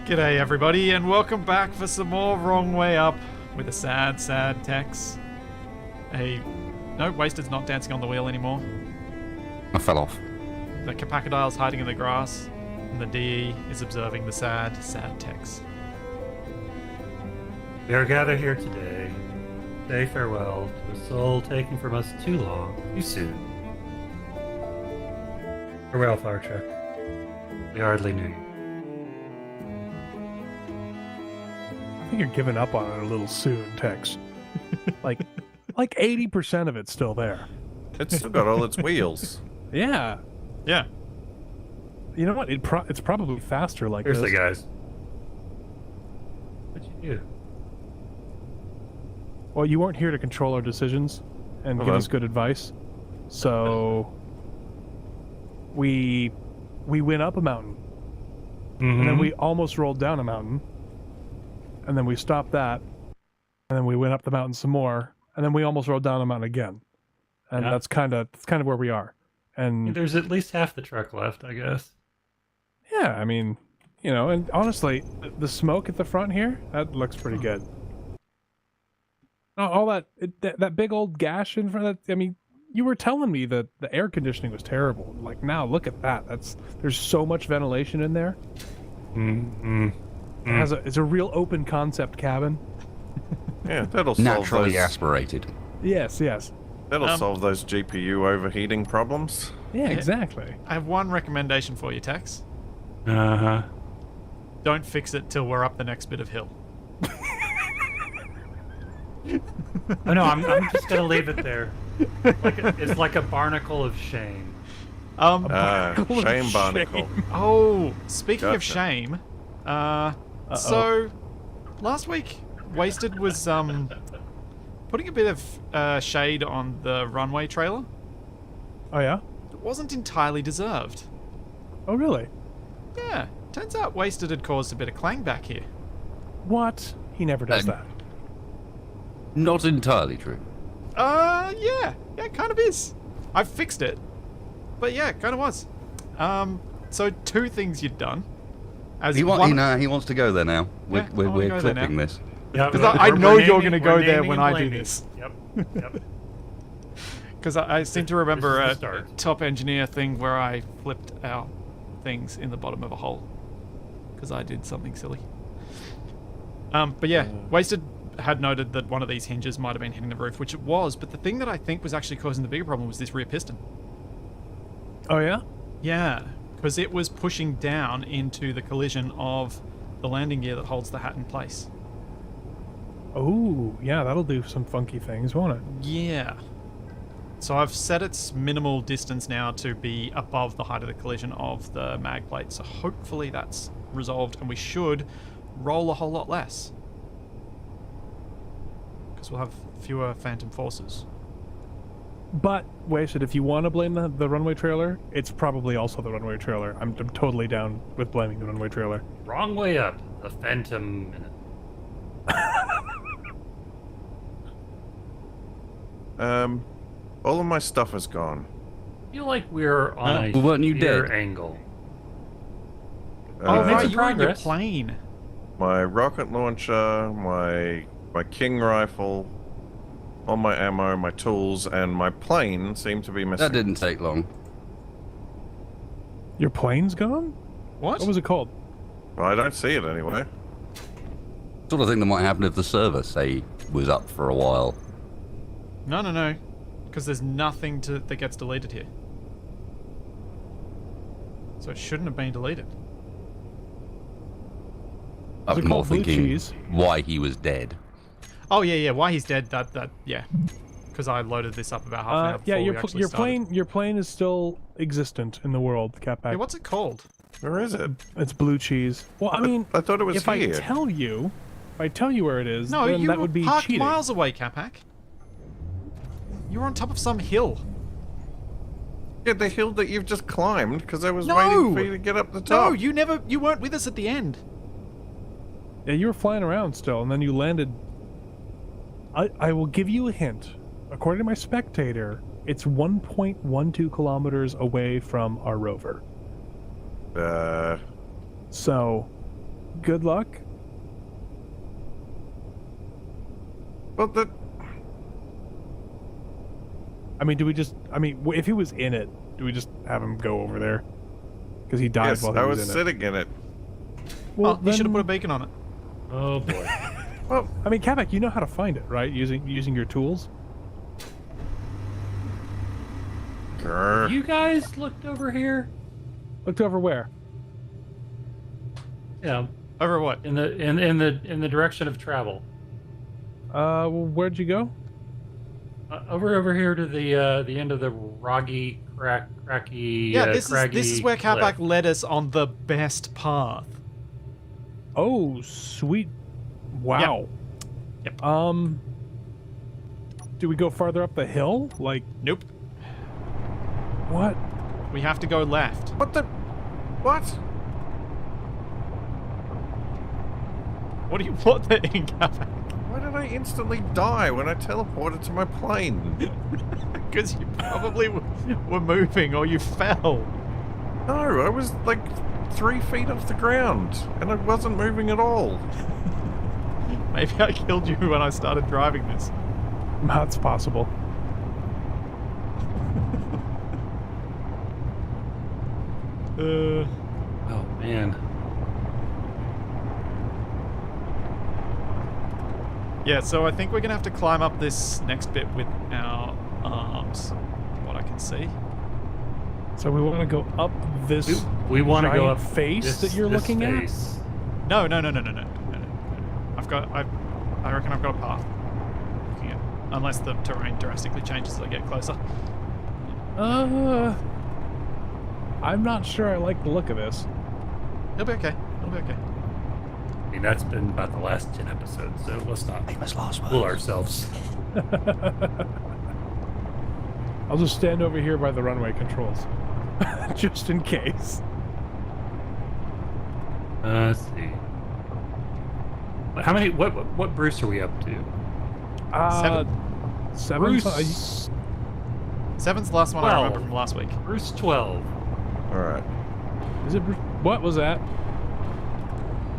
G'day everybody, and welcome back for some more Wrong Way Up with a sad Tex. No, Wasted's not dancing on the wheel anymore. I fell off. The Capacodile's hiding in the grass, and the DE is observing the sad Tex. We are gathered here today. Say farewell to a soul taken from us too long, too soon. Farewell, Flower Truck. We hardly knew you. I think you're giving up on it a little soon, Tex. like 80% of it's still there. It's still got all its wheels. Yeah. Yeah. You know what? It's probably faster like Seriously, this. guys. What'd you do? Well, you weren't here to control our decisions and give us good advice. So we went up a mountain. And then we almost rolled down a mountain. And then we stopped that. And then we went up the mountain some more. And then we almost rolled down a mountain again. And that's kind of where we are. And There's at least half the truck left, I guess. yeah, I mean, and honestly, the smoke at the front here, that looks pretty good. All that big old gash in front of that, I mean, you were telling me that the air conditioning was terrible. Like, now look at that. There's so much ventilation in there. It's a real open concept cabin. Yeah, that'll solve Naturally those, aspirated. Yes. that'll solve those GPU overheating problems. Yeah, exactly. I have one recommendation for you, Tex. Uh-huh. Don't fix it till we're up the next bit of hill. Oh no, I'm just gonna leave it there. It's like a barnacle of shame. Shame barnacle. Oh, speaking of Gotcha. shame, so last week Wasted was putting a bit of shade on the runway trailer. Oh, yeah? It wasn't entirely deserved. Oh, really? Yeah, turns out Wasted had caused a bit of clang back here. What? He never does that. Not entirely true. Yeah, it kind of is. I've fixed it, but yeah, it kind of was. So two things you'd done. He wants to go there now. Yeah, I wanna We're go there clipping now. this. Because I know you're going to go there when I do this. Yep. Because I seem to remember This a is the start. top engineer thing where I flipped our things in the bottom of a hole. Because I did something silly. But yeah, Wasted had noted that one of these hinges might have been hitting the roof, which it was, but the thing that I think was actually causing the bigger problem was this rear piston. Oh, yeah? Yeah, because it was pushing down into the collision of the landing gear that holds the hat in place. Oh, yeah, that'll do some funky things, won't it? Yeah. So I've set its minimal distance now to be above the height of the collision of the mag plate, so hopefully that's resolved and we should roll a whole lot less. Because we'll have fewer phantom forces. But, Wasted, if you want to blame the runway trailer, it's probably also the runway trailer. I'm totally down with blaming the runway trailer. Wrong way up. The Phantom Minute. All of my stuff is gone. I feel like we're on a weren't you sheer dead? angle. Oh, Uh, right, you're on your progress. plane. My rocket launcher, my King rifle, all my ammo, my tools, and my plane seem to be missing. That didn't take long. Your plane's gone? What? What was it called? Well, I don't see it anyway. Sort of thing that might happen if the server, say, was up for a while. No. Because there's nothing that gets deleted here. So it shouldn't have been deleted. I Is was it more called blue thinking cheese? why he was dead. Oh, yeah, why he's dead, yeah. Because I loaded this up about half an hour before Yeah, we actually your started. plane your plane is still existent in the world, Catback. Hey, what's it called? Where is it? It's blue cheese. Well, I mean, I thought it was if here. I tell you where it is, No, then you that were would be parked cheating. miles away, Capac. You were on top of some hill. Yeah, the hill that you've just climbed, because I was No! waiting for you to get up the top. No, you weren't with us at the end. Yeah, you were flying around still, and then you landed. I will give you a hint. According to my spectator, it's 1.12 kilometers away from our rover. Uh, So, good luck. But that. I mean, do we just? I mean, if he was in it, do we just have him go over there? Because he died Yes, while he I was was in sitting in it. it. Well, You should have then- put a beacon on it. Oh boy. Well, I mean, Kavak, you know how to find it, right? Using your tools. grr. You guys looked over here? Looked over where? Yeah, Over what? in the direction of travel. Well, where'd you go? Over here to the end of the cracky. Yeah, this craggy is where cliff. Capac led us on the best path. Oh, sweet! Wow. Yep. Do we go farther up the hill? Like Nope. what? We have to go left. What the? What? What are you thing, Capac? Why did I instantly die when I teleported to my plane? Because you probably were moving or you fell. No, I was like 3 feet off the ground, and I wasn't moving at all. Maybe I killed you when I started driving this. That's possible. Oh man. Yeah, so I think we're gonna have to climb up this next bit with our arms, from what I can see. So we want to go up this We want to go giant up face this, that you're this looking face. No. I reckon I've got a path. Looking at, unless the terrain drastically changes as I get closer. at. I'm not sure I like the look of this. It'll be okay. It'll be okay. I mean, that's been about the last 10 episodes, so let's not Famous last fool words. ourselves. I'll just stand over here by the runway controls, just in case. Let's see. How many? What Bruce are we up to? Seven. Bruce. Seven's the last one I 12. remember from last week. Bruce 12. Alright. Is it? What was that?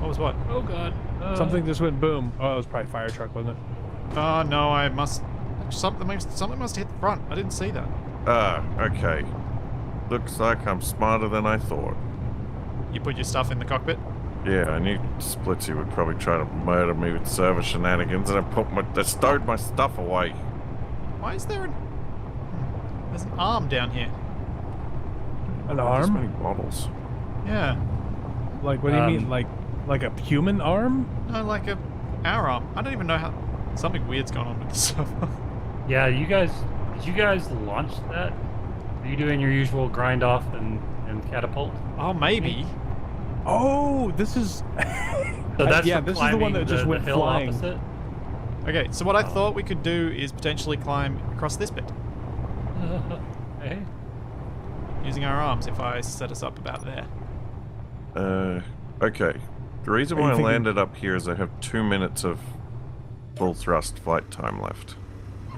What was what? Oh god. Something just went boom. Oh, it was probably fire truck, wasn't it? Oh no, I must. Something must hit the front. I didn't see that. Okay. Looks like I'm smarter than I thought. You put your stuff in the cockpit. Yeah, I knew Splitsy would probably try to murder me with server shenanigans, and I stowed my stuff away. Why is there there's an arm down here? An There's many arm? bottles. Yeah. Like what do you mean? Like a human arm? No, like our arm. I don't even know how. Something weird's going on with the server. Yeah, did you guys launch that? Are you doing your usual grind off and catapult? Oh, maybe. Oh, this is. So that's yeah, for this is the one that climbing just the went hill flying. opposite? Okay, so what I thought we could do is potentially climb across this bit Hey. using our arms if I set us up about there. Okay. The reason Are you why I thinking- landed up here is I have 2 minutes of full thrust flight time left.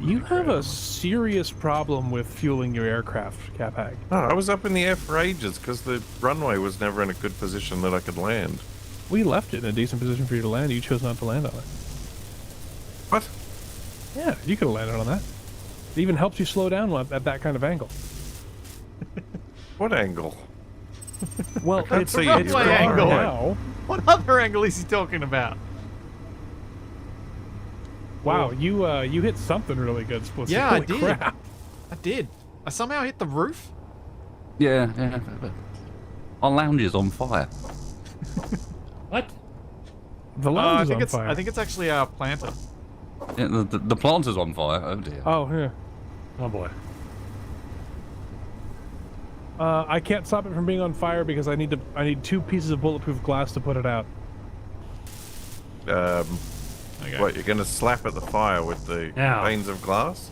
You have a serious problem with fueling your aircraft, Capac. No, I was up in the air for ages because the runway was never in a good position that I could land. We left it in a decent position for you to land. You chose not to land on it. What? Yeah, you could have landed on that. It even helps you slow down at that kind of angle. What angle? Well, can't it's see it's you. Runway gone angle. now. What other angle is he talking about? Wow, you hit something really good, Splitsy. Yeah, I Holy did. crap. I did. I somehow hit the roof. Yeah. Our lounge is on fire. What? The lounge is on it's fire. I think it's actually our planter. Yeah, the planter's on fire. Oh dear. Oh, yeah. Oh boy. I can't stop it from being on fire because I need 2 pieces of bulletproof glass to put it out. Okay. What, you're going to slap at the fire with the Yeah. panes of glass?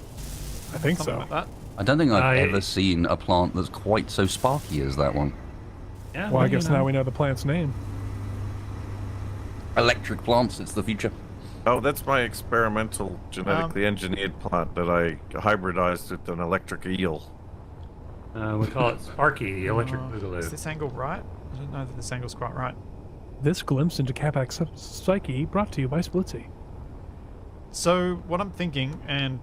I think Something so. like that. I don't think I've I- ever seen a plant that's quite so sparky as that one. Yeah. Well, I well, guess you know. now we know the plant's name. Electric plants, it's the future. Oh, that's my experimental genetically engineered plant that I hybridized with an electric eel. We call it Sparky, the electric Is boogaloo. this angle right? I don't know that this angle's quite right. This glimpse into Capac's psyche brought to you by Splitsy. So what I'm thinking, and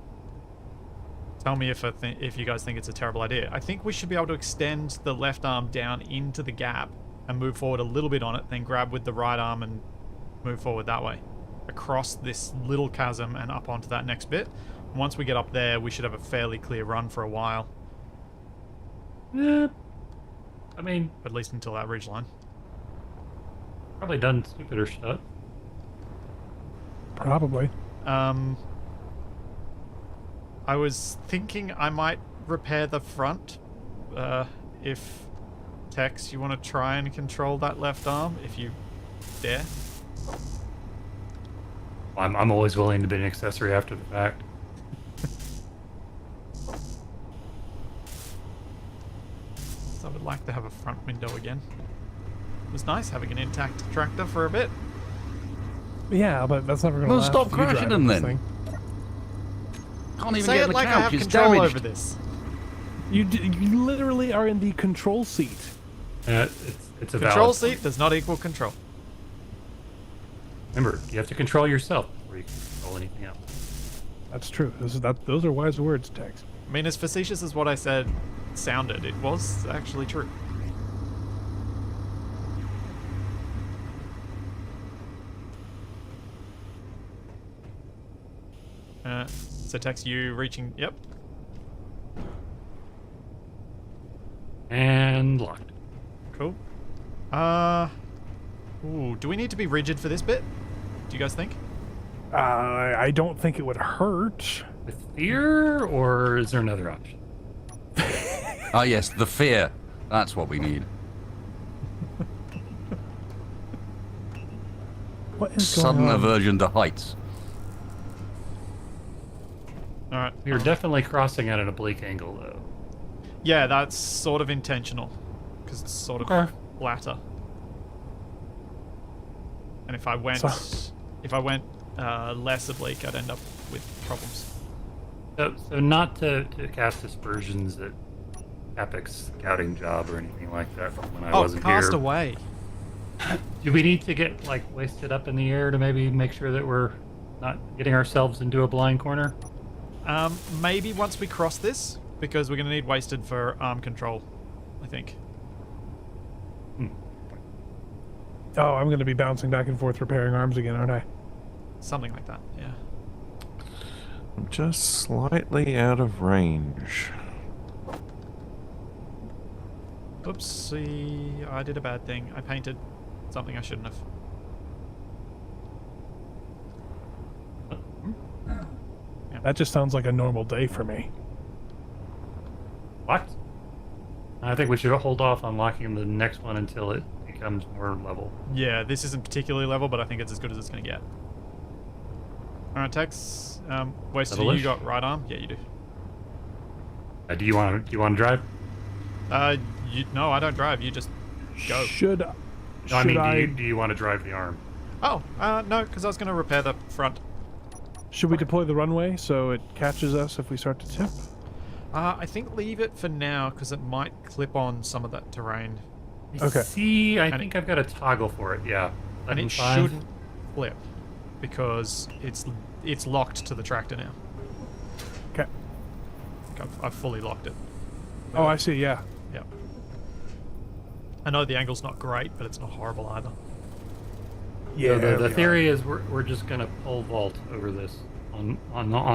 tell me if you guys think it's a terrible idea. I think we should be able to extend the left arm down into the gap and move forward a little bit on it, then grab with the right arm and move forward that way. Across this little chasm and up onto that next bit. Once we get up there, we should have a fairly clear run for a while. Yeah. I mean, At least until that ridge line. probably done stupider stuff. Probably. I was thinking I might repair the front. If Tex, you want to try and control that left arm, if you dare. I'm always willing to be an accessory after the fact. So I would like to have a front window again. It was nice having an intact tractor for a bit. Yeah, but that's never going to Well, last. stop if you crashing drive them this then. thing. Can't even Say get it the like I couch. have It's control damaged. over this. You literally are in the control seat. It's a Control valid seat point. does not equal control. Remember, you have to control yourself before you can control anything else. That's true. Those are wise words, Tex. I mean, as facetious as what I said sounded, it was actually true. So Tex, you reaching... Yep. And locked. Cool. Ooh, do we need to be rigid for this bit? Do you guys think? I don't think it would hurt. With fear, or is there another option? Ah, yes, the fear. That's what we need. What is Sudden going on? aversion to heights. Alright. You're definitely crossing at an oblique angle, though. Yeah, that's sort of intentional. Because it's sort of Okay. flatter. And if I went... So- If I went less oblique, I'd end up with problems. So not to cast aspersions at Epic's scouting job or anything like that from when I wasn't cast here. away. Do we need to get like wasted up in the air to maybe make sure that we're not getting ourselves into a blind corner? Maybe once we cross this, because we're going to need wasted for arm control, I think. Oh, I'm going to be bouncing back and forth repairing arms again, aren't I? Something like that, yeah. I'm just slightly out of range. Oopsie, I did a bad thing. I painted something I shouldn't have. That just sounds like a normal day for me. What? I think we should hold off on locking the next one until it becomes more level. Yeah, this isn't particularly level, but I think it's as good as it's going to get. Alright, Tex. Wasted, you Level-ish? got right arm? Yeah, you do. Do you want to drive? No, I don't drive. You just go. Should No, I mean, I do you want to drive the arm? Oh, no, because I was going to repair the front. should we deploy the runway so it catches us if we start to tip? I think leave it for now, because it might clip on some of that terrain. Okay. See, I And think I've got a toggle for it. Yeah. And it 11.5. shouldn't flip, because it's locked to the tractor now. Okay. I've fully locked it. Oh, I see. Yeah. Yep. I know the angle's not great, but it's not horrible either. Yeah. So there the we theory is we're just gonna pole vault over this on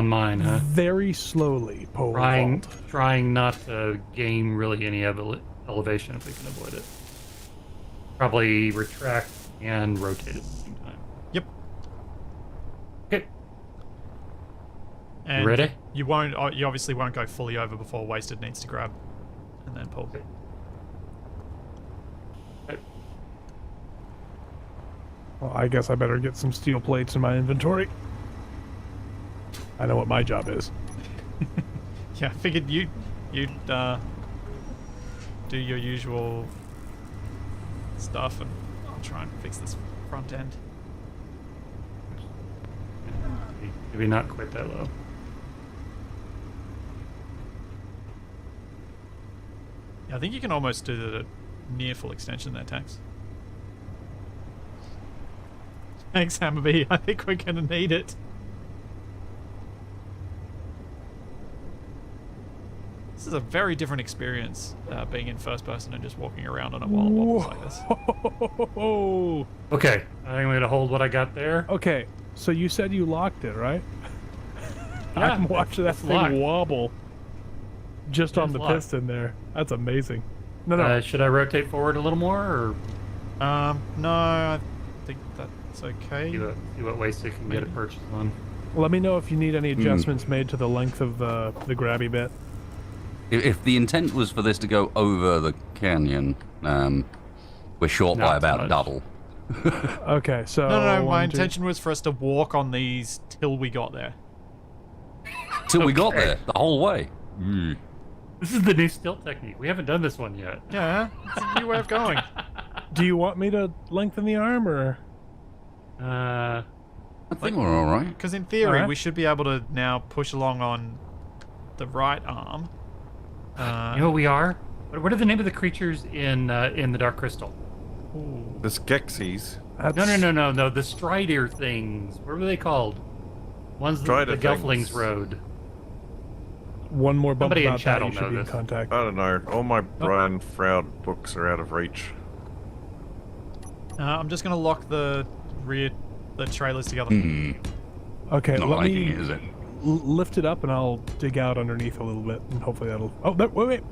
mine, huh? Very slowly pole vault. Trying not to gain really any elevation if we can avoid it. Probably retract and rotate at the same time. Yep. Okay. And Ready? You won't. You obviously won't go fully over before wasted needs to grab, and then pull. Okay. Well, I guess I better get some steel plates in my inventory. I know what my job is. Yeah, I figured you'd do your usual stuff, and I'll try and fix this front end. Maybe not quite that low. Yeah, I think you can almost do the near full extension there, Tex. Thanks, Hammerby. I think we're gonna need it. This is a very different experience, being in first person and just walking around on a wall wobbles like this. Whoa. Okay, I'm going to hold what I got there. Okay, so you said you locked it, right? Yeah, I'm watching that it's thing locked. wobble just on It's the locked. piston there. That's amazing. No. Should I rotate forward a little more, or No, I think that's okay. see what Wasted can get a purchase on? Let me know if you need any adjustments made to the length of the grabby bit. If the intent was for this to go over the canyon, we're short Not by too about much. double. Okay, so No, my one, two- intention was for us to walk on these till we got there. Till we got Okay. there, the whole way. This is the new stealth technique. We haven't done this one yet. Yeah, it's a new way of going. Do you want me to lengthen the arm or? Uh, I think we're all right. Because in theory, Alright. we should be able to now push along on the right arm. you know what we are? What are the name of the creatures in the Dark Crystal? This Gexies. No. The Strider things. What were they called? Ones that Strider the Gelflings things. rode. One more bump Somebody in about chat that, will you should know be in this. contact. I don't know. All my Brian Froud books are out of reach. I'm just going to lock the trailers together. Okay, Not let liking me it, is it? lift it up and I'll dig out underneath a little bit and hopefully that'll. Oh, no, wait.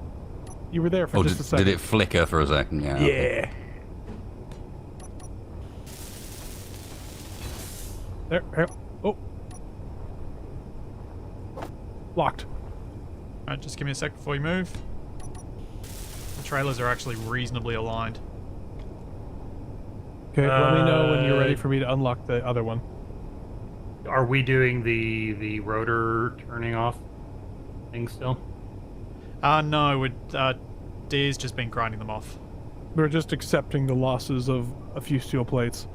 You were there for Oh, just a second. did it flicker for a second? Yeah. Yeah. There. Oh. Locked. Alright, just give me a sec before you move. The trailers are actually reasonably aligned. Okay, let me know when you're ready for me to unlock the other one. Are we doing the rotor turning off thing still? No, Dee's just been grinding them off. We're just accepting the losses of a few steel plates.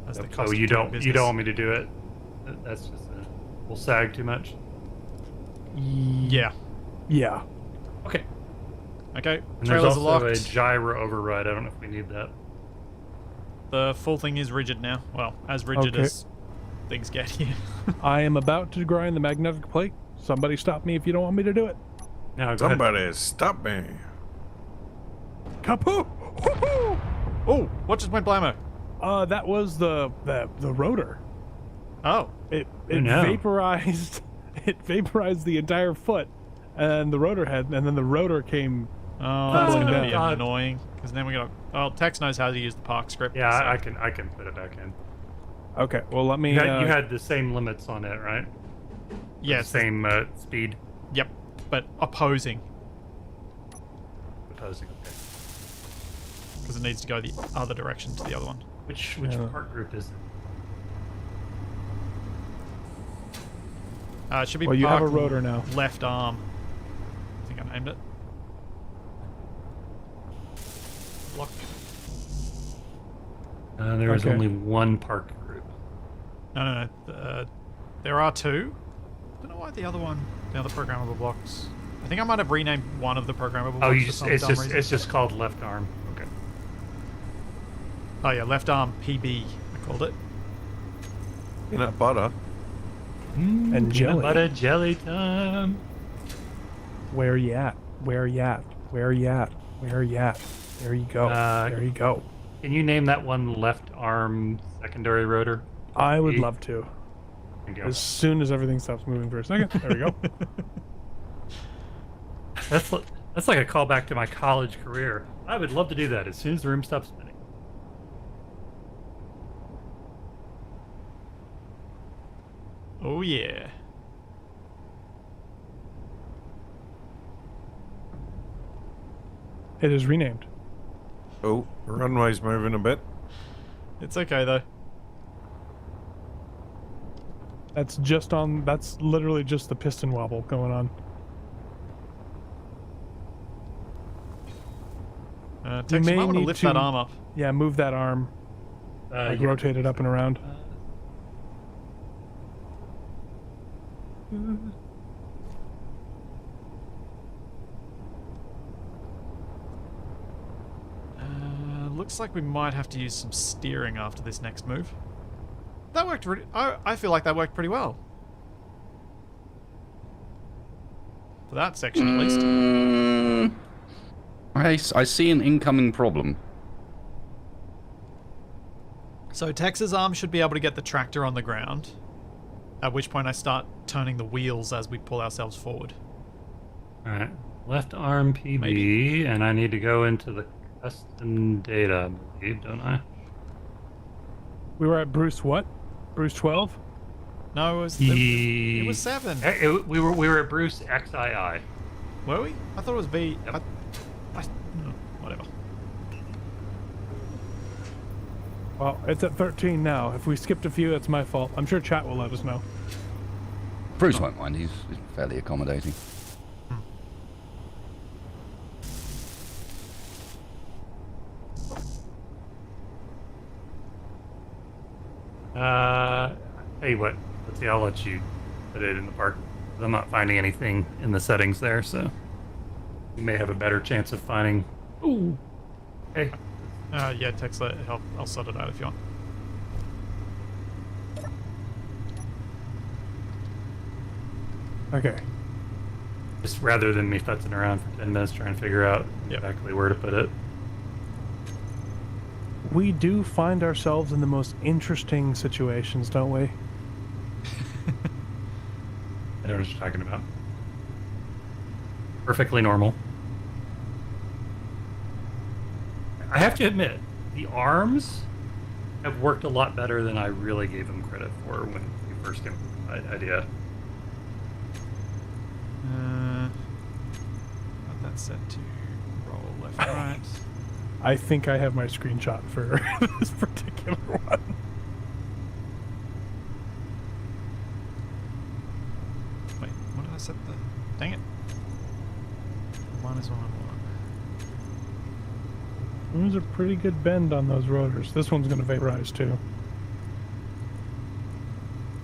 As the So cost of you doing don't business. want me to do it? That's just will sag too much. Yeah. Yeah. Okay. Okay, And there's trailers are also a locked. gyro override. I don't know if we need that. The full thing is rigid now. Well, as rigid Okay. as things get here. I am about to grind the magnetic plate. Somebody stop me if you don't want me to do it. Now go ahead. Somebody stop me. Kapoo! Woohoo! Oh, what just went blammo? That was the rotor. Oh, It no. vaporized. It vaporized the entire foot, and the rotor head, and then the rotor came. oh, that's Tumbling gonna be down. annoying. Because then we got. Oh, Tex knows how to use the park script. Yeah, so- I can put it back in. Okay, well let me. You had the same limits on it, right? Yeah, The it's the- same speed. Yep, but opposing Opposing. Okay. because it needs to go the other direction to the other one. Which Yeah. part group is it? It should be. Well, you have a parked rotor now. Left arm. I think I named it. Lock. There is Okay. only one park group. No. There are two. I don't know why the other one, the other programmable blocks. I think I might have renamed one of the programmable blocks. Oh, you for just some it's dumb just reason. it's just called left arm. Okay. Oh yeah, left arm PB. I called it. Peanut butter. And jelly. Peanut butter jelly time. Where you at? Where you at? Where you at? Where you at? There you go. There you go. Can you name that one left arm secondary rotor? I would E. love to. There you go. As soon as everything stops moving for a second. There we go. That's like a callback to my college career. I would love to do that as soon as the room stops spinning. Oh yeah. It is renamed. Oh, the runway's moving a bit. It's okay though. That's just on. That's literally just the piston wobble going on. Tex, you may might want to need lift to- that arm up. Yeah, move that arm. Like Yeah. rotate it up and around. looks like we might have to use some steering after this next move. That worked really... I feel like that worked pretty well. For that section, at least. I see an incoming problem. So Tex's arm should be able to get the tractor on the ground, at which point I start turning the wheels as we pull ourselves forward. Alright. Left arm PB, Maybe. and I need to go into the custom data, I believe, don't I? We were at Bruce what? Bruce 12? No, it was it was 7. We were at Bruce XII. Were we? I thought it was V. Yep. Whatever. Well, it's at 13 now. If we skipped a few, that's my fault. I'm sure chat will let us know. Bruce won't mind. He's fairly accommodating. Tell you what, let's see, I'll let you put it in the park. I'm not finding anything in the settings there, so you may have a better chance of finding. Ooh. Hey. Yeah, Tex, help. I'll sort it out if you want. Okay. Just rather than me futzing around for 10 minutes trying to figure out exactly where to put it. We do find ourselves in the most interesting situations, don't we? I don't know what you're talking about. Perfectly normal. I have to admit, the arms have worked a lot better than I really gave them credit for when we first came up with the idea. Got that set to roll left, right. I think I have my screenshot for this particular one. Wait, what did I set the... Dang it. -1 is 1 on 1. There's a pretty good bend on those rotors. This one's going to vaporize too.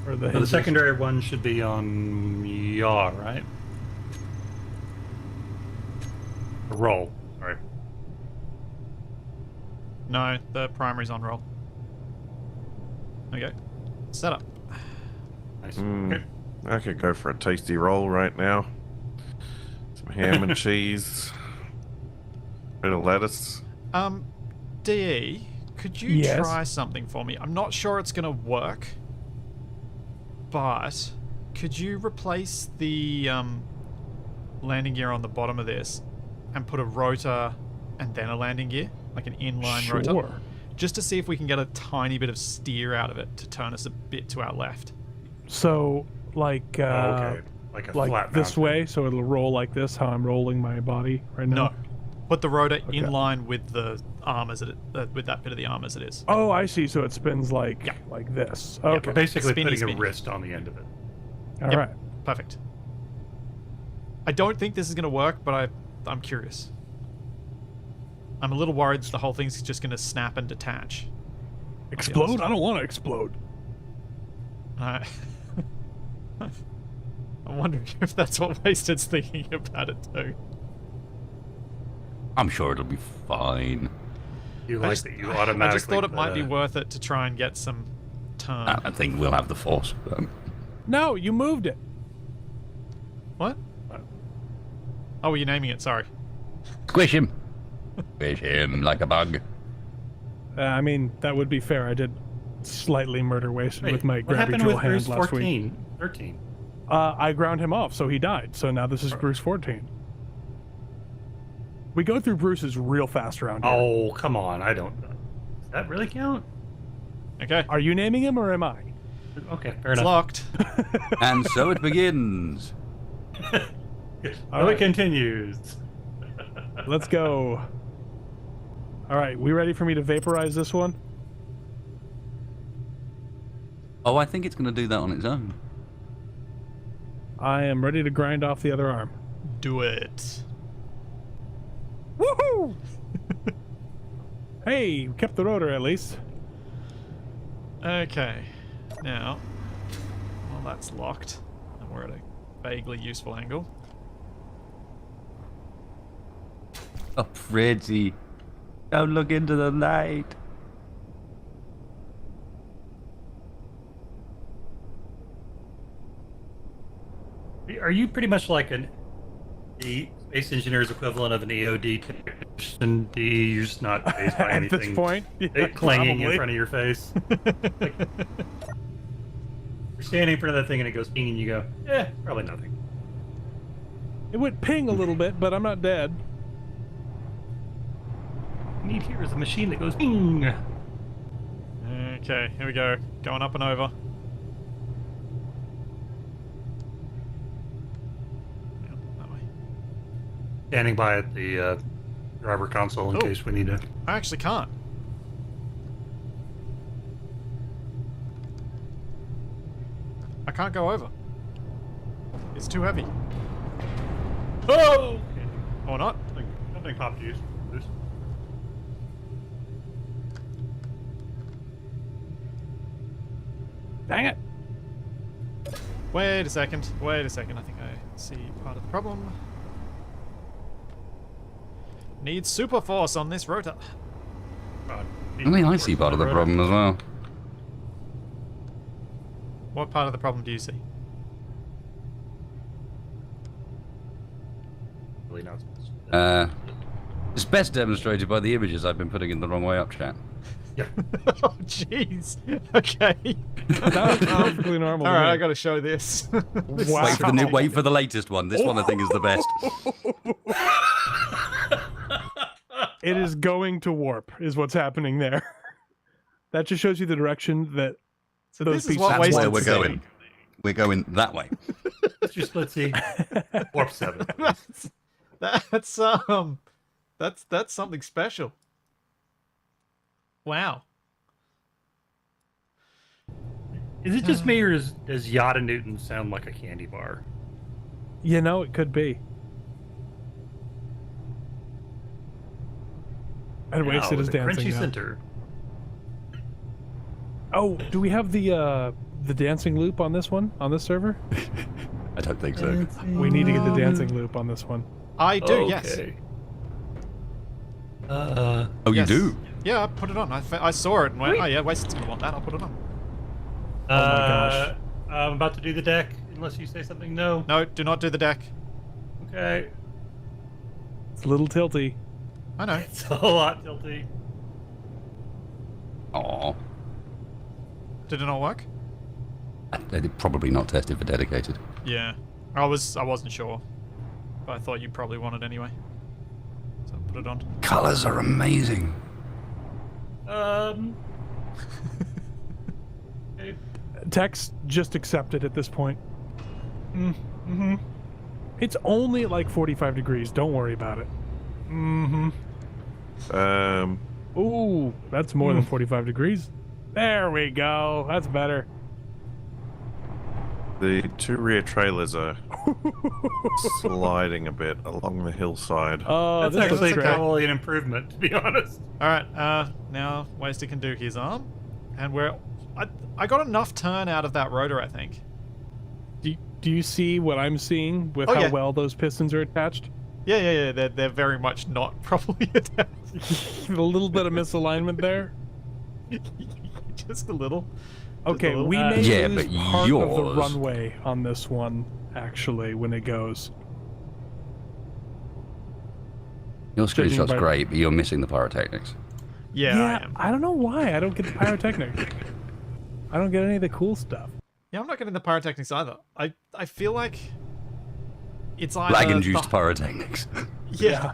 Or the, So the secondary one should be on yaw, right? Roll. Sorry. No, the primary's on roll. Okay. Setup. Nice. Okay. I could go for a tasty roll right now. Some ham and cheese. Bit of lettuce. DE, could you Yes? try something for me? I'm not sure it's going to work, but could you replace the landing gear on the bottom of this and put a rotor and then a landing gear? Like an inline rotor? Sure. Just to see if we can get a tiny bit of steer out of it to turn us a bit to our left. So, like, Okay. Like a like flat this mountain. way, so it'll roll like this, how I'm rolling my body right now? No. Put the rotor Okay. in line with the arm as it with that bit of the arm as it is. Oh, I see. So it spins like Yeah. like this. Yeah, Okay. Basically Spinny, putting spinny. a wrist on the end of it. All Yep. right. Perfect. I don't think this is going to work, but I'm curious. I'm a little worried that the whole thing's just going to snap and detach. Explode? honest. I don't want to explode. I'm wondering if that's what Wasted's thinking about it too. I'm sure it'll be fine. You I like just, that you I automatically. just thought it might be put a- worth it to try and get some turn. I think we'll have the force. No, you moved it. What? Oh, were you naming it? Sorry. Squish him. Squish him like a bug. I mean, that would be fair. I did slightly murder Wasted Wait, with my what grabby happened drill with hand Bruce last 14? week. 13. I ground him off, so he died. So now this is Bruce 14. We go through Bruce's real fast around here. Oh, come on. I don't. Does that really count? Okay. Are you naming him or am I? Okay, fair It's enough. locked. And so it begins. So Alright. it continues. Let's go. All right, we ready for me to vaporize this one? Oh, I think it's going to do that on its own. I am ready to grind off the other arm. Do it. Woohoo! Hey, we kept the rotor at least. Okay. Now, well, that's locked. And we're at a vaguely useful angle. Oh, pretty. Don't look into the light. Are you pretty much like the space engineer's equivalent of an EOD technician? You're just not phased by At anything this point, yeah, clanging in probably. front of your face. Like, you're standing in front of that thing and it goes ping and you go, probably nothing. It went ping a little bit, but I'm not dead. What we need here is a machine that goes ping. Okay, here we go. Going up and over. Yeah, that way. Standing by at the driver console in Oh. case we need to. I actually can't. I can't go over. It's too heavy. Oh! Or not. Something popped you. Dang it. Wait a second. Wait a second. I think I see part of the problem. Need super force on this rotor. I mean, I see part of the problem as well. What part of the problem do you see? Really not supposed to. It's best demonstrated by the images I've been putting in the wrong way up chat. Yeah. Oh, jeez. Okay. That was perfectly normal. All to right, me. I gotta show this. This is Wow. Wait for the latest one. This one I think is the best. It is going to warp, is what's happening there. That just shows you the direction that So those this is pieces- what That's wasted where we're said. going. We're going that way. That's your split C. Warp 7. That's something special. Wow. Is it just me or does Yada Newton sound like a candy bar? You know, it could be. And Wasted is with a dancing Crunchy now. center. Oh, do we have the dancing loop on this one? On this server? I don't think so. We need to get the dancing loop on this one. I do, yes. Okay. Oh, Yes. you do? Yeah, I put it on. I saw it and went, oh yeah, Wasted's gonna want that. I'll put it on. Oh my gosh. I'm about to do the deck, unless you say something. No. No, do not do the deck. Okay. It's a little tilty. I know. It's a lot tilty. Aw. Did it not work? They did probably not tested for dedicated. Yeah. I wasn't sure. But I thought you probably wanted anyway. So I put it on. Colors are amazing. Okay. Text just accepted at this point. Mm-hmm. It's only at like 45 degrees. Don't worry about it. Mm-hmm. Ooh, that's more than 45 degrees. There we go. That's better. The two rear trailers are sliding a bit along the hillside. Oh, That's this is actually great. probably an improvement, to be honest. Alright, now Wasted can do his arm. And I got enough turn out of that rotor, I think. Do you see what I'm seeing with Oh, how yeah. well those pistons are attached? Yeah, they're very much not properly attached. A little bit of misalignment there. Just a little. Okay, little- we may Yeah, lose but part of the yours- runway on this one, actually, when it goes. Your Judging screenshot's by- great, but you're missing the pyrotechnics. Yeah, I am. I don't know why I don't get the pyrotechnics. I don't get any of the cool stuff. Yeah, I'm not getting the pyrotechnics either. I feel like it's either Lag-induced the- pyrotechnics. Yeah.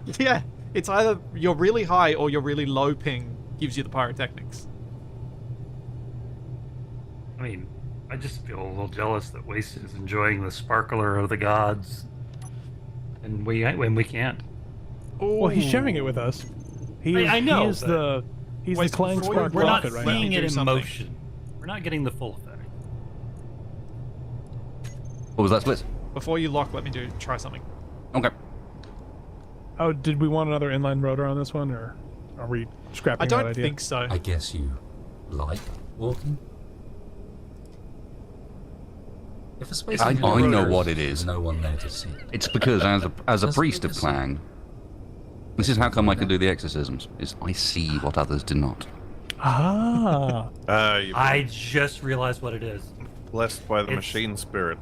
It's either you're really high or you're really low ping gives you the pyrotechnics. I mean, I just feel a little jealous that Wasted is enjoying the sparkler of the gods, and we can't. Well, he's sharing it with us. I know, He's but- the Wait, Clang before you- Spark We're not rocket right seeing now. it Do in something. motion. We're not getting the full effect. What was that split? Before you lock, let me try something. Okay. Oh, did we want another inline rotor on this one, or are we scrapping I that don't idea? think so. I guess you like walking? If a space I engineer know roars, what it is. there's no one there to see. It's because as a That's priest of good to see. Clang, This is how come I can do the exorcisms. Is I see what others do not. Ah. You've I just realized what it is. been blessed by the It's- machine spirit.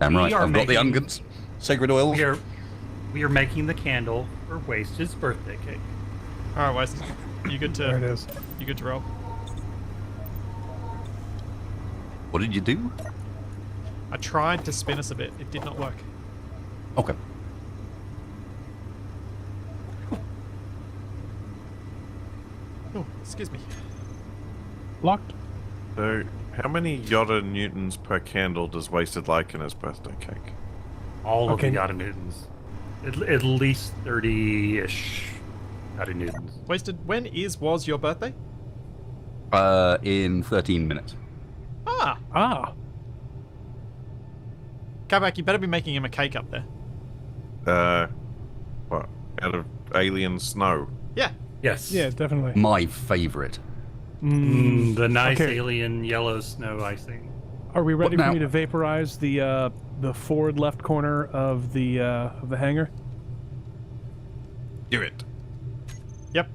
Damn right. We are I've got the making- unguents. Sacred oils. We are making the candle for Wasted's birthday cake. All right, Wasted. You good There it to is. you good to roll? What did you do? I tried to spin us a bit. It did not work. Okay. Oh, excuse me. Locked. So, how many Yotta newtons per candle does Wasted like in his birthday cake? All Okay. of the Yotta Newtons. At least 30-ish Yotta Newtons. Wasted. When was your birthday? In 13 minutes. Ah, Ah. Kabak, you better be making him a cake up there. What? Out of alien snow? Yeah. Yes. Yeah, definitely. My favorite. The nice Okay. alien yellow snow icing. Are we ready What for now? me to vaporize the forward left corner of the hangar? Do it. Yep.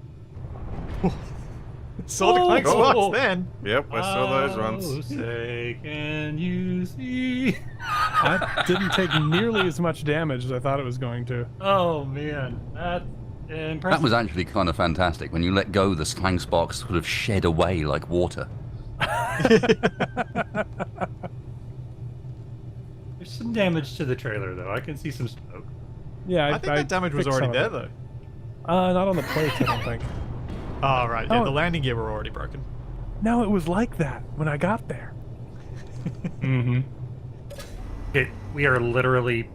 Saw the clank Oh. spots then. Yep, I saw those runs. Say, can you see? That didn't take nearly as much damage as I thought it was going to. Oh man, that's impressive. That was actually kind of fantastic. When you let go, the slang sparks sort of shed away like water. There's some damage to the trailer though. I can see some smoke. Yeah, I think that damage was fixed already some there of it. though. Not on the plates, I don't think. Oh right, yeah, Oh. the landing gear were already broken. No, it was like that when I got there. Mm-hmm. We are literally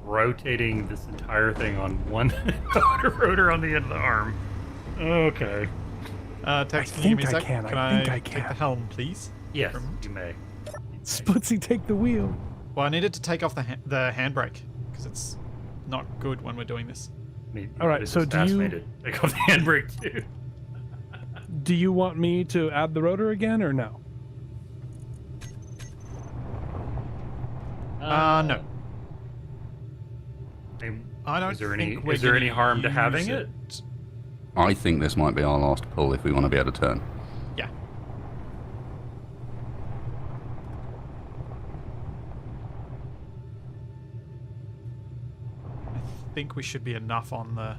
rotating this entire thing on one rotor on the end of the arm. Okay. Tex, I can you give me a think I sec? can, I think I take the can. helm, please? Yes, you may. Splitsy, take the wheel. Well, I needed to take off the handbrake because it's not good when we're doing this. All right, so do you- take off the handbrake too? Do you want me to add the rotor again or no? No. I don't Is there think we're is there any gonna harm to use having it? I think this might be our last pull if we want to be able to turn. Yeah. I think we should be enough on the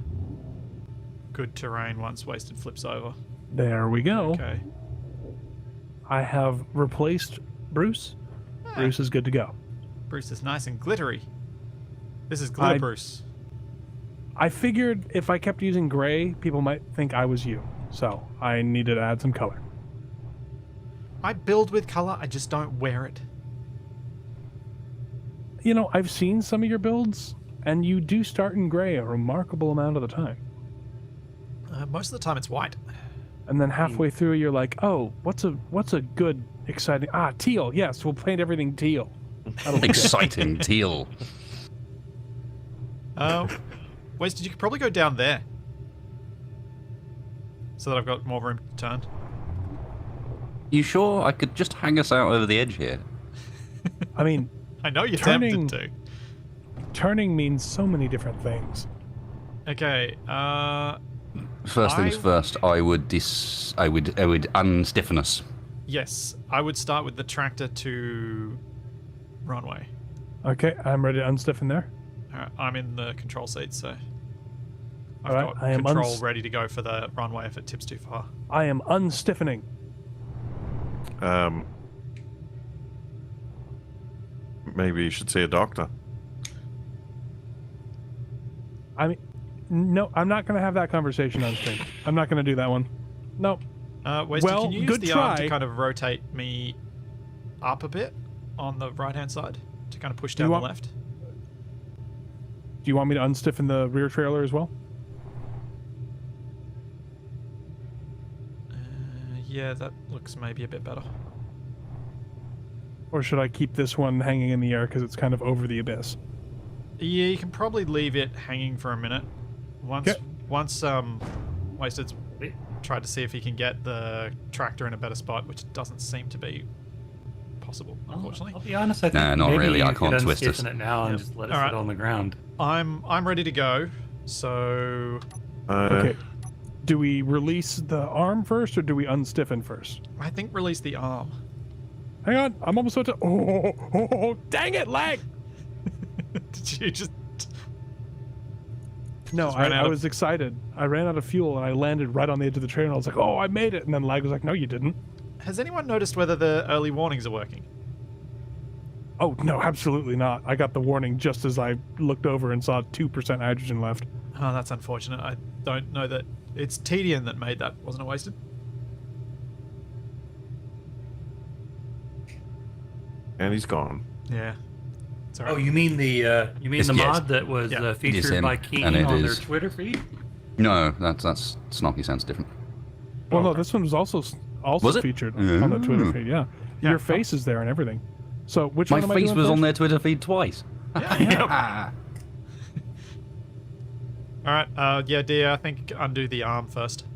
good terrain once Wasted flips over. There we go. Okay. I have replaced Bruce. Ah, Bruce is good to go. Bruce is nice and glittery. This is glitter I- Bruce. I figured if I kept using gray, people might think I was you. So I needed to add some color. I build with color, I just don't wear it. You know, I've seen some of your builds, and you do start in gray a remarkable amount of the time. Most of the time it's white. And then halfway through, you're like, "Oh, what's a good, exciting teal? Yes, we'll paint everything teal." That'll be good. Exciting teal. Wasted, you could probably go down there. So that I've got more room to turn. You sure I could just hang us out over the edge here? I mean, I know you're Turning- tempted turning means so many different things. to. Okay, First things I- first, I would unstiffen us. yes, I would start with the tractor to runway. Okay, I'm ready to unstiffen there. Alright, I'm in the control seat, so I've Alright, got I am control ready to go for the runway if it tips too far. I am unstiffening. Maybe you should see a doctor. I mean, no, I'm not going to have that conversation on stream. I'm not going to do that one. No. Wasted, Well, can you use good the arm to try. kind of rotate me up a bit on the right-hand side to kind of push Do you down the want- left? Do you want me to unstiffen the rear trailer as well? Yeah, that looks maybe a bit better. Or should I keep this one hanging in the air because it's kind of over the abyss? Yeah, you can probably leave it hanging for a minute. Once Okay. Wasted's tried to see if he can get the tractor in a better spot, which doesn't seem to be possible, unfortunately. I'll be honest. I think Nah, not maybe really, you I could can't twist unstiffen us. it now and Yep. just let it Alright. sit on the ground. I'm ready to go. So Okay. Do we release the arm first, or do we unstiffen first? I think release the arm. Hang on, I'm almost about to. Oh, dang it, lag! Did you just... No, Just ran out I of- was excited. I ran out of fuel and I landed right on the edge of the train. I was like, "Oh, I made it!" And then lag was like, "No, you didn't." Has anyone noticed whether the early warnings are working? Oh no, absolutely not. I got the warning just as I looked over and saw 2% hydrogen left. Oh, that's unfortunate. I don't know that... It's Tedian that made that, wasn't it wasted? And he's gone. Yeah. It's all Oh, right. you mean the Yes. mod that was Yeah. featured him, by Keen and it on their is. Twitter feed? No, that's Snarky sounds different. Well, no, this one was also Was it? featured on the Twitter feed. Yeah, Yeah. your face is there and everything. So which My one am I face doing was on first? their Twitter feed twice. All right. Yeah, dear. I think undo the arm first.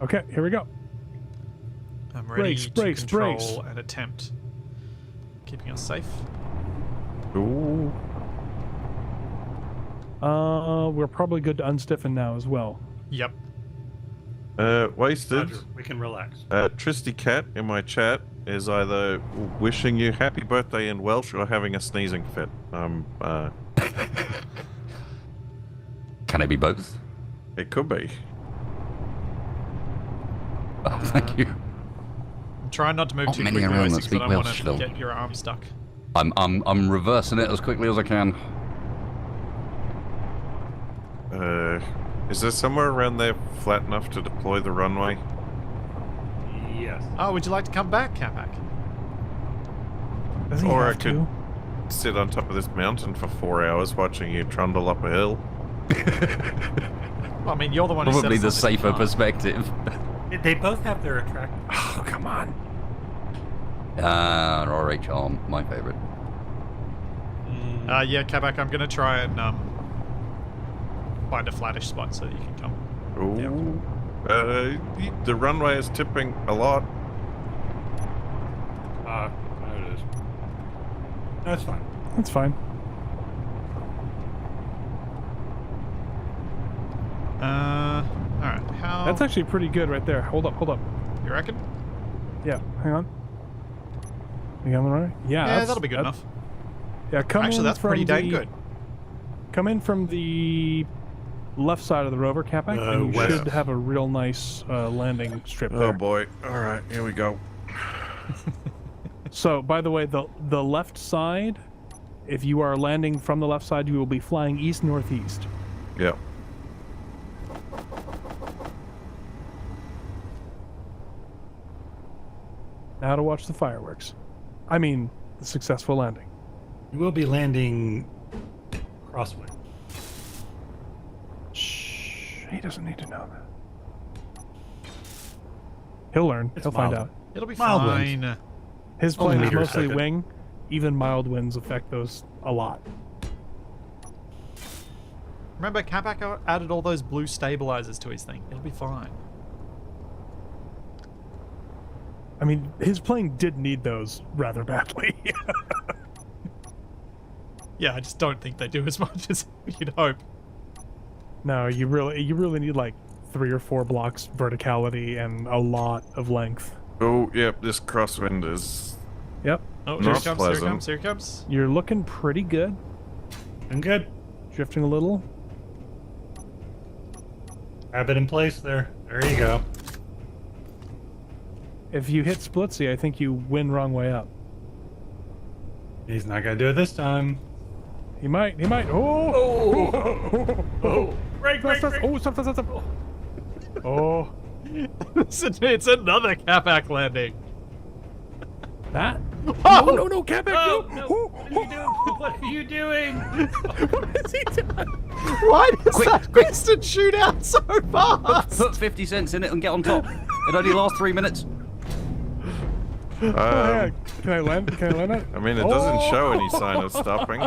Okay, here we go. I'm ready Brakes, to brakes, control brakes. and attempt keeping us safe. Ooh. We're probably good to unstiffen now as well. Yep. Wasted. Roger, we can relax. Tristy Cat in my chat is either wishing you happy birthday in Welsh or having a sneezing fit. Can it be both? It could be. Oh, thank you. I'm trying not to move Not too many quickly, around that because I speak don't want Welsh, to though. get your arm stuck. I'm reversing it as quickly as I can. Is there somewhere around there flat enough to deploy the runway? Yes. Oh, would you like to come back, Capac? Does he Or I have could to? sit on top of this mountain for 4 hours watching you trundle up a hill. Well, I mean, you're the one who Probably said the safer perspective. They both have their attractive. Oh, come on. RH arm, my favorite. Yeah, Capac, I'm going to try and find a flattish spot so that you can come. Ooh. The runway is tipping a lot. There it is. That's fine. That's fine. Alright, how... That's actually pretty good right there. Hold up, hold up. You reckon? Yeah, hang on. You on the right? Yeah, Yeah, that'll be good enough. Yeah, come Actually, in that's from pretty dang the- good. Come in from the left side of the rover, Capac, and you west. should have a real nice landing strip there. Oh boy. Alright, here we go. So, by the way, the left side, if you are landing from the left side, you will be flying east-northeast. Yep. Now to watch the fireworks. I mean, the successful landing. You will be landing crosswind. Shh, he doesn't need to know that. He'll learn. It's He'll find mild. out. It'll be Mild fine. His Only plane is meter a mostly second. wing. Even mild winds affect those a lot. Remember, Capac added all those blue stabilizers to his thing. It'll be fine. I mean, his plane did need those rather badly. Yeah, I just don't think they do as much as you'd hope. No, you really need like 3 or 4 blocks verticality and a lot of length. Oh, yep, this crosswind is... Yep, Oh, here Not it comes, pleasant. here it comes, here it comes. you're looking pretty good. I'm good. Drifting a little. Have it in place there. There you go. If you hit Splitsy, I think you win wrong way up. He's not gonna do it this time. He might. Oh! Oh! Break, break, Stop, break. oh, stop. Oh, It's another Capac landing. that? Oh! No, Capac, Oh, no! no. What are you doing? What has he done? Why does Quick, that piston shoot out so fast? Put 50 cents in it and get on top. It only lasts 3 minutes. Oh, yeah. Can I land it? I mean, it doesn't show any sign of stopping.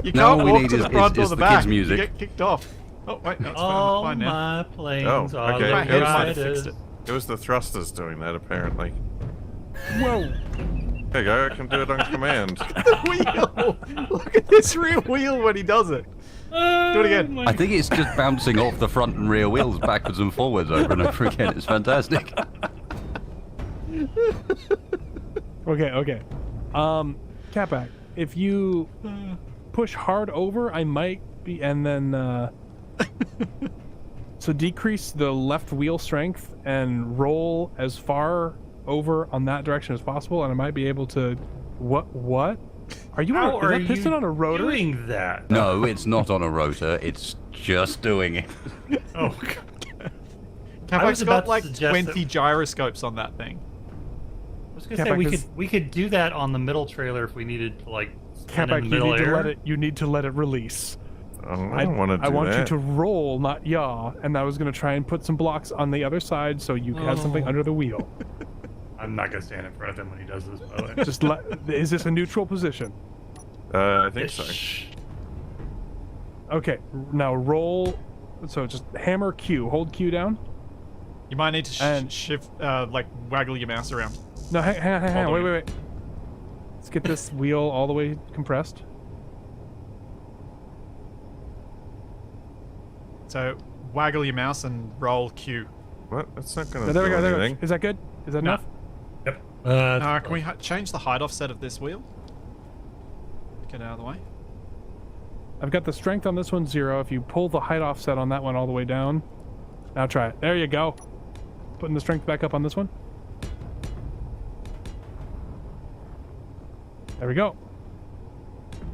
You No, can't we walk need to the is- front is or the the back. kids' music. You get kicked off. Oh, wait, no, it's All fine now. my planes Oh, are okay. My head might have riders. fixed it. It was the thrusters doing that, apparently. Whoa! There you go, I can do it on command. The wheel! Look at this rear wheel when he does it. Do it again. I think it's just bouncing off the front and rear wheels backwards and forwards over and over again. It's fantastic. Okay. Capac, if you push hard over, I might be, and then so decrease the left wheel strength and roll as far over on that direction as possible, and I might be able to. What? Are you? How Is are that piston you on a rotor? doing that? No, it's not on a rotor. It's just doing it. Oh, I was Capac's about got to like suggest 20 gyroscopes on that thing. I was gonna say Capac, we could do that on the middle trailer if we needed to like spin in Capac, the middle air. you need to let it release. I don't want to do I want that. you to roll, not yaw. And I was going to try and put some blocks on the other side so you have something under the wheel. I'm not gonna stand in front of him when he does this, by the way. Just is this a neutral position? I think so. Okay, now roll. So just hammer Q. Hold Q down. You might need to And- shift, like, waggle your mouse around. No, hang on. Hold on. Wait. Let's get this wheel all the way compressed. So, waggle your mouse and roll Q. What? That's not going There to we do go. There we anything. go. Is that good? Is that No. enough? Yep. Can we change the height offset of this wheel? Get out of the way. I've got the strength on this one 0. If you pull the height offset on that one all the way down, now try it. There you go. Putting the strength back up on this one. There we go.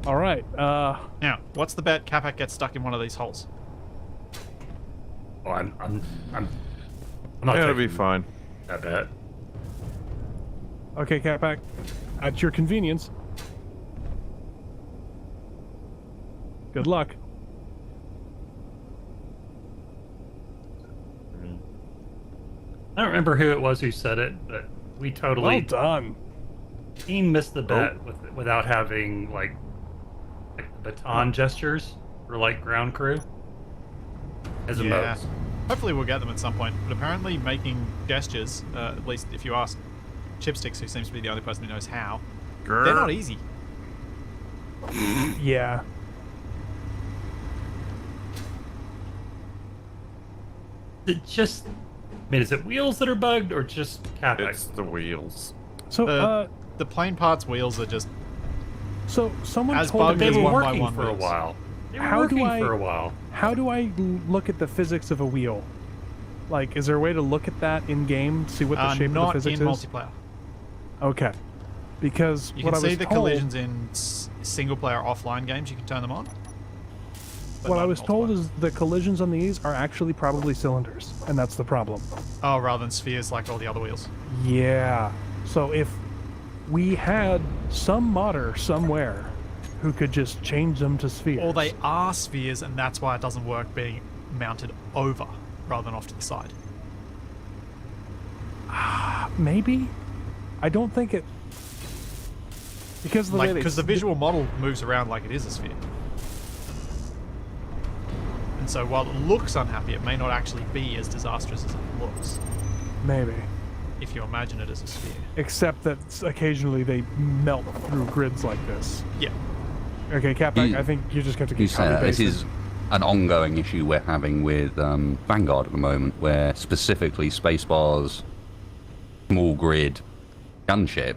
All right. Now, what's the bet Capac gets stuck in one of these holes? Oh, I'm not It'll taking be fine. that bet. Okay, Catback. At your convenience. Good luck. I don't remember who it was who said it, but we Well totally done. Dean missed the bet without having like baton gestures for like ground crew as a mode. Hopefully we'll get them at some point. But apparently making gestures, at least if you ask Chipsticks, who seems to be the only person who knows how, they're not easy. Yeah. It just, I mean, is it wheels that are bugged or just Capex? It's the wheels. So, The plane parts wheels are just... so someone as told bugged me They as were one by working one for a wheels. while. They were How do working I- for a while. how do I look at the physics of a wheel? Like, is there a way to look at that in game, see what the shape of the not physics in is? multiplayer. Okay. Because You what can I was see the told, collisions in single-player offline games. You can turn them on. but what not I in was told multiplayer. is the collisions on these are actually probably cylinders, and that's the problem. Oh, rather than spheres like all the other wheels. Yeah. So if we had some modder somewhere who could just change them to spheres. Or they are spheres, and that's why it doesn't work being mounted over rather than off to the side. Maybe? I don't think it... Because of the way they... Because the visual model moves around like it is a sphere. And so while it looks unhappy, it may not actually be as disastrous as it looks, Maybe. if you imagine it as a sphere. Except that occasionally they melt through grids like this. Yeah. Okay, Capac, You- I think you just have to You keep say that this copy-pasting. is an ongoing issue we're having with Vanguard at the moment, where specifically Spacebar's small grid gunship,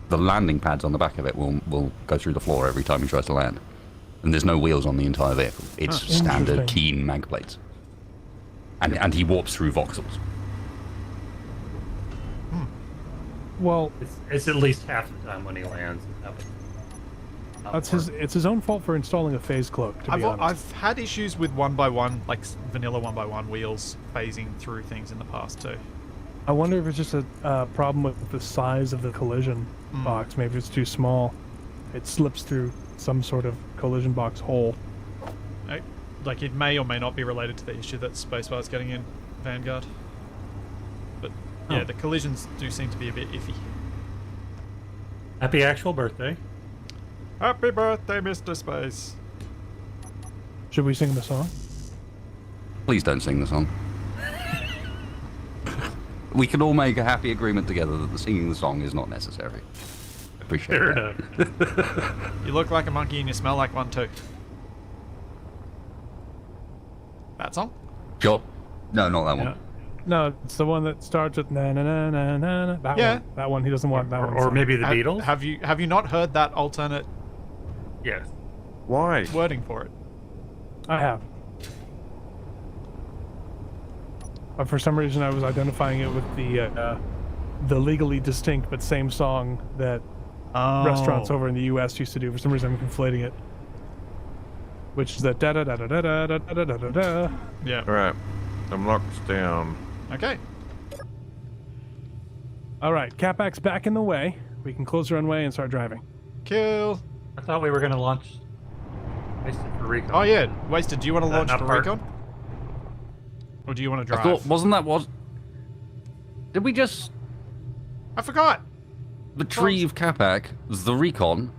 the landing pads on the back of it will go through the floor every time he tries to land. And there's no wheels on the entire vehicle. It's standard Interesting. Keen mag plates. And he warps through voxels. Well, It's at least half the time when he lands. It happens. it's his own fault for installing a phase cloak, to be honest. I've had issues with 1x1, like vanilla 1x1 wheels phasing through things in the past too. I wonder if it's just a problem with the size of the collision box. Maybe it's too small. It slips through some sort of collision box hole. Like it may or may not be related to the issue that Spacebar's getting in Vanguard. But yeah, the collisions do seem to be a bit iffy. Happy actual birthday. Happy birthday, Mr. Space. Should we sing the song? Please don't sing the song. We can all make a happy agreement together that the singing the song is not necessary. Appreciate Fair that. enough. You look like a monkey and you smell like one too. That song? Sure. No, not that one. No, it's the one that starts with na na na na na na. That Yeah. one. That one. He doesn't want that one. Or maybe the Ha- Beatles? Have you not heard that alternate Yes. Why? wording for it? I have. But for some reason, I was identifying it with the legally distinct but same song that restaurants over in the U.S. used to do. For some reason, I'm conflating it. Which is the da da da da da da da da da da da. Yeah. Alright. I'm locked down. Okay. All right, Capac's back in the way. We can close the runway and start driving. Cool. I thought we were going to launch Wasted for recon. Oh yeah, Wasted. Do you want to That launch not for part? recon? Or do you want to I drive? thought, wasn't that what? Did we just I forgot. the tree of Capac was the recon?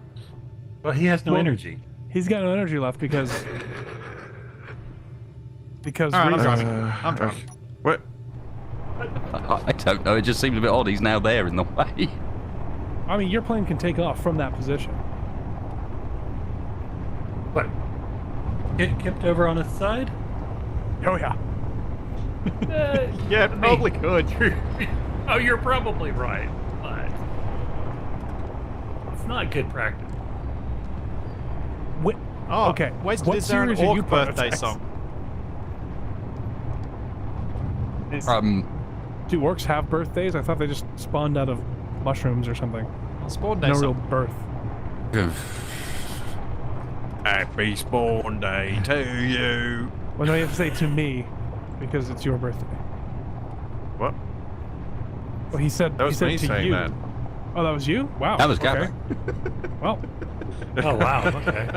Well, he has no Well- energy. He's got no energy left because All right, I'm reasons. driving. I'm driving. What? I don't know. It just seemed a bit odd. He's now there in the way. I mean, your plane can take off from that position. What? Get kipped over on its side? Oh yeah. Yeah, probably could. Oh, you're probably right, but it's not good practice. Wait, Oh, okay. Wasted, What is there an series are you orc part of, birthday Tex? song? Do orcs have birthdays? I thought they just spawned out of mushrooms or something. Well, Spawn Day No song. real birth. Happy Spawn Day to you. Well, no, you have to say to me because it's your birthday. What? Well, he said That was he me said to saying you. that. Oh, that was you? Wow. That was okay. Capac. Well, Oh wow. Okay.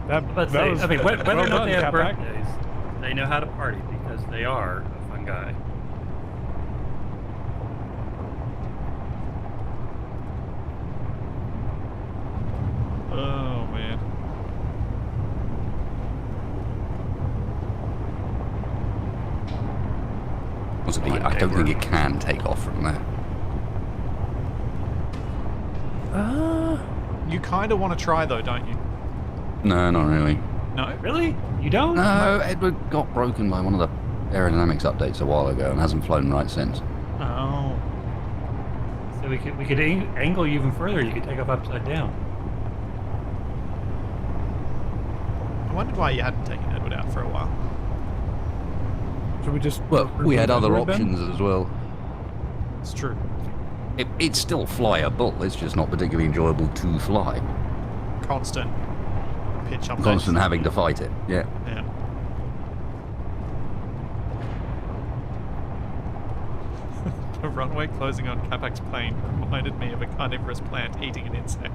that Let's that say, was I mean, whether well or not done, they have Capac. birthdays, they know how to party because they are a fun guy. Oh man. Possibly, I don't think it can take off from there. You kind of want to try though, don't you? No, not really. No. Really? You don't? No, Edward got broken by one of the aerodynamics updates a while ago and hasn't flown right since. Oh. So we could angle you even further. You could take off upside down. I wondered why you hadn't taken Edward out for a while. Should we just? Well, we had other Edward then? options as well. It's true. It's still flyable, it's just not particularly enjoyable to fly. Constant pitch updates. Constant having to fight it, yeah. Yeah. The runway closing on Capac's plane reminded me of a carnivorous plant eating an insect.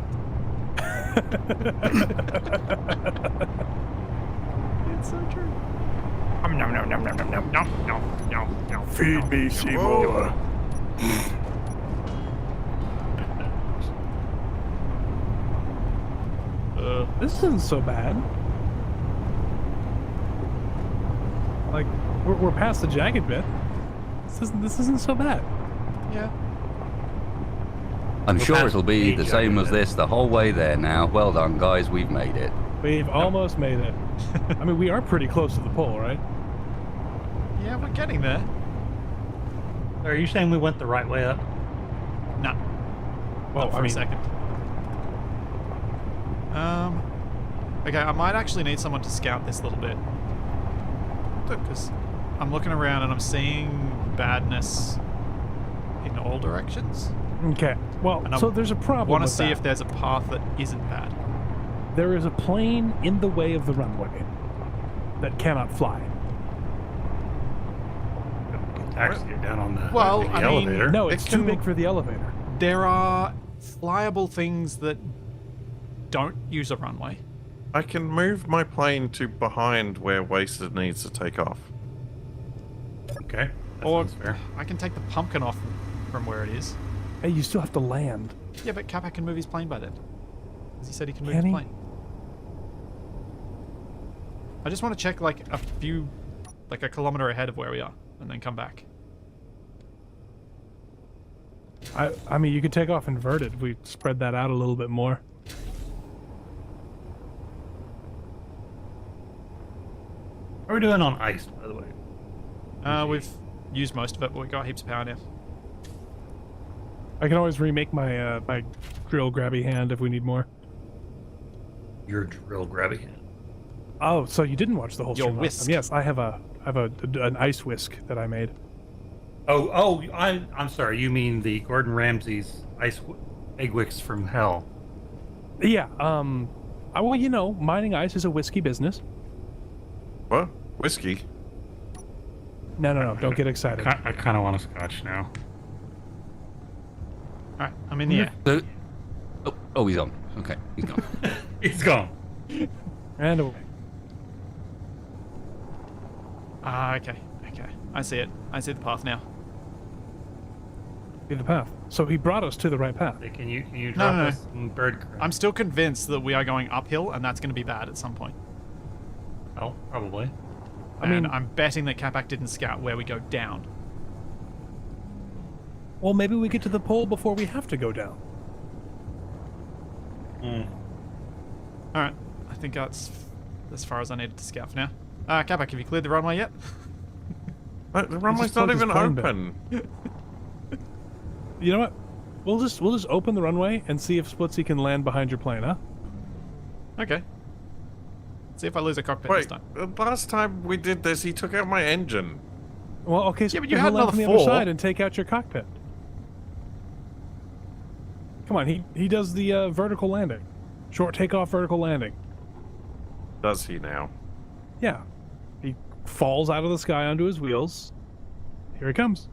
It's so true. Feed me, Seymour. This isn't so bad. Like, we're past the jagged bit. This isn't so bad. Yeah. I'm We're sure past it'll be the the same as jagged bit. this the whole way there now. Well done, guys, we've made it. We've almost made it. I mean, we are pretty close to the pole, right? Yeah, we're getting there. So are you saying we went the right way up? No. Well, Not for I a mean- second. Okay, I might actually need someone to scout this little bit. Because I'm looking around and I'm seeing badness in all directions. Okay. Well, And I so there's a problem. Want to with see that. if there's a path that isn't bad. There is a plane in the way of the runway that cannot fly. Taxi it down on the, Well, the I mean, elevator. No, it's It too can- big for the elevator. There are flyable things that don't use a runway. I can move my plane to behind where Wasted needs to take off. Okay. That Or sounds fair. I can take the pumpkin off from where it is. Hey, you still have to land. Yeah, but Capac can move his plane by then. Because he said he can move Can his he? plane. I just want to check like a few, like a kilometer ahead of where we are, and then come back. I mean, you could take off inverted if we spread that out a little bit more. are we doing on ice, by the way? We've used most of it, but we've got heaps of power now. I can always remake my my drill grabby hand if we need more. Your drill grabby hand. Oh, so you didn't watch the whole Your stream? whisk. Yes, I have an ice whisk that I made. I'm sorry. You mean the Gordon Ramsay's egg wicks from hell? Yeah. Well, you know, mining ice is a whiskey business. What? Whiskey? No. Don't get excited. I kind of want a scotch now. Alright, I'm in the air. Oh, he's on. Okay, he's gone. He's gone. And away. Okay. I see it. I see the path now. See the path. So he brought us to the right path. Hey, can you drop no. us some bird crap? I'm still convinced that we are going uphill, and that's going to be bad at some point. Oh, probably. I mean- I'm betting that Capac didn't scout where we go down. Well, maybe we get to the pole before we have to go down. Alright, I think that's as far as I needed to scout for now. Capac, have you cleared the runway yet? The runway's plug not his even plane back. open. You know what? We'll just open the runway and see if Splitsy can land behind your plane, huh? Okay. See if I lose a cockpit this Wait, time. the last time we did this, he took out my engine. Well, okay. Yeah, but so you had he'll land another from the other 4. side and take out your cockpit. Come on, he does the vertical landing, short takeoff, vertical landing. Does he now? Yeah, he falls out of the sky onto his wheels. Here he comes.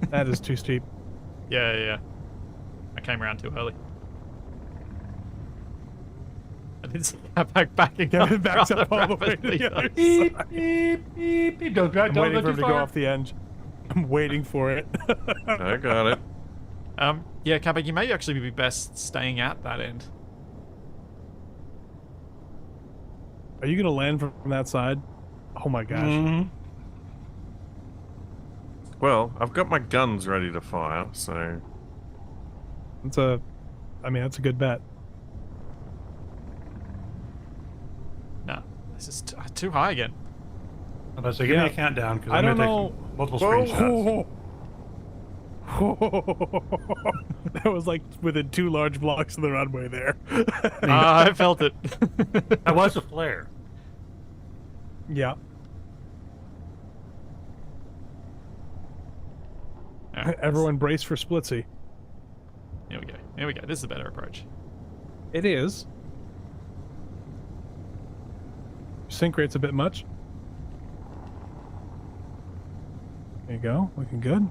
That is too steep. Yeah. I came around too early. I didn't see Capac backing Yeah, up it backs rather up all the way to rapidly, the though. other Beep, side. beep, beep, beep. Don't I'm waiting go for him too to go far. off the edge. I'm waiting for it. I got it. Yeah, Capac, you may actually be best staying at that end. Are you gonna land from that side? Oh my gosh. Mhm. Well, I've got my guns ready to fire, so... That's a good bet. No, this is too high again. So give me Yeah. a countdown because I I'm don't gonna know. take multiple Whoa. screenshots. That was like within 2 large blocks of the runway there. I felt it. That was a flare. Yeah. Alright, Everyone brace for Splitsy. Here we go. This is a better approach. It is. Sync rate's a bit much. There you go. Looking good.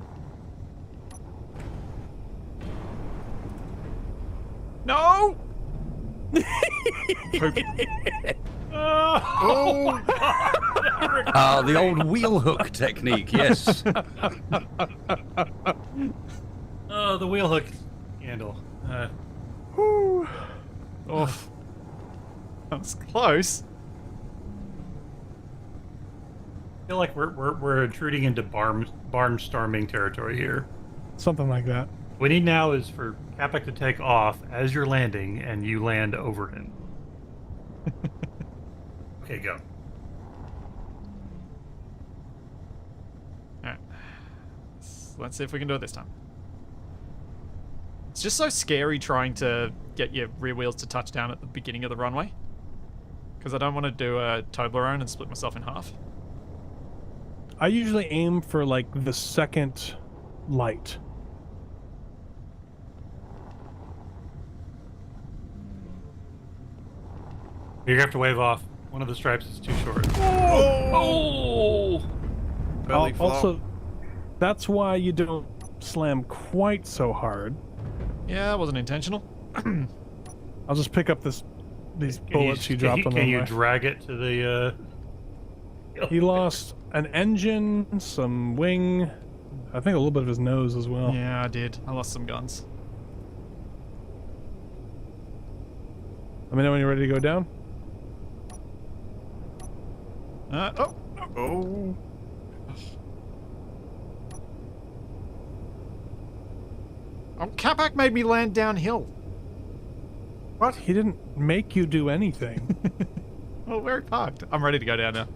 No! The old wheel hook technique, yes. Oh, the wheel hook handle. Oof. That was close. I feel like we're intruding into barnstorming territory here. Something like that. What we need now is for Capac to take off as you're landing, and you land over him. Okay, go. Alright. Let's see if we can do it this time. It's just so scary trying to get your rear wheels to touch down at the beginning of the runway. Because I don't want to do a Toblerone and split myself in half. I usually aim for like the second light. You're gonna have to wave off. One of the stripes is too short. Oh! Belly flop. Also, that's why you don't slam quite so hard. Yeah, that wasn't intentional. I'll just pick up these Can bullets he dropped on the Can you runway. drag it to the? He lost an engine, some wing, I think a little bit of his nose as well. Yeah, I did. I lost some guns. Let me know when you're ready to go down. Oh! Oh. Oh, Capac made me land downhill. What? He didn't make you do anything. Well, where he parked. I'm ready to go down now.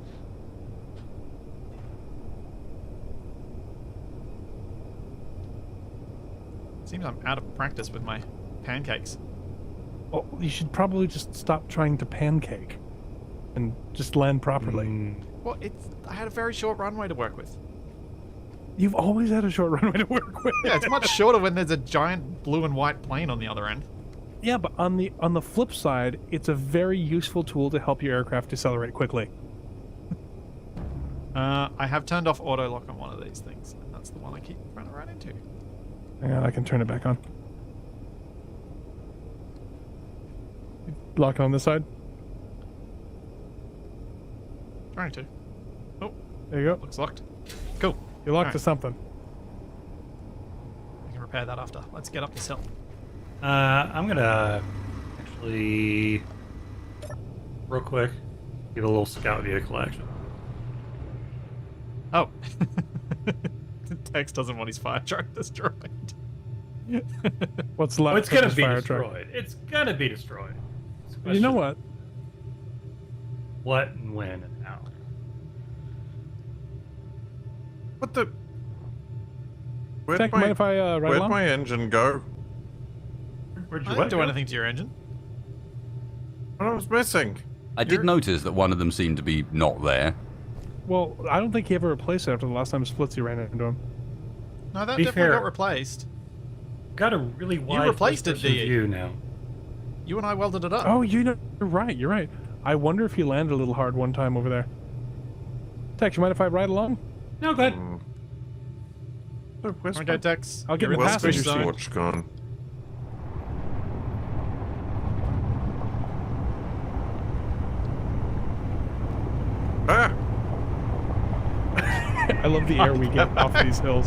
Seems I'm out of practice with my pancakes. Well, you should probably just stop trying to pancake and just land properly. Well, I had a very short runway to work with. You've always had a short runway to work with. Yeah, it's much shorter when there's a giant blue and white plane on the other end. Yeah, but on the flip side, it's a very useful tool to help your aircraft decelerate quickly. I have turned off auto lock on one of these things, and that's the one I keep running right into. Hang on, I can turn it back on. Lock it on this side. Trying to. Oh, There you go. looks locked. Cool. You're locked Alright. to something. We can repair that after. Let's get up this hill. I'm gonna actually, real quick, give a little scout vehicle action. Oh. Tex doesn't want his fire truck destroyed. What's left? Oh, it's of gonna this be fire truck? destroyed. It's gonna be destroyed. It's a You know question what? of what and when and how. What the? Where'd Tech, mind if I ride where'd along? my engine go? Where'd I you didn't do go? anything to your engine. What was missing? I did notice that one of them seemed to be not there. Well, I don't think he ever replaced it after the last time Splitsy ran into him. No, that Be definitely fair. got replaced. Got a really wide replaced it, first-person DE. view now. You and I welded it up. Oh, you're right. You're right. I wonder if he landed a little hard one time over there. Tex, you mind if I ride along? No, go ahead. So where's Okay, my Tex. I'll get You're in the in passenger squish seat. zone. torch gone? Ah! I love the air we get off these hills.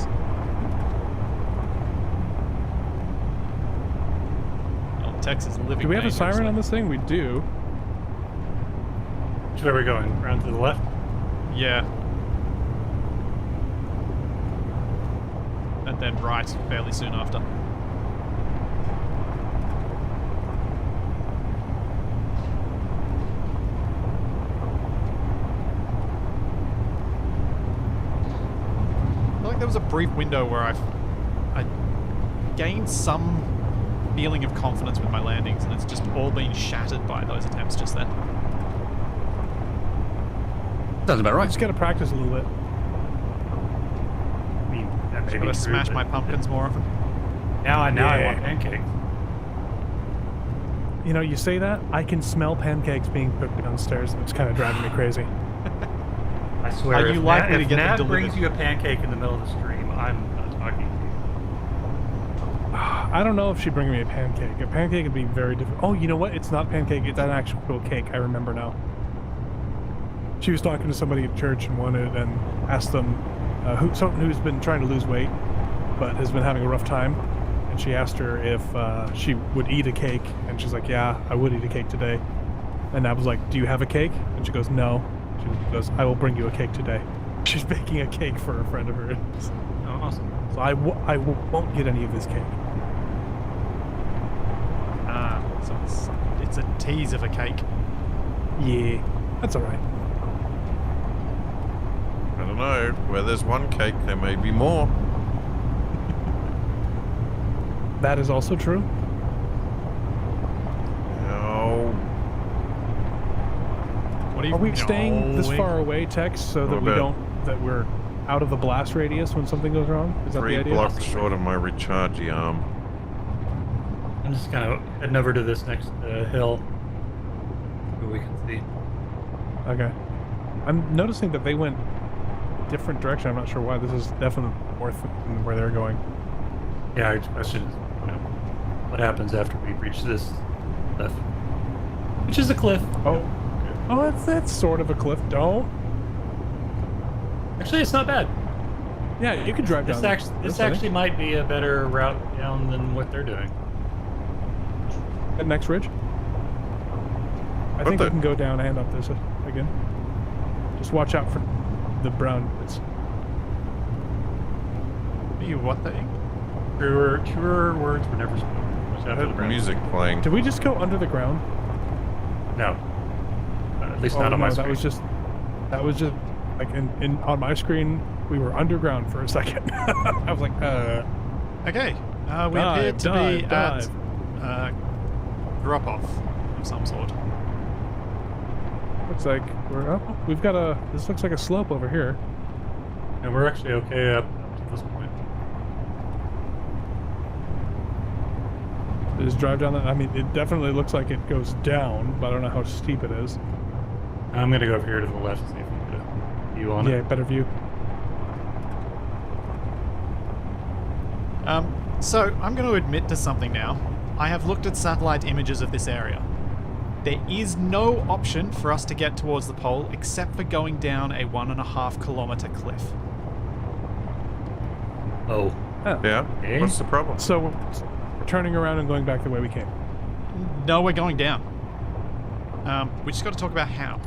Oh, Tex is living. Do we have a dangerously. siren on this thing? We do. Which way are we going? Around to the left? Yeah. And then right fairly soon after. I feel like there was a brief window where I gained some feeling of confidence with my landings, and it's just all been shattered by those attempts just then. Sounds about right. Just gotta practice a little bit. I mean, that may Gotta be true, smash but my pumpkins more often. Now I Yeah. want pancakes. You know, you say that, I can smell pancakes being cooked downstairs, and it's kind of driving me crazy. I swear. Are if you likely Nat, to if get them Nat delivered? brings you a pancake in the middle of the stream, I'm not talking to you. I don't know if she'd bring me a pancake. A pancake would be very different. Oh, you know what? It's not pancake. It's an actual cake. I remember now. She was talking to somebody at church and wanted and asked them someone who's been trying to lose weight but has been having a rough time. And she asked her if she would eat a cake, and she's like, "Yeah, I would eat a cake today." And I was like, "Do you have a cake?" And she goes, "No." She goes, "I will bring you a cake today." She's baking a cake for a friend of hers. Oh, awesome. So I won't get any of this cake. Ah, so it's a tease of a cake. Yeah, that's all right. I don't know. Where there's one cake, there may be more. That is also true. Oh, What Are we staying this No. far away, Tex, so that Little we bit. don't we're out of the blast radius when something goes wrong? Is that 3 the idea? blocks short of my recharge arm. I'm just kind of heading over to this next hill where we can see. Okay. I'm noticing that they went a different direction. I'm not sure why. This is definitely north than where they're going. Yeah, our question is, what happens after we reach this cliff? Which is a cliff. Oh, that's sort of a cliff. Don't. Actually, it's not bad. Yeah, you could drive down. This actually might be a better route down than what they're doing. That next ridge. I think we can go down and up this again. Just watch out for the brown bits. You what thing? Truer words were never spoken. Watch up to the ground. Music playing. Did we just go under the ground? No. At least Oh, not on no, my screen. that was just like in on my screen. We were underground for a second. I was like, Okay. We Dive, appear to be dive, at drop off of some sort. looks like we're up. We've got a. This looks like a slope over here. And we're actually okay up to this point. Just drive down that. I mean, it definitely looks like it goes down, but I don't know how steep it is. I'm gonna go over here to the left and see if we can get a view on Yeah, it. better view. So I'm going to admit to something now. I have looked at satellite images of this area. There is no option for us to get towards the pole except for going down a 1.5 kilometer cliff. Oh. Yeah. Okay. What's the problem? So we're turning around and going back the way we came. No, we're going down. We just got to talk about how.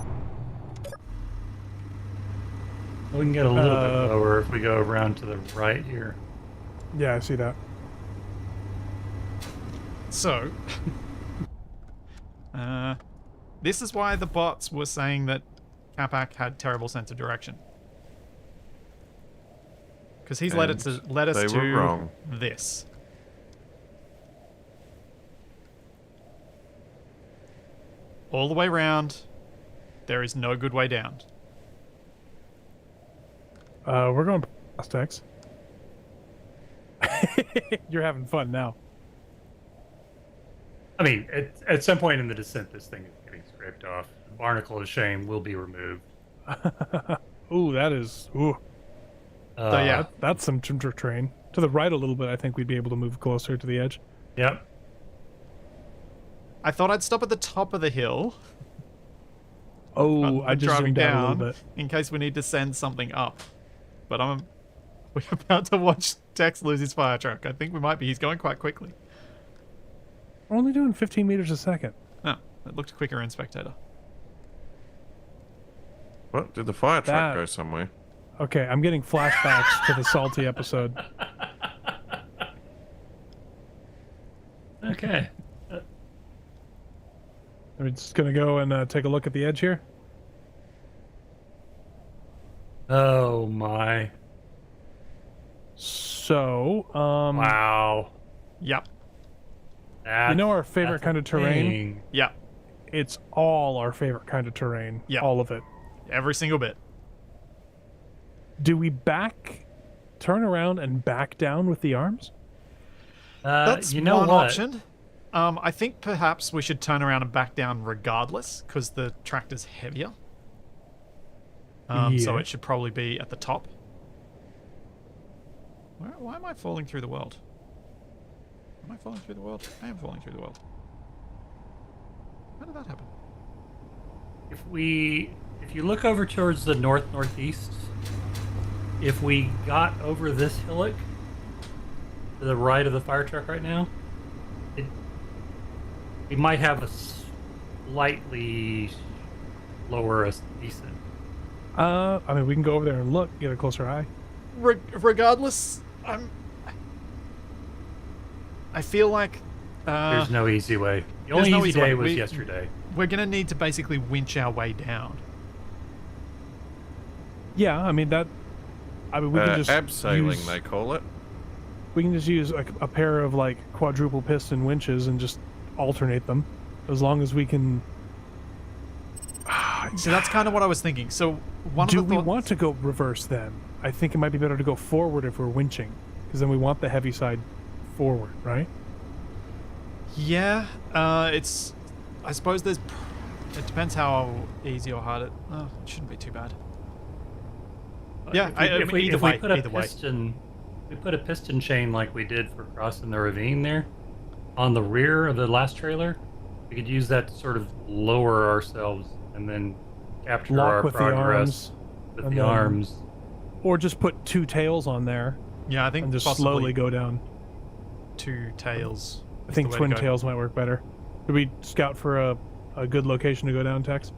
We can get a little bit lower if we go around to the right here. Yeah, I see that. So, this is why the bots were saying that Capac had terrible sense of direction. Because he's led us And to they were wrong. this. All the way round, there is no good way down. We're going past Tex. You're having fun now. I mean, at some point in the descent, this thing is getting scraped off. The barnacle of shame will be removed. Ooh, that is. Ooh, So yeah, that's some terrain. To the right a little bit, I think we'd be able to move closer to the edge. Yep. I thought I'd stop at the top of the hill. Oh, I just driving zoomed down a down little bit. in case we need to send something up. But we're about to watch Tex lose his fire truck. I think we might be. He's going quite quickly. We're only doing 15 meters a second. Oh, it looked quicker in Spectator. What? Did the fire truck That- go somewhere? Okay, I'm getting flashbacks to the salty episode. Okay. Are we just gonna go and take a look at the edge here? Oh my. So, Wow. Yep. you know our favorite That's kind a of terrain? thing. Yep. It's all our favorite kind of terrain. Yeah. All of it. Every single bit. Do we turn around and back down with the arms? That's you know one what? option. I think perhaps we should turn around and back down regardless, because the tractor's heavier. So Yeah. it should probably be at the top. Why am I falling through the world? Am I falling through the world? I am falling through the world. How did that happen? If you look over towards the northeast, if we got over this hillock to the right of the fire truck right now, we might have a slightly lower decent. I mean, we can go over there and look, get a closer eye. Regardless, I feel like There's no easy way. The there's only no easy easy way. day was We- yesterday. we're gonna need to basically winch our way down. Yeah, I mean that. I mean we can just abseiling, use, they call it. we can just use a pair of like quadruple piston winches and just alternate them, as long as we can. So that's kind of what I was thinking. So one Do of the we thoughts, want to go reverse then? I think it might be better to go forward if we're winching, because then we want the heavy side forward, right? yeah, it's. I suppose there's. It depends how easy or hard it. Oh, it shouldn't be too bad. Yeah, If we either way. put a Either way. piston, we put a piston chain like we did for crossing the ravine there, on the rear of the last trailer, we could use that to sort of lower ourselves and then capture Lock our with the progress arms, with and the then- arms. Or just put two tails on there Yeah, I think and just possibly slowly go down. two tails. I is think the way to twin go. tails might work better. Did we scout for a good location to go down, Tex?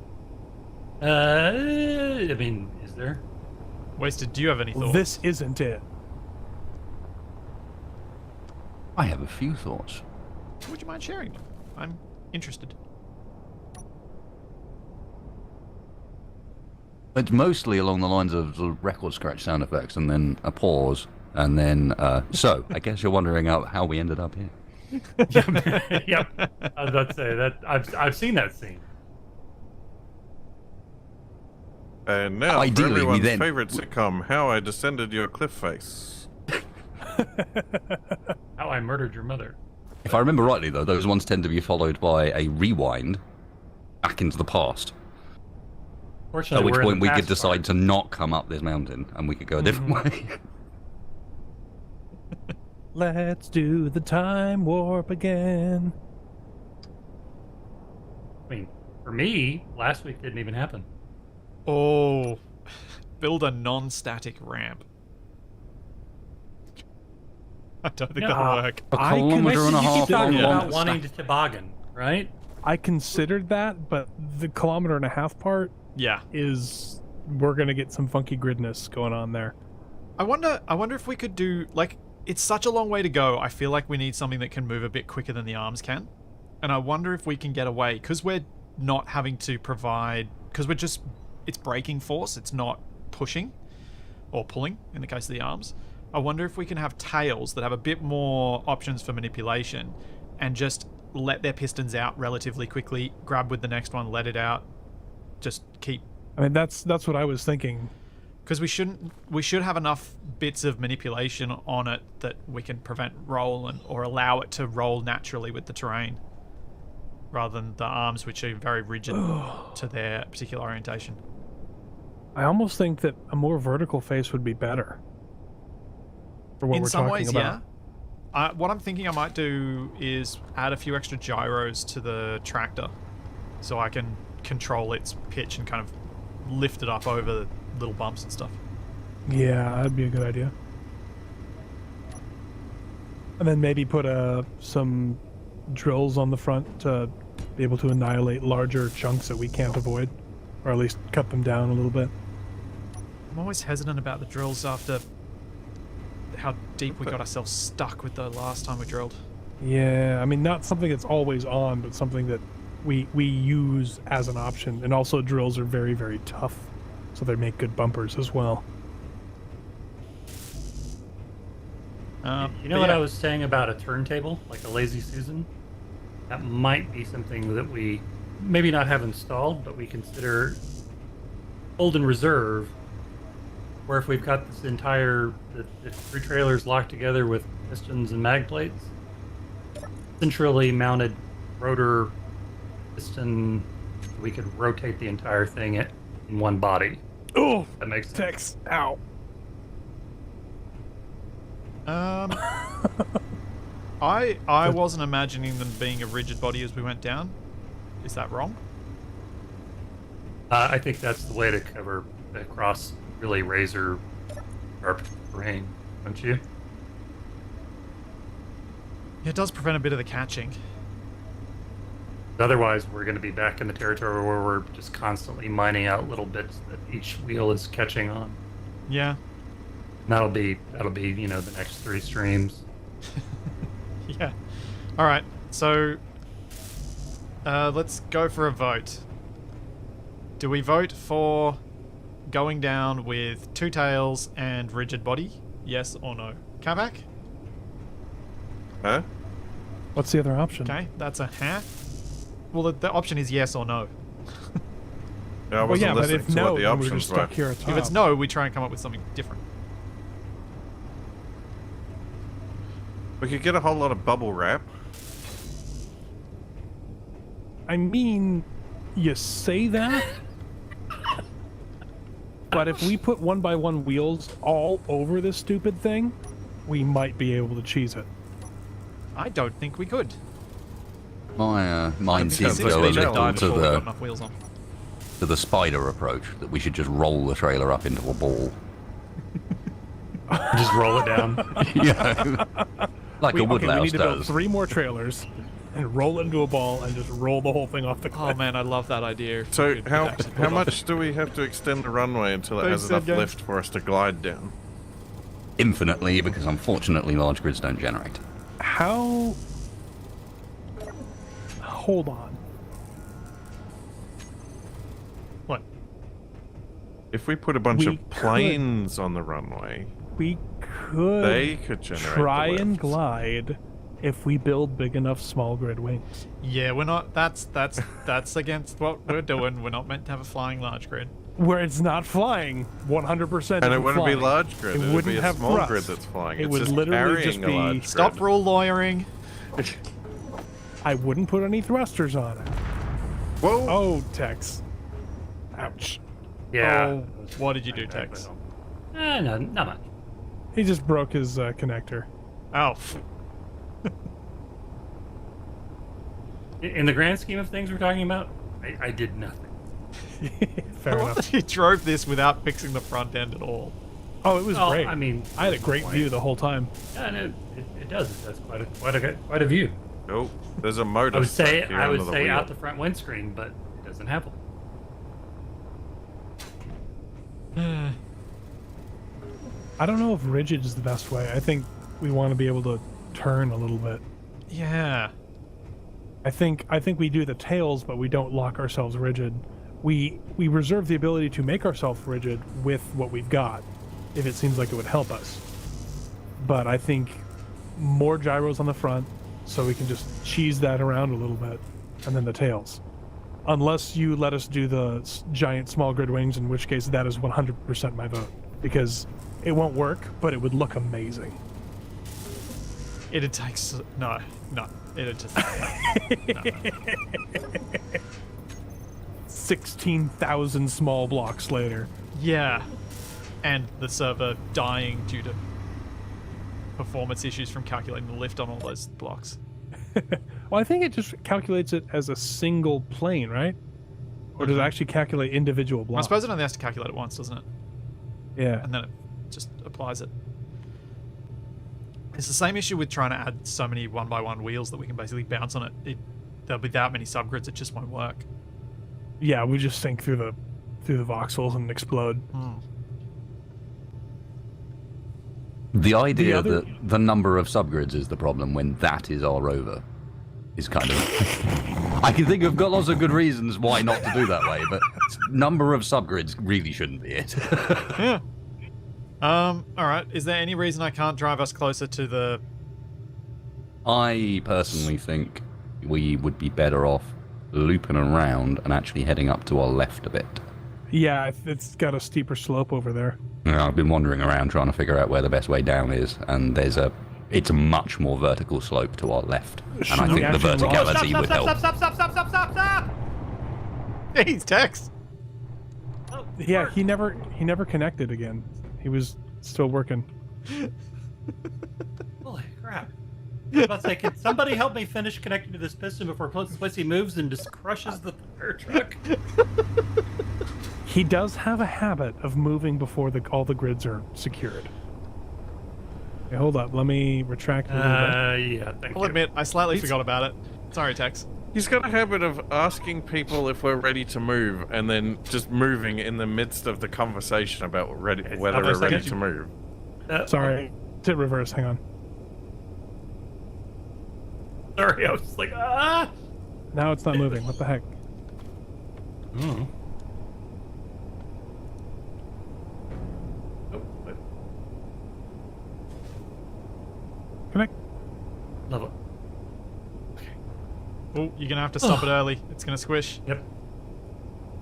I mean, is there? Wasted. Do you have any thoughts? This isn't it. I have a few thoughts. would you mind sharing them? I'm interested. It's mostly along the lines of sort of record scratch sound effects and then a pause and then so I guess you're wondering how we ended up here. Yep. I was about to say that I've seen that scene. And now, Ideally, for we everyone's then- favorite sitcom, How I Descended Your Cliff Face. How I Murdered Your Mother. If I remember rightly, though, those ones tend to be followed by a rewind back into the past. Fortunately, At which we're in point the we could past decide part. to not come up this mountain and we could go a different way. Let's do the time warp again. I mean, for me, last week didn't even happen. Oh, build a non-static ramp. I don't think that'll work. A I can- kilometer and a You half keep talking long. about wanting to toboggan, right? I considered that, but the kilometer and a half part Yeah. is we're gonna get some funky gridness going on there. I wonder if we could do, like, it's such a long way to go. I feel like we need something that can move a bit quicker than the arms can. And I wonder if we can get away, because we're not having to provide, because we're just, it's braking force, it's not pushing or pulling in the case of the arms. I wonder if we can have tails that have a bit more options for manipulation and just let their pistons out relatively quickly, grab with the next one, let it out, just keep. I mean, that's what I was thinking. Because we should have enough bits of manipulation on it that we can prevent roll or allow it to roll naturally with the terrain, rather than the arms, which are very rigid to their particular orientation. I almost think that a more vertical face would be better. For what In we're some talking ways, about. yeah. What I'm thinking I might do is add a few extra gyros to the tractor, so I can control its pitch and kind of lift it up over little bumps and stuff. Yeah, that'd be a good idea. And then maybe put some drills on the front to be able to annihilate larger chunks that we can't avoid, or at least cut them down a little bit. I'm always hesitant about the drills after how deep we got ourselves stuck with the last time we drilled. Yeah, I mean, not something that's always on, but something that we use as an option. And also drills are very, very tough, so they make good bumpers as well. You know what I was saying about a turntable, like a Lazy Susan? That might be something that we maybe not have installed, but we consider hold in reserve. Where if we've got this entire the three trailers locked together with pistons and mag plates, centrally mounted rotor piston, we could rotate the entire thing in one body. Oh, That makes sense. Tex, ow. I wasn't imagining them being a rigid body as we went down. Is that wrong? I think that's the way to cover across really razor sharp terrain, don't you? It does prevent a bit of the catching. Otherwise, we're going to be back in the territory where we're just constantly mining out little bits that each wheel is catching on. Yeah. And that'll be the next three streams. Yeah. All right. So let's go for a vote. Do we vote for going down with two tails and rigid body? Yes or no? Kavak? Huh? What's the other option? Okay, that's a huh. Well, the option is yes or no. Yeah, I Well, wasn't yeah, but listening if to no, what the then we're options just were. stuck here at top. If it's no, we try and come up with something different. We could get a whole lot of bubble wrap. I mean, you say that, but if we put 1x1 wheels all over this stupid thing, we might be able to cheese it. I don't think we could. My mind seems to Because go a we Eventually don't little die to before we got the enough wheels on. spider approach, that we should just roll the trailer up into a ball. Just roll it down. Yeah. Like a we need woodlouse to build does. 3 more trailers and roll it into a ball and just roll the whole thing off the cliff. Oh man, I love that idea. If So we could how actually pull it off. much do we have to extend the runway until it Thanks, has enough Ed, guys. lift for us to glide down? Infinitely, because unfortunately large grids don't generate. How hold on. What? If we put a bunch We of planes on the runway, We could they could generate try the and lift. glide if we build big enough small grid wings. Yeah, we're not. That's against what we're doing. We're not meant to have a flying large grid. Where it's not flying 100%. And it isn't wouldn't be flying. large grid. It It would wouldn't be a have small thrust. grid that's flying. It It's would just literally carrying just a be- large grid. Stop rule lawyering. I wouldn't put any thrusters on it. Whoa! Oh, Tex. Ouch. Yeah. Oh, what did you do, Tex? No, not much. He just broke his connector. Oh, In the grand scheme of things we're talking about, I did nothing. Fair enough. you drove this without fixing the front end at all. Oh, it was Oh, great. I mean, I had a great view the whole time. yeah, no, it does. It does quite a view. Oh, there's a motor. I would stuck say here I would under the say wheel. out the front windscreen, but it doesn't have one. I don't know if rigid is the best way. I think we want to be able to turn a little bit. Yeah. I think we do the tails, but we don't lock ourselves rigid. We reserve the ability to make ourselves rigid with what we've got, if it seems like it would help us. But I think more gyros on the front, so we can just cheese that around a little bit, and then the tails. Unless you let us do the giant small grid wings, in which case that is 100% my vote, because it won't work, but it would look amazing. It'd take no. It'd just. 16,000 small blocks later. Yeah, and the server dying due to performance issues from calculating the lift on all those blocks. Well, I think it just calculates it as a single plane, right? Or does it actually calculate individual I blocks? suppose it only has to calculate it once, doesn't it? Yeah. And then it just applies it. It's the same issue with trying to add so many 1x1 wheels that we can basically bounce on it. There'll be that many subgrids, it just won't work. Yeah, we just sink through the voxels and explode. The idea other- that the number of subgrids is the problem when that is our rover is kind of... I can think I've got lots of good reasons why not to do that way, but number of subgrids really shouldn't be it. Yeah. Alright. Is there any reason I can't drive us closer to the... I personally think we would be better off looping around and actually heading up to our left a bit. Yeah, it's got a steeper slope over there. Now, I've been wandering around trying to figure out where the best way down is, and it's a much more vertical slope to our left, and I Should we think the actually roll- verticality would help. Stop! He's Tex! Yeah, he never connected again. He was still working. Holy crap. I was about to say, can somebody help me finish connecting to this piston before Splitsy moves and just crushes the fire truck? He does have a habit of moving before all the grids are secured. Okay, hold up. Let me retract a little bit. Yeah, thank I'll you. admit, I slightly forgot about it. Sorry, Tex. He's got a habit of asking people if we're ready to move, and then just moving in the midst of the conversation about whether Stop we're a ready second. to move. Sorry. To reverse, hang on. Sorry, I was just like, ah! Now it's not moving. What the heck? Oh. Oh, wait. Connect. Love it. Oh, you're gonna have to stop it early. It's gonna squish. Yep.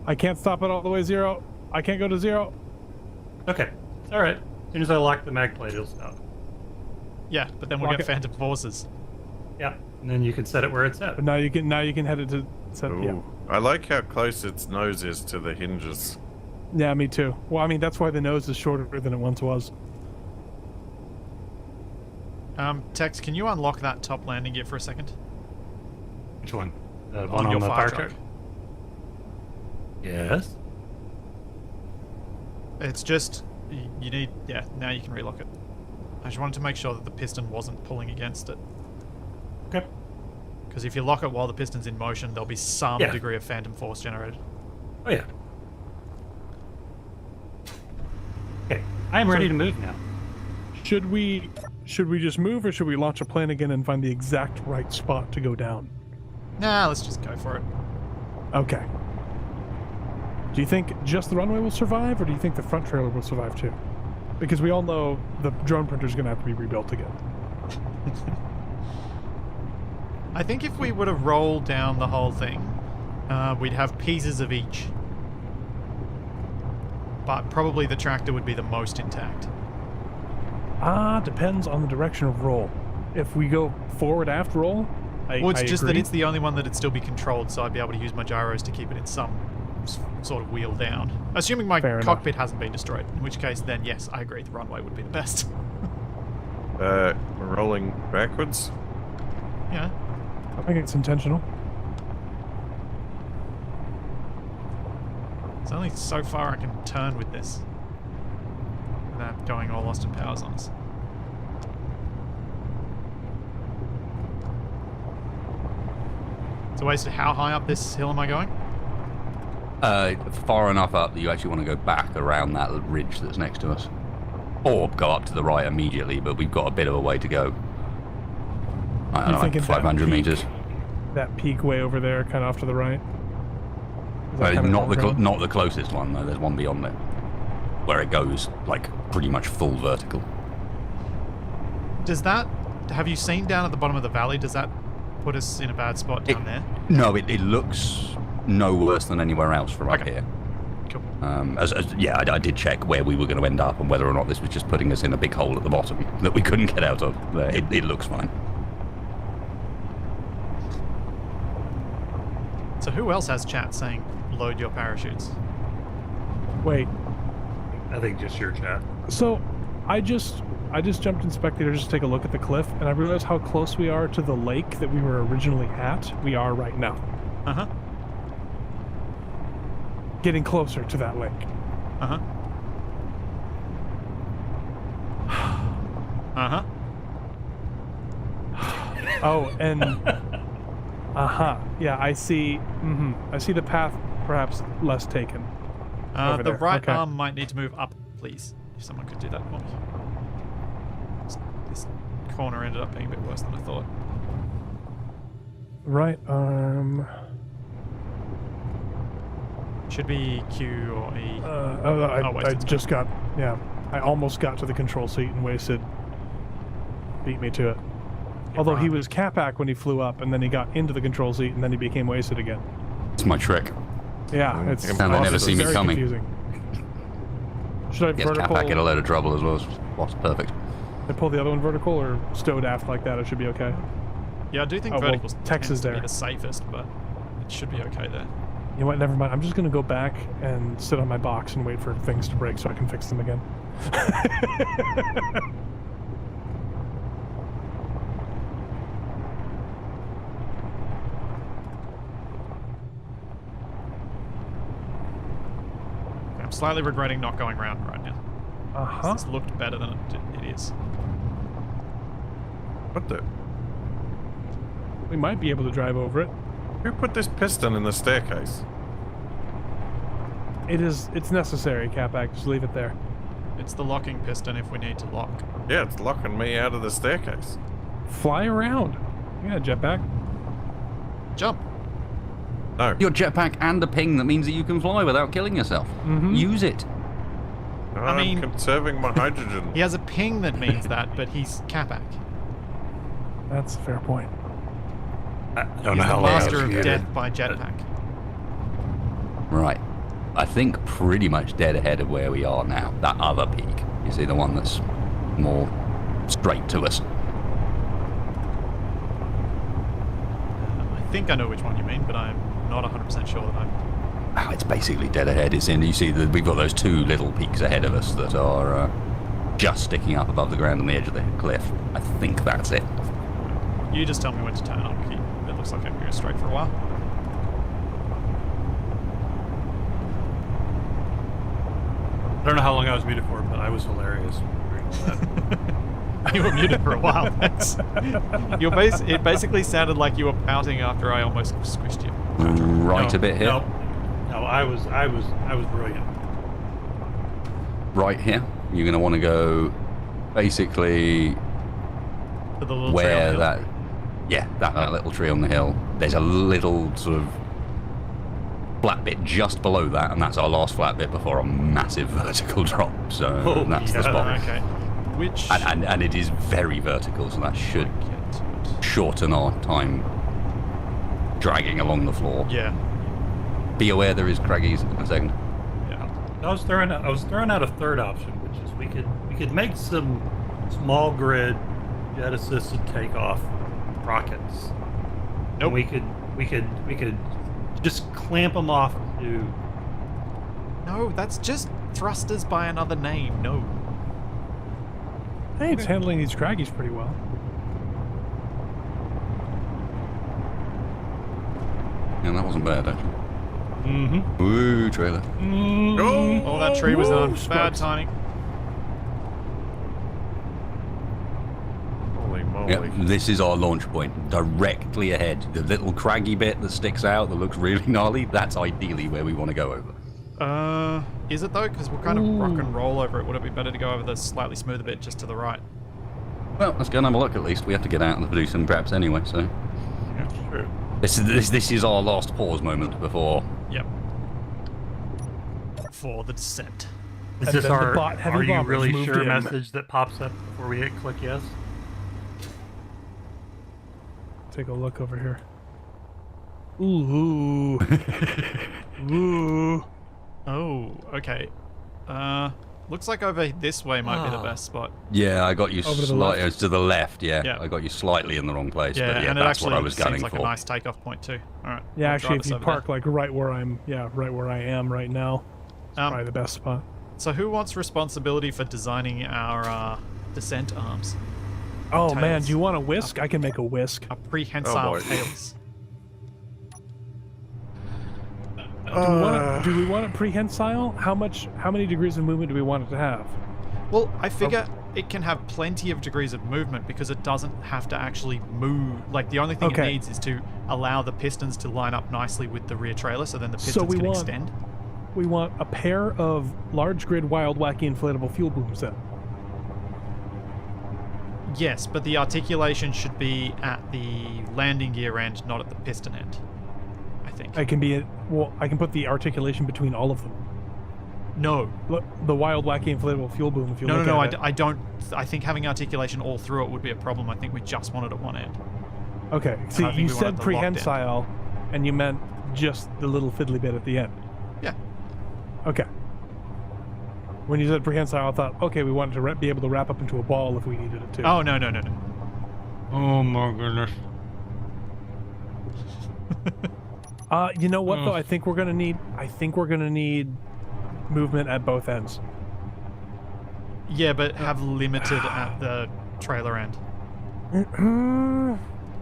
I can't stop it all the way 0. I can't go to 0. Okay. It's alright. As soon as I lock the mag plate, it'll stop. Yeah, but then we'll Lock get it. Phantom Forces. Yeah. And then you can set it where it's at. But now you can head it to set. Ooh. Yeah. I like how close its nose is to the hinges. Yeah, me too. Well, I mean that's why the nose is shorter than it once was. Tex, can you unlock that top landing gear for a second? Which one? The one On on your the fire fire truck. truck? Yes. It's just, you need, yeah, now you can relock it. I just wanted to make sure that the piston wasn't pulling against it. Okay. Because if you lock it while the piston's in motion, there'll be some Yeah. degree of phantom force generated. Oh, yeah. Okay. I am ready to move now. Should we just move, or should we launch a plane again and find the exact right spot to go down? Nah, let's just go for it. Okay. Do you think just the runway will survive, or do you think the front trailer will survive too? Because we all know the drone printer's going to have to be rebuilt again. I think if we were to roll down the whole thing, we'd have pieces of each. But probably the tractor would be the most intact. Depends on the direction of roll. If we go forward aft roll, Well, it's just that agree. it's the only one that'd still be controlled, so I'd be able to use my gyros to keep it in some sort of wheel down. Assuming my Fair enough. cockpit hasn't been destroyed, in which case then yes, I agree, the runway would be the best. We're rolling backwards. Yeah. I think it's intentional. There's only so far I can turn with this without going all Austin Powers on us. So Wasted, how high up this hill am I going? Far enough up that you actually want to go back around that ridge that's next to us. Or go up to the right immediately, but we've got a bit of a way to go. I don't You know, like thinking that 500 peak- meters. That peak way over there, kind of off to the right. Is that kind of Not where we're going? not the closest one, though. There's one beyond it. Where it goes, like, pretty much full vertical. Does that... Have you seen down at the bottom of the valley? Does that put us in a bad spot down there? No, it looks no worse than anywhere else from up Okay. here. Cool. I did check where we were going to end up and whether or not this was just putting us in a big hole at the bottom that we couldn't get out of. It looks fine. So who else has chat saying load your parachutes? Wait. I think just your chat. So, I just jumped in spectator just to take a look at the cliff, and I realized how close we are to the lake that we were originally at. We are right now. Uh-huh. Getting closer to that lake. Uh-huh. Uh-huh. Oh, and yeah, I see. I see the path perhaps less taken. Over The there. right Okay. arm might need to move up, please. If someone could do that for me. This corner ended up being a bit worse than I thought. Right arm. Should be Q or E. I Wasted. just got. Yeah, I almost got to the control seat and Wasted beat me to it. Although he right. was Capac when he flew up, and then he got into the control seat, and then he became Wasted again. It's my trick. Yeah, it's And they never it's see me very coming. confusing. Should I Yes, vertical? Capac get a load of trouble as well. What's perfect. I pull the other one vertical or stowed aft like that? It should be okay. Yeah, I do think Oh, well, verticals Tex tends is to be there. the safest, but it should be okay there. You know what? Never mind. I'm just gonna go back and sit on my box and wait for things to break so I can fix them again. I'm slightly regretting not going round right now. This looked better than it is. What the? We might be able to drive over it. Who put this piston in the staircase? It's necessary, Capac. Just leave it there. It's the locking piston if we need to lock. Yeah, it's locking me out of the staircase. Fly around. Yeah, jetpack. Jump! No. Your jetpack and a ping that means that you can fly without killing yourself. Use it. I'm mean- conserving my hydrogen. He has a ping that means that, but he's Capac. That's a fair point. I don't He's know the how long I was master of muted. death by jetpack. Right. I think pretty much dead ahead of where we are now. That other peak. You see the one that's more straight to us. I think I know which one you mean, but I'm not 100% sure that I'm... Oh, it's basically dead ahead. It's in. You see that we've got those two little peaks ahead of us that are just sticking up above the ground on the edge of the cliff. I think that's it. You just tell me when to turn. I'll keep... It looks like I'm going straight for a while. I don't know how long I was muted for, but I was hilarious during that. You were muted for a while. Thanks. It basically sounded like you were pouting after I almost squished you. Right No, a bit here. No, I was brilliant. Right here. You're going to want to go basically To the little trail where hill. that... Yeah, that little tree on the hill. There's a little sort of flat bit just below that, and that's our last flat bit before a massive vertical drop. So that's the spot. Okay. Which... And it is very vertical, so that should shorten our time dragging along the floor. Yeah. Be aware there is craggies in a second. Yeah. I was throwing out a third option, which is we could make some small grid jet assisted takeoff rockets. Nope. And we could just clamp them off to. No, that's just thrusters by another name. No. Hey, it's handling these craggies pretty well. Yeah, that wasn't bad, actually. Mm-hmm. Woo, trailer. Oh, that tree was on bad smokes. timing. Holy moly. Yep, this is our launch point, directly ahead. The little craggy bit that sticks out that looks really gnarly, that's ideally where we want to go over. Is it though? Because we'll kind of rock and roll over it. Would it be better to go over the slightly smoother bit just to the right? Well, let's go and have a look at least. We have to get out and do some preps anyway, so... Yeah, true. This is our last pause moment before... Yep. For the descent. Is And this then the our bot heavy are you bombers really moved sure in. message that pops up before we hit click yes? Take a look over here. Ooh. Ooh. Oh, okay. Looks like over this way might be the best spot. Yeah, I got you Over to the slightly to the left, yeah. Yeah. I got you slightly in the wrong place, Yeah, but yeah, and it that's actually what I was gunning seems like for. a nice takeoff point too. All right. Yeah, I'll actually, drive if us you over park like right where I am right now, it's there. probably the best spot. So who wants responsibility for designing our descent arms? Oh man, tails. do you want a whisk? I can make a whisk. Our prehensile boy. tails. Do we want it prehensile? How many degrees of movement do we want it to have? Well, I figure it can have plenty of degrees of movement because it doesn't have to actually move. Like the only thing it Okay. needs is to allow the pistons to line up nicely with the rear trailer, so then the So pistons we can want- extend. We want a pair of large grid wild wacky inflatable fuel booms then. Yes, but the articulation should be at the landing gear end, not at the piston end. I think. I can put the articulation between all of them. No. Look, the wild wacky inflatable fuel boom. If you No, look no, no. at it. I don't. I think having articulation all through it would be a problem. I think we just want it at one end. Okay. See, I think you we wanted said the locked end. prehensile, and you meant just the little fiddly bit at the end. Yeah. Okay. When you said prehensile, I thought, okay, we wanted to be able to wrap up into a ball if we needed it to. Oh no, no, no, no. Oh my goodness. You know what though? I think we're gonna need movement at both ends. Yeah, but have limited at the trailer end.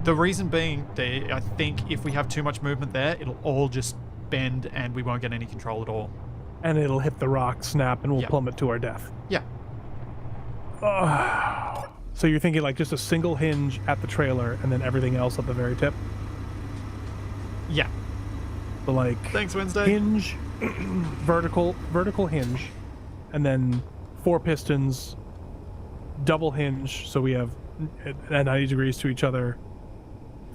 The reason being, I think if we have too much movement there, it'll all just bend and we won't get any control at all. And it'll hit the rock, snap, and we'll Yep. plummet to our death. Yeah. So you're thinking like just a single hinge at the trailer and then everything else at the very tip? Yeah. So like Thanks, Wednesday. hinge, vertical hinge, and then 4 pistons, double hinge, so we have at 90 degrees to each other,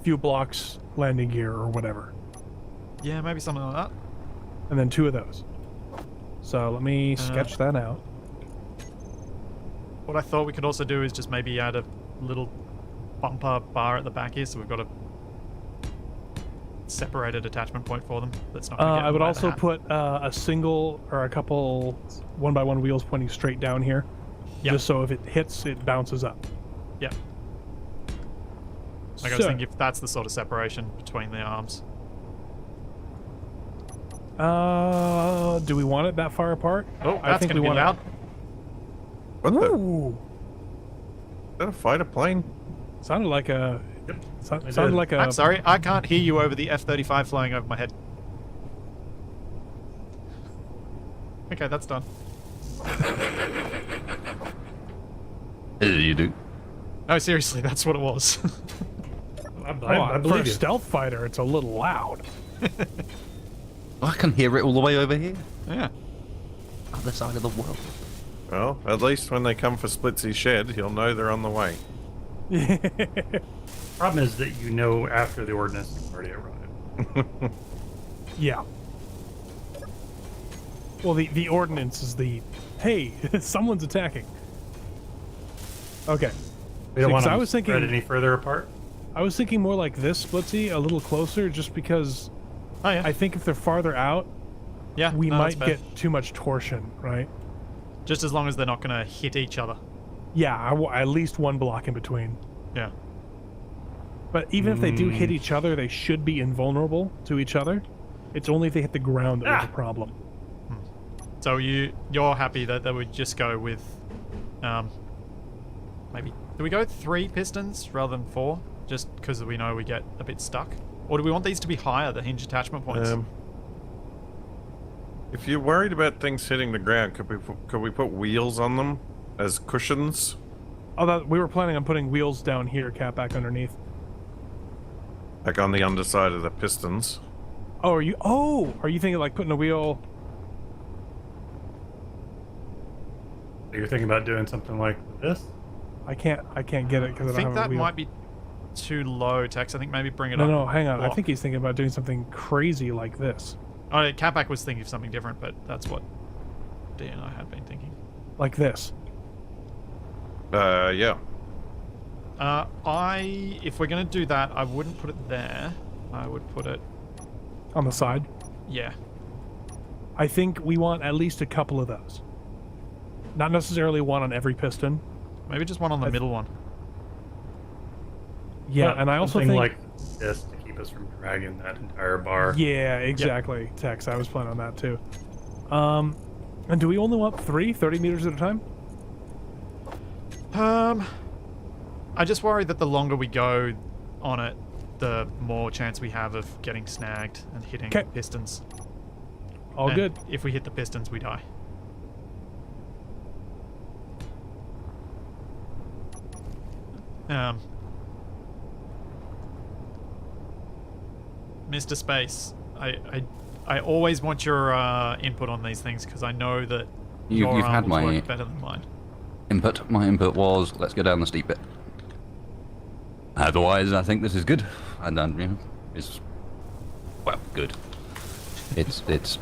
few blocks, landing gear or whatever, Yeah, maybe something like that. and then 2 of those. So let me sketch that out. What I thought we could also do is just maybe add a little bumper bar at the back here, so we've got a separated attachment point for them. That's not. Gonna get I in would the way of the also hat. put a single or a couple 1x1 wheels pointing straight down here, Yep. just so if it hits, it bounces up. Yeah. Like I was thinking, if that's the sort of separation between the arms. Do we want it that far apart? Oh, I that's think gonna we be want it- loud. What the? Ooh, Is that a fighter plane? sounded like a. Yep. Sounded did. like a. I'm sorry, I can't hear you over the F-35 flying over my head. Okay, that's done. You do. No, seriously, that's what it was. I For believe a you. stealth fighter, it's a little loud. I can hear it all the way over here. Yeah. Other side of the world. Well, at least when they come for Splitsy's shed, he'll know they're on the way. Problem is that you know after the ordnance has already arrived. Yeah. Well, the ordnance is the, hey, someone's attacking. Okay. We don't See, want 'cause to I was thinking- spread any further apart. I was thinking more like this, Splitsy, a little closer, just because Oh yeah. I think if they're farther out, Yeah. we no, that's might fair. get too much torsion, right? Just as long as they're not going to hit each other. Yeah, at least one block in between. Yeah. But even if they do hit each other, they should be invulnerable to each other. It's only if they hit the ground that there's a problem. So you're happy that they would just go with, maybe do we go 3 pistons rather than 4, just because we know we get a bit stuck, or do we want these to be higher, the hinge attachment points? If you're worried about things hitting the ground, could we put wheels on them as cushions? Oh, we were planning on putting wheels down here, Cat, back underneath. Like on the underside of the pistons? Oh, are you thinking like putting a wheel? You're thinking about doing something like this? I can't get it because I I don't think have a that wheel. might be too low, Tex. I think maybe bring it No, up. no, hang on. I block. think he's thinking about doing something crazy like this. Oh, Catback was thinking of something different, but that's what D and I had been thinking. Like this. Yeah. If we're gonna do that, I wouldn't put it there. I would put it, On the side. yeah. I think we want at least a couple of those. Not necessarily one on every piston. Maybe just one on the middle one. Yeah, and I also something think... like this to keep us from dragging that entire bar. Yeah, exactly. Tex, I was planning on that too. And do we only want 30 meters at a time? I just worry that the longer we go on it, the more chance we have of getting snagged and hitting 'Kay. pistons. All And good. If we hit the pistons, we die. Mr. Space, I always want your input on these things because I know that your You've had arms my work better than mine. input. My input was, let's go down the steep bit. Otherwise, I think this is good. And then, you know, it's, well, good. It's It's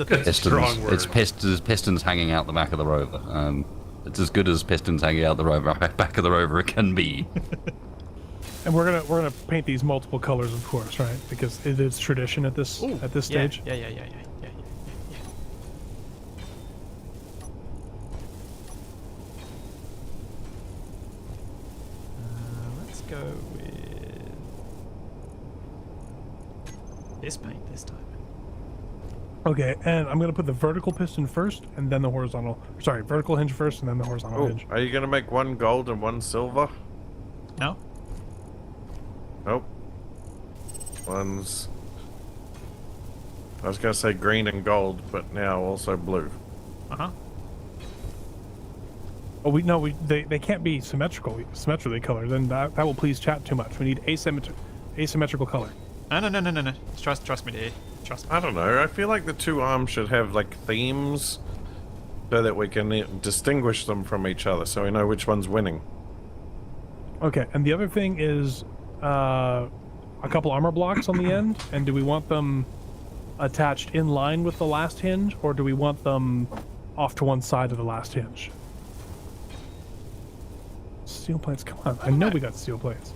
a That's a strong word. It's pistons hanging out the back of the rover. It's as good as pistons hanging out the rover back of the rover it can be. And we're gonna paint these multiple colors, of course, right? Because it is tradition at this stage. Yeah. Let's go with this paint this time. Okay, and I'm gonna put the vertical piston first, and then the horizontal. Sorry, vertical hinge first, and then the horizontal Oh, hinge. are you gonna make one gold and one silver? No? Nope. One's... I was gonna say green and gold, but now also blue. Uh-huh. Oh, they can't be symmetrically colored. Then that will please chat too much. We need asymmetrical color. No. Trust me, dear. Trust me. I don't know. I feel like the two arms should have like themes so that we can distinguish them from each other so we know which one's winning. Okay, and the other thing is a couple armor blocks on the end. And do we want them attached in line with the last hinge, or do we want them off to one side of the last hinge? Steel plates, come on. I know we got steel plates.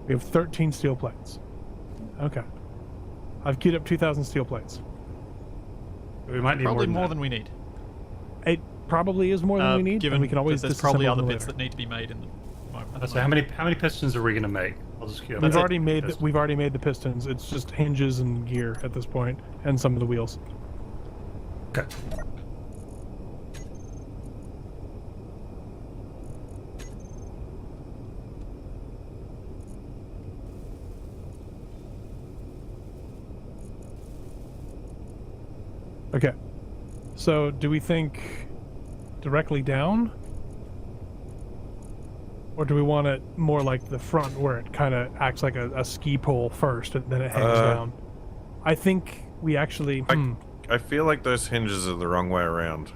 We have 13 steel plates. Okay. I've queued up 2,000 steel plates. We might need Probably more more than than we need. It probably is more than we need, Given and we can always that there's probably disassemble other them bits later. that need to be made in the moment. that. So how many pistons are we gonna make? I'll just queue up. We've it. already made Pistons. we've already made the pistons. It's just hinges and gear at this point, and some of the wheels. Okay. Okay. So, do we think directly down? Or do we want it more like the front where it kind of acts like a ski pole first and then it hangs down? I think we actually... I feel like those hinges are the wrong way around.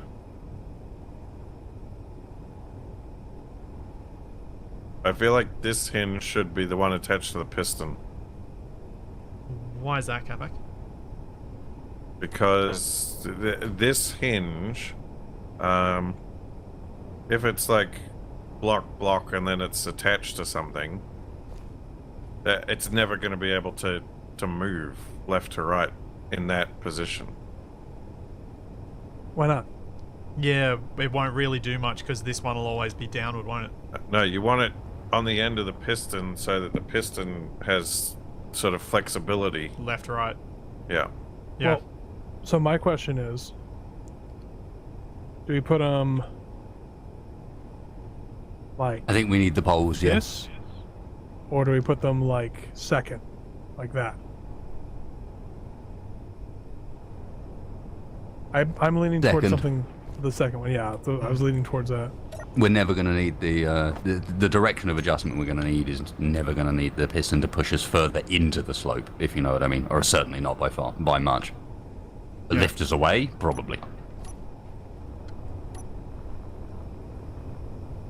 I feel like this hinge should be the one attached to the piston. Why is that, Capac? Because this hinge, if it's like block, and then it's attached to something, it's never going to be able to move left to right in that position. Why not? Yeah, it won't really do much because this one will always be downward, won't it? No, you want it on the end of the piston so that the piston has sort of flexibility. Left, right. Yeah. Yeah. Well, so my question is, do we put them like I think we need the poles, yes. this, or do we put them like second, like that? I'm leaning towards Second. something. The second one, yeah. So I was leaning towards that. We're never going to need the direction of adjustment we're going to need is never going to need the piston to push us further into the slope, if you know what I mean, or certainly not by much. The lift us away, probably.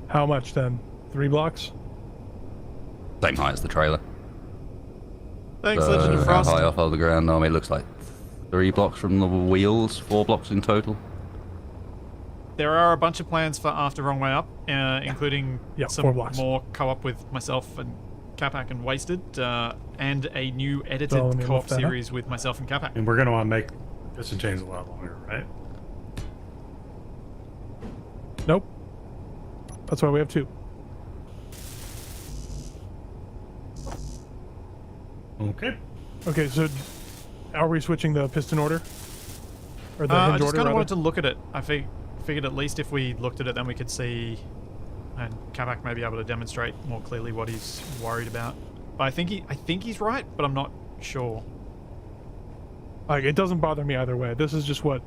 How much then? 3 blocks? Same height as the trailer. Thanks, Legend of How Frost. high off of the ground? No, it looks like 3 blocks from the wheels, 4 blocks in total. There are a bunch of plans for After Wrong Way Up, including Yeah, 4 some blocks. more co-op with myself and Capac and Wasted, and a new So let edited me co-op lift that up. series with myself and Capac. And we're going to want to make piston chains a lot longer, right? Nope. That's why we have 2. Okay. Okay, so are we switching the piston order? Or the I hinge just order, kind of rather? wanted to look at it. I figured at least if we looked at it, then we could see, and Capac may be able to demonstrate more clearly what he's worried about. But I think he's right, but I'm not sure. Like, it doesn't bother me either way. This is just what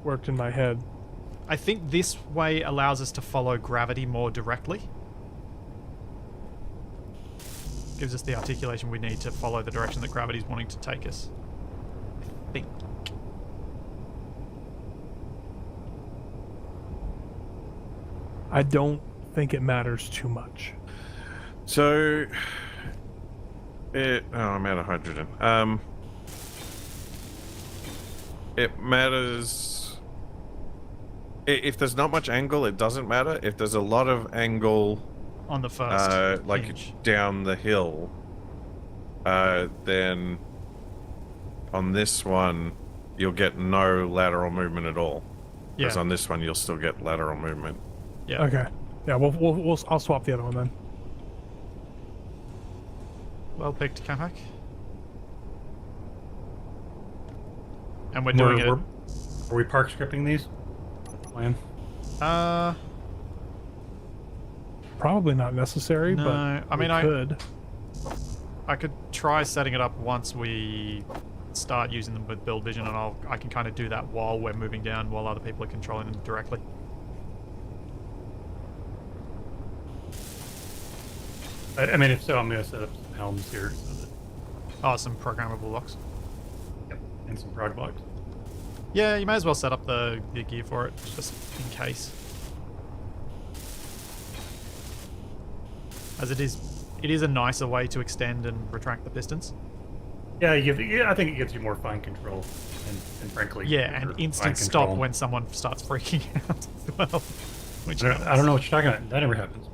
worked in my head. I think this way allows us to follow gravity more directly. Gives us the articulation we need to follow the direction that gravity's wanting to take us. I think. I don't think it matters too much. So, I'm out of hydrogen. It matters. If there's not much angle, it doesn't matter. If there's a lot of angle, On the first like hinge. down the hill, then on this one, you'll get no lateral movement at all. Because Yeah. on this one, you'll still get lateral movement. Yeah. Okay. Yeah, I'll swap the other one then. Well picked, Capac. And we're doing it. Are we park scripting these? Plan? Probably not necessary, No, but I mean, we could. I could try setting it up once we start using them with build vision, and I can kind of do that while we're moving down, while other people are controlling them directly. I mean, if so, I'm going to set up some helms here so that, Oh, some programmable locks. and some prog blocks. Yeah, you may as well set up the gear for it, just in case. As it is a nicer way to extend and retract the pistons. Yeah, I think it gives you more fine control, and frankly, Yeah, and better instant fine stop control. when someone starts freaking out as well. Which I don't know what you're talking about. That never happens.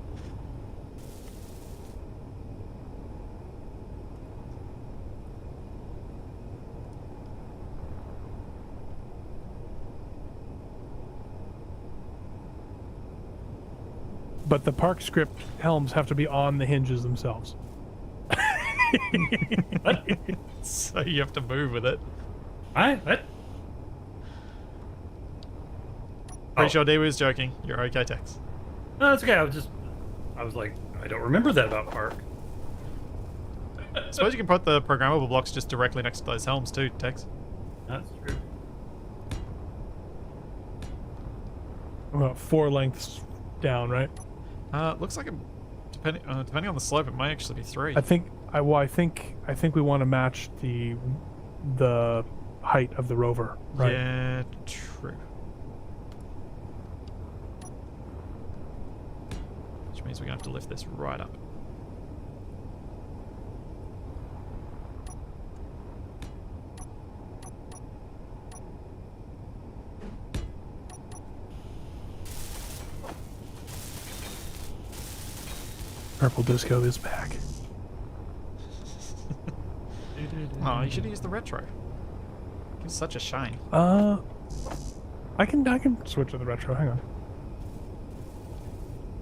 But the park script helms have to be on the hinges themselves. So you have to move with it. What? Pretty sure D was joking. You're okay, Tex. No, that's okay. I was like, I don't remember that about park. I suppose you can put the programmable blocks just directly next to those helms too, Tex. That's true. About 4 lengths down, right? Looks like depending on the slope, it may actually be 3. I think we want to match the height of the rover, right? Yeah, true. Which means we're going to have to lift this right up. Purple disco is back. Oh, you should use the retro. It's such a shine. I can switch to the retro. Hang on.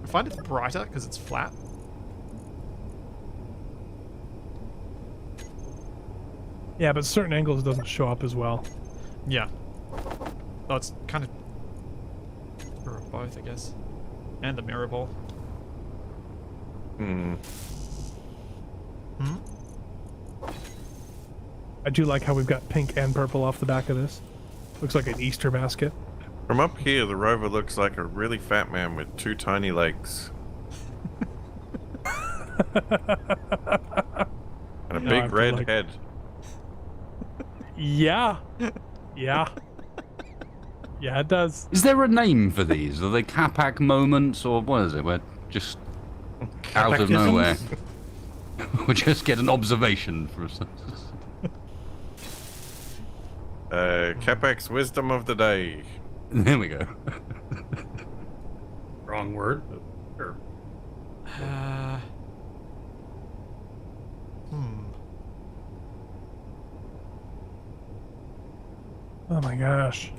I find it's brighter because it's flat. Yeah, but certain angles it doesn't show up as well. Yeah. Oh, it's kind of both, I guess. And the mirror ball. Hmm. Hmm? I do like how we've got pink and purple off the back of this. Looks like an Easter basket. From up here, the rover looks like a really fat man with 2 tiny legs. And a big red head. Yeah. Yeah. Yeah, it does. Is there a name for these? Are they Capac moments, or what is it? We're just out of Capacisms? nowhere. We just get an observation from. Capek's wisdom of the day. There we go. Wrong word, but sure. Oh my gosh.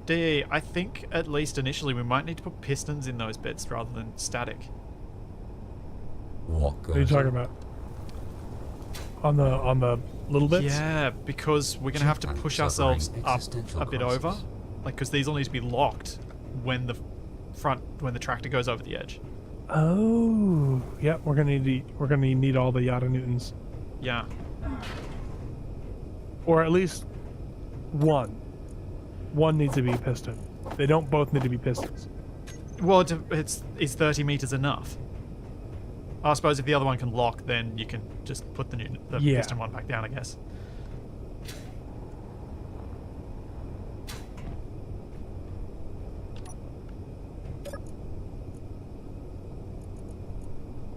D, I think at least initially we might need to put pistons in those bits rather than static. What What are you goes talking about? On the little bits? Yeah, because we're going to have to push ourselves up a bit over. Like, because these all need to be locked when the tractor goes over the edge. Oh, yep. We're gonna need all the Yada Newtons, Yeah. or at least one. One needs to be piston. They don't both need to be pistons. Well, is 30 meters enough? I suppose if the other one can lock, then you can just put the Yeah. piston one back down, I guess.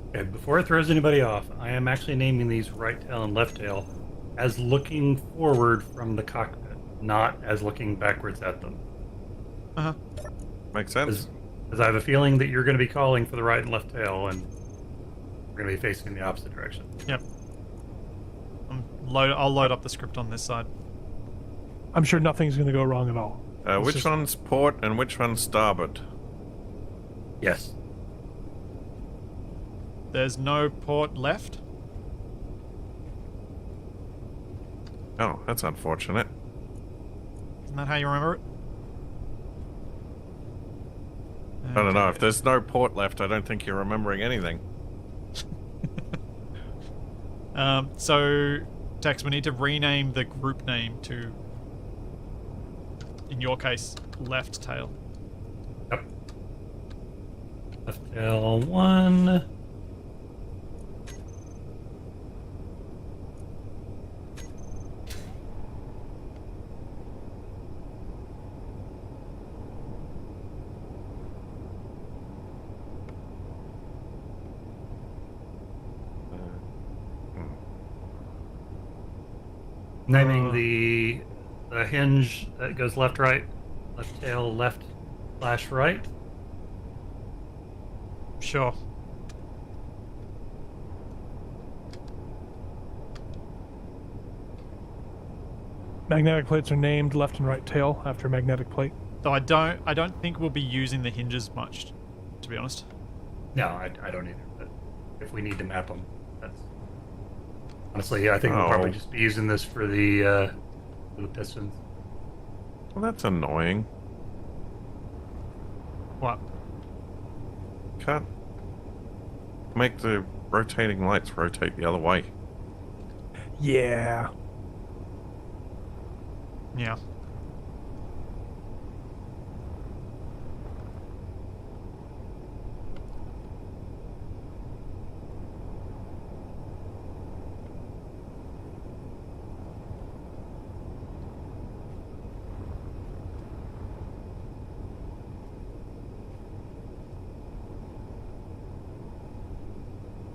Okay, before it throws anybody off, I am actually naming these right tail and left tail as looking forward from the cockpit, not as looking backwards at them. Uh-huh. Makes sense. Because I have a feeling that you're going to be calling for the right and left tail, and we're going to be facing in the opposite direction. Yep. I'll load up the script on this side. I'm sure nothing's gonna go wrong at all. It's Which just- one's port and which one's starboard? Yes. There's no port left. Oh, that's unfortunate. Isn't that how you remember it? I don't know. If there's no port left, I don't think you're remembering anything. So, Tex, we need to rename the group name to, in your case, left tail. Yep. Left tail 1. Naming the hinge that goes left right, left tail left slash right. Sure. Magnetic plates are named left and right tail after magnetic plate. Though I don't think we'll be using the hinges much, to be honest. No, I don't either. But if we need to map them, that's honestly, I think we'll probably just be using this for the pistons. Well, that's annoying. What? Can't make the rotating lights rotate the other way. Yeah. Yeah.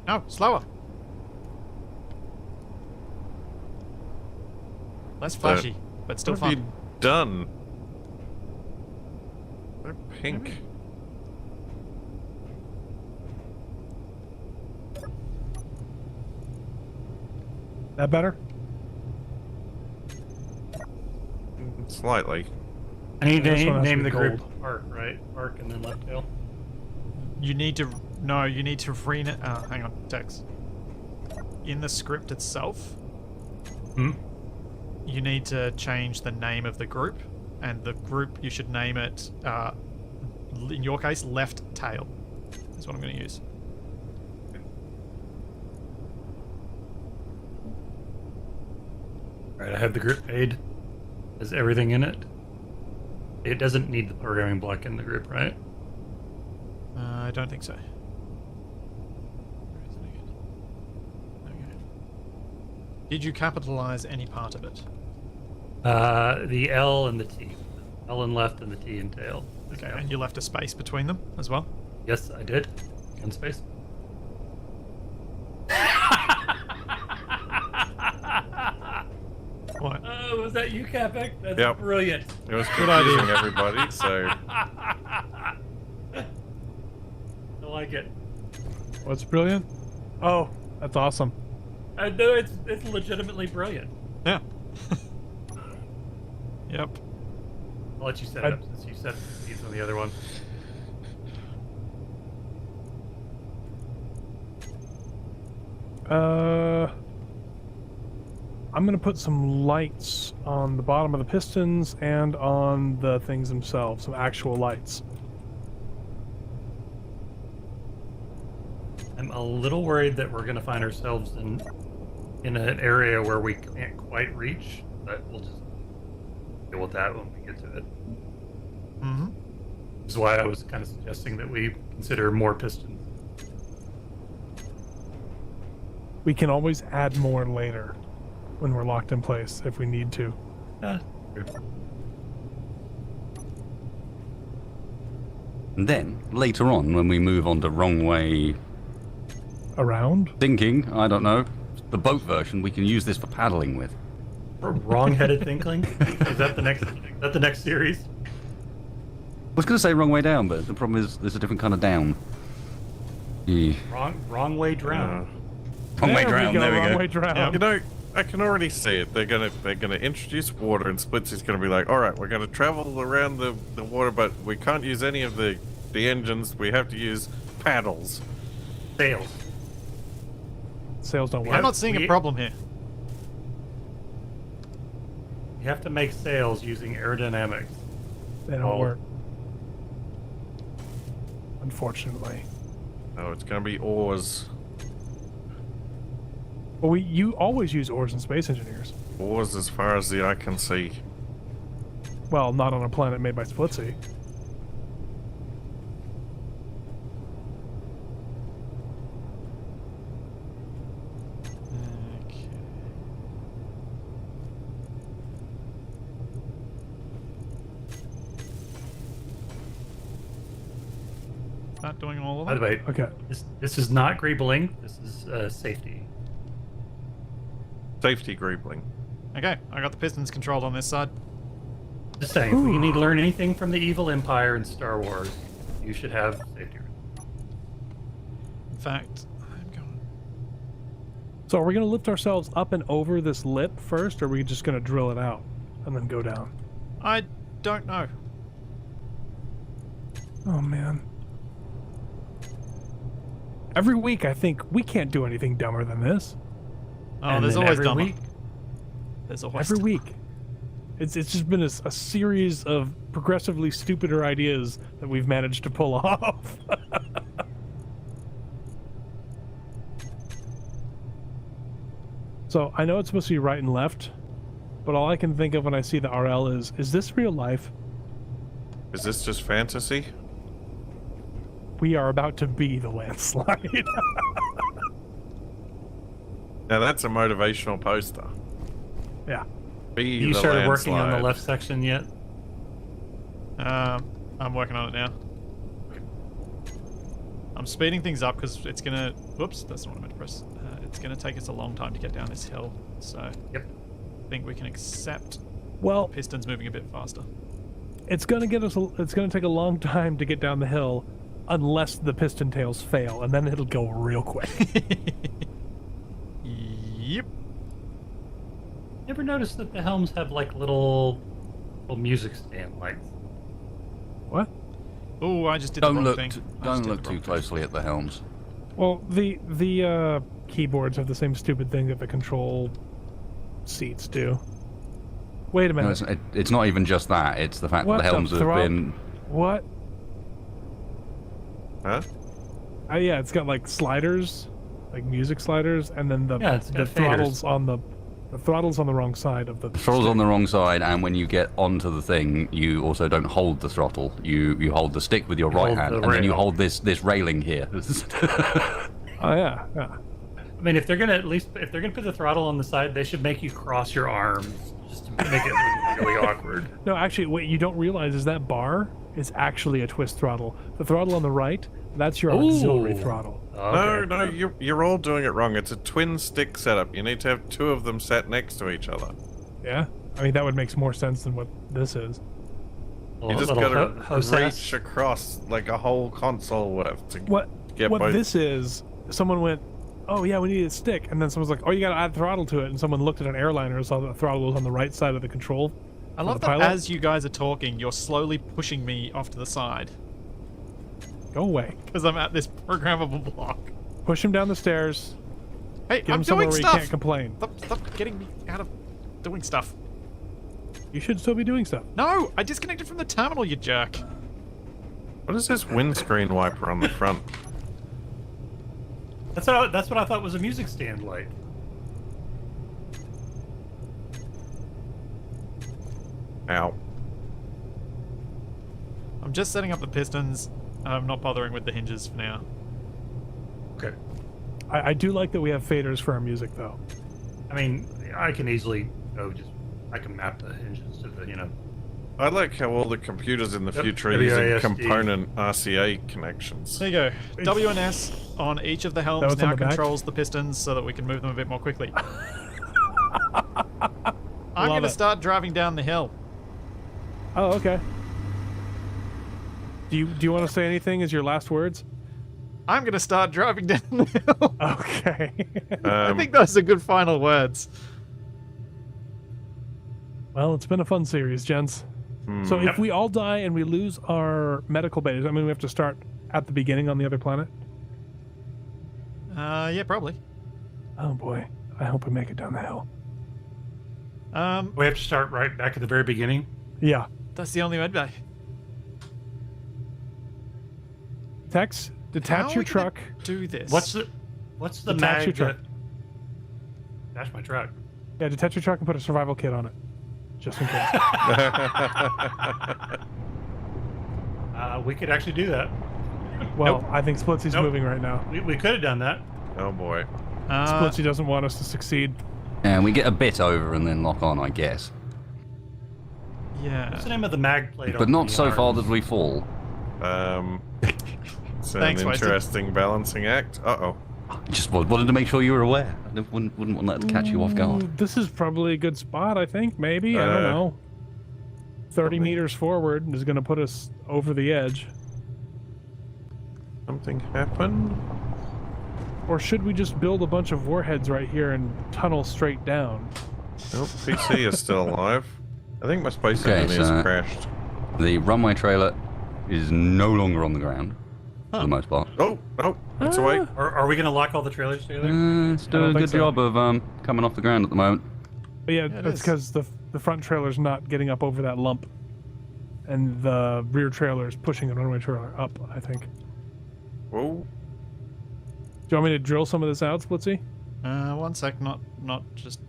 No, slower. Less flashy, but still What have fun. you done? They're pink. That better? Slightly. I need to This one has to name be the group gold. Arc, right? Arc and then left tail. You need to... No, you need to hang on, text. In the script itself, Hmm? you need to change the name of the group, and the group, you should name it, in your case, left tail. That's what I'm going to use. Alright, I have the group made. Has everything in it. It doesn't need the programming block in the group, right? I don't think so. Where is it again? Okay. Did you capitalize any part of it? The L and the T. L in left and the T in tail. Okay, and you left a space between them as well? Yes, I did. One space. What? Oh, was that you, Capic? That's Yep. brilliant. It was Good idea. confusing everybody, so I like it. What's brilliant? Oh, that's awesome. I know it's legitimately brilliant. Yeah. Yep. I'll let you set it up since you set these on the other one. I'm gonna put some lights on the bottom of the pistons and on the things themselves, some actual lights. I'm a little worried that we're going to find ourselves in an area where we can't quite reach, but we'll just deal with that when we get to it. Mm-hmm. Which is why I was kind of suggesting that we consider more pistons. We can always add more later when we're locked in place if we need to. Yeah. And then, later on, when we move on to wrong way Around? thinking, I don't know, the boat version, we can use this for paddling with. Wrong-headed thinking? Is that the next series? I was going to say wrong way down, but the problem is there's a different kind of down. Yeah. Wrong way drown. Wrong way There down, there we wrong go. way drown. you know, I can already see it. They're gonna introduce water, and Splitsy's gonna be like, "All right, we're gonna travel around the water, but we can't use any of the engines. We have to use paddles." Sails. Sails don't I'm work. not seeing a we- problem here. You have to make sails using aerodynamics. They don't Oh. work. Unfortunately. Oh, it's gonna be oars. Well, you always use oars in Space Engineers. Oars as far as the eye can see. Well, not on a planet made by Splitsy. Okay. Not doing all of By it. the way, Okay. this is not greebling. This is safety. Safety greebling. Okay, I got the pistons controlled on this side. Just saying, if we need to learn anything from the evil empire in Star Wars, you should have safety. In fact, I'm going. So are we going to lift ourselves up and over this lip first, or are we just going to drill it out and then go down? I don't know. Oh, man. Every week I think we can't do anything dumber than this. Oh, And there's then always every dumber. week- There's always Every week. It's just been a series of progressively stupider ideas that we've managed to pull off. So I know it's supposed to be right and left, but all I can think of when I see the RL is this real life? Is this just fantasy? We are about to be the landslide. Now that's a motivational poster. Yeah. Be You the started working on the landslide. left section yet? I'm working on it now. I'm speeding things up because it's gonna. Whoops, that's not what I meant to press. It's gonna take us a long time to get down this hill. So. Yep. I think we can accept Well, pistons moving a bit faster. it's gonna take a long time to get down the hill, unless the piston tails fail, and then it'll go real quick. Yep. Ever notice that the helms have like little music stand lights? What? Oh, I just did the Don't wrong look. thing. Don't look too closely at the helms. Well, the keyboards have the same stupid thing that the control seats do. Wait a No, minute. it's not even just that. It's the fact What that the helms the have throb- been. What? Huh? Yeah, it's got like sliders, like music sliders, and then the Yeah, it's got throttles on the throttles on the wrong side of the. Throttle's on the wrong side, and when you get onto the thing, you also don't hold the throttle. You hold the stick with your right hold hand, the and then you rail. hold this railing here. Oh yeah. I mean, if they're gonna put the throttle on the side, they should make you cross your arms just to make it look really awkward. No, actually, what you don't realize is that bar is actually a twist throttle. The throttle on the right, that's your auxiliary Ooh. throttle. Okay. No, you're all doing it wrong. It's a twin stick setup. You need to have two of them sat next to each other. Yeah, I mean that would make more sense than what this is. You just Little gotta hostess. reach across like a whole console worth to What get what both. this is? Someone went, "Oh yeah, we need a stick," and then someone's like, "Oh, you got to add throttle to it," and someone looked at an airliner and saw that the throttle was on the right side of the control. I for love the that pilot. as you guys are talking, you're slowly pushing me off to the side Go away. because I'm at this programmable block. Push him down the stairs. Hey, Get I'm him somewhere doing where he stuff. can't complain. Stop getting me out of doing stuff. You should still be doing stuff. No, I disconnected from the terminal, you jerk. What is this windscreen wiper on the front? That's what I thought was a music stand light. Ow. I'm just setting up the pistons. I'm not bothering with the hinges for now. Okay. I do like that we have faders for our music, though. I mean, I can easily I can map the hinges to the I like how all the computers in the Yep, future are using WASD. component RCA connections. There you go. W and S on each of the helms what's on now the back? controls the pistons so that we can move them a bit more quickly. I'm Love going to it. start driving down the hill. Oh, okay. Do you want to say anything as your last words? I'm going to start driving down the hill. Okay. I think those are good final words. Well, it's been a fun series, gents. So if we all die and we lose our medical bays, I mean, we have to start at the beginning on the other planet. Yeah, probably. Oh boy, I hope we make it down the hill. We have to start right back at the very beginning. Yeah, That's the only med bay. Tex, detach How are your we gonna truck. do this. What's the Detach your mag truck. Dash my truck. Yeah, detach your truck and put a survival kit on it, just in case. We could actually do that. Well, Nope. I think Splitsy's Nope. moving right now. We could have done that. Oh boy. Splitsy doesn't want us to succeed. And we get a bit over and then lock on, I guess. Yeah. What's the name of the mag plate? But on not the so far arms? that we fall. It's an Thanks, Wasted. interesting balancing act. Uh-oh. Just wanted to make sure you were aware. I wouldn't want that to catch you off guard. Ooh, this is probably a good spot, I think. Maybe. I don't know. 30 something- meters forward is going to put us over the edge. Something happened? Or should we just build a bunch of warheads right here and tunnel straight down? Nope, PC is still alive. I think my space Okay, engine is so- crashed. The runway trailer is no longer on the ground, for the most part. Oh, it's awake. Are we going to lock all the trailers together? It's I doing don't a think good so. job of coming off the ground at the moment. But yeah, Yeah, it that's is. because the front trailer's not getting up over that lump. And the rear trailer is pushing the runway trailer up, I think. Whoa. Do you want me to drill some of this out, Splitsy? One sec. Not just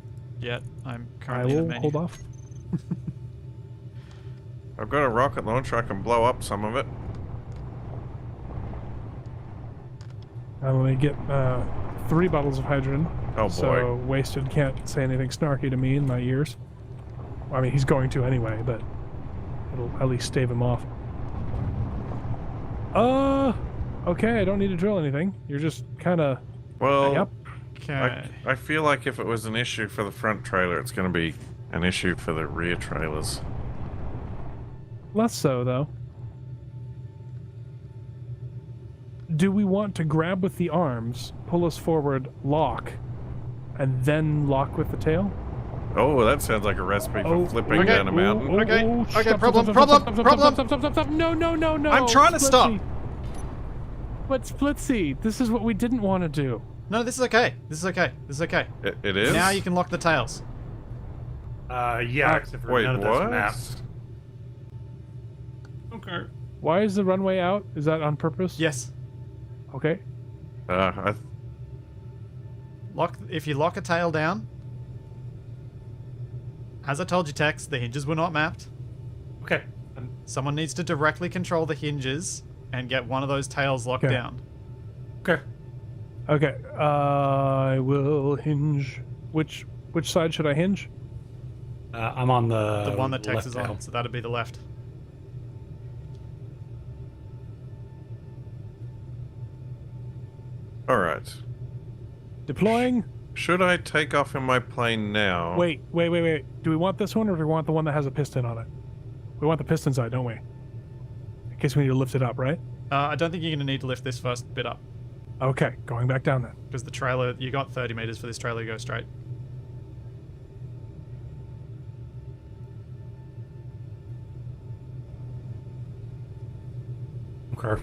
yet. I'm I currently in the will menu. hold off. I've got a rocket launcher. I can blow up some of it. I'm going to get 3 bottles of hydrogen. Oh, boy. So Wasted can't say anything snarky to me in my ears. Well, I mean, he's going to anyway, but it'll at least stave him off. Okay, I don't need to drill anything. You're just kind of... Well, Yep. Okay. I feel like if it was an issue for the front trailer, it's going to be an issue for the rear trailers. Less so, though. Do we want to grab with the arms, pull us forward, lock, and then lock with the tail? Oh, that sounds like a recipe for flipping Okay. down a mountain. Okay, problem. Stop. No. I'm trying to stop. But Splitsy, this is what we didn't want to do. No, this is okay. This is okay. This is okay. It is? Now you can lock the tails. Yeah, except for Wait, none of what? that's mapped. Okay. Why is the runway out? Is that on purpose? Yes. Okay. If you lock a tail down, as I told you, Tex, the hinges were not mapped. Okay. Someone needs to directly control the hinges and get one of those tails locked Okay. down. Okay. Okay. I will hinge. Which side should I hinge? I'm on the The one that Tex left is tail. on, so that'd be the left. Alright. Deploying. Should I take off in my plane now? Wait. Do we want this one or do we want the one that has a piston on it? We want the piston side, don't we? In case we need to lift it up, right? I don't think you're going to need to lift this first bit up, Okay, going back down then. because the trailer, you got 30 meters for this trailer to go straight. Okay.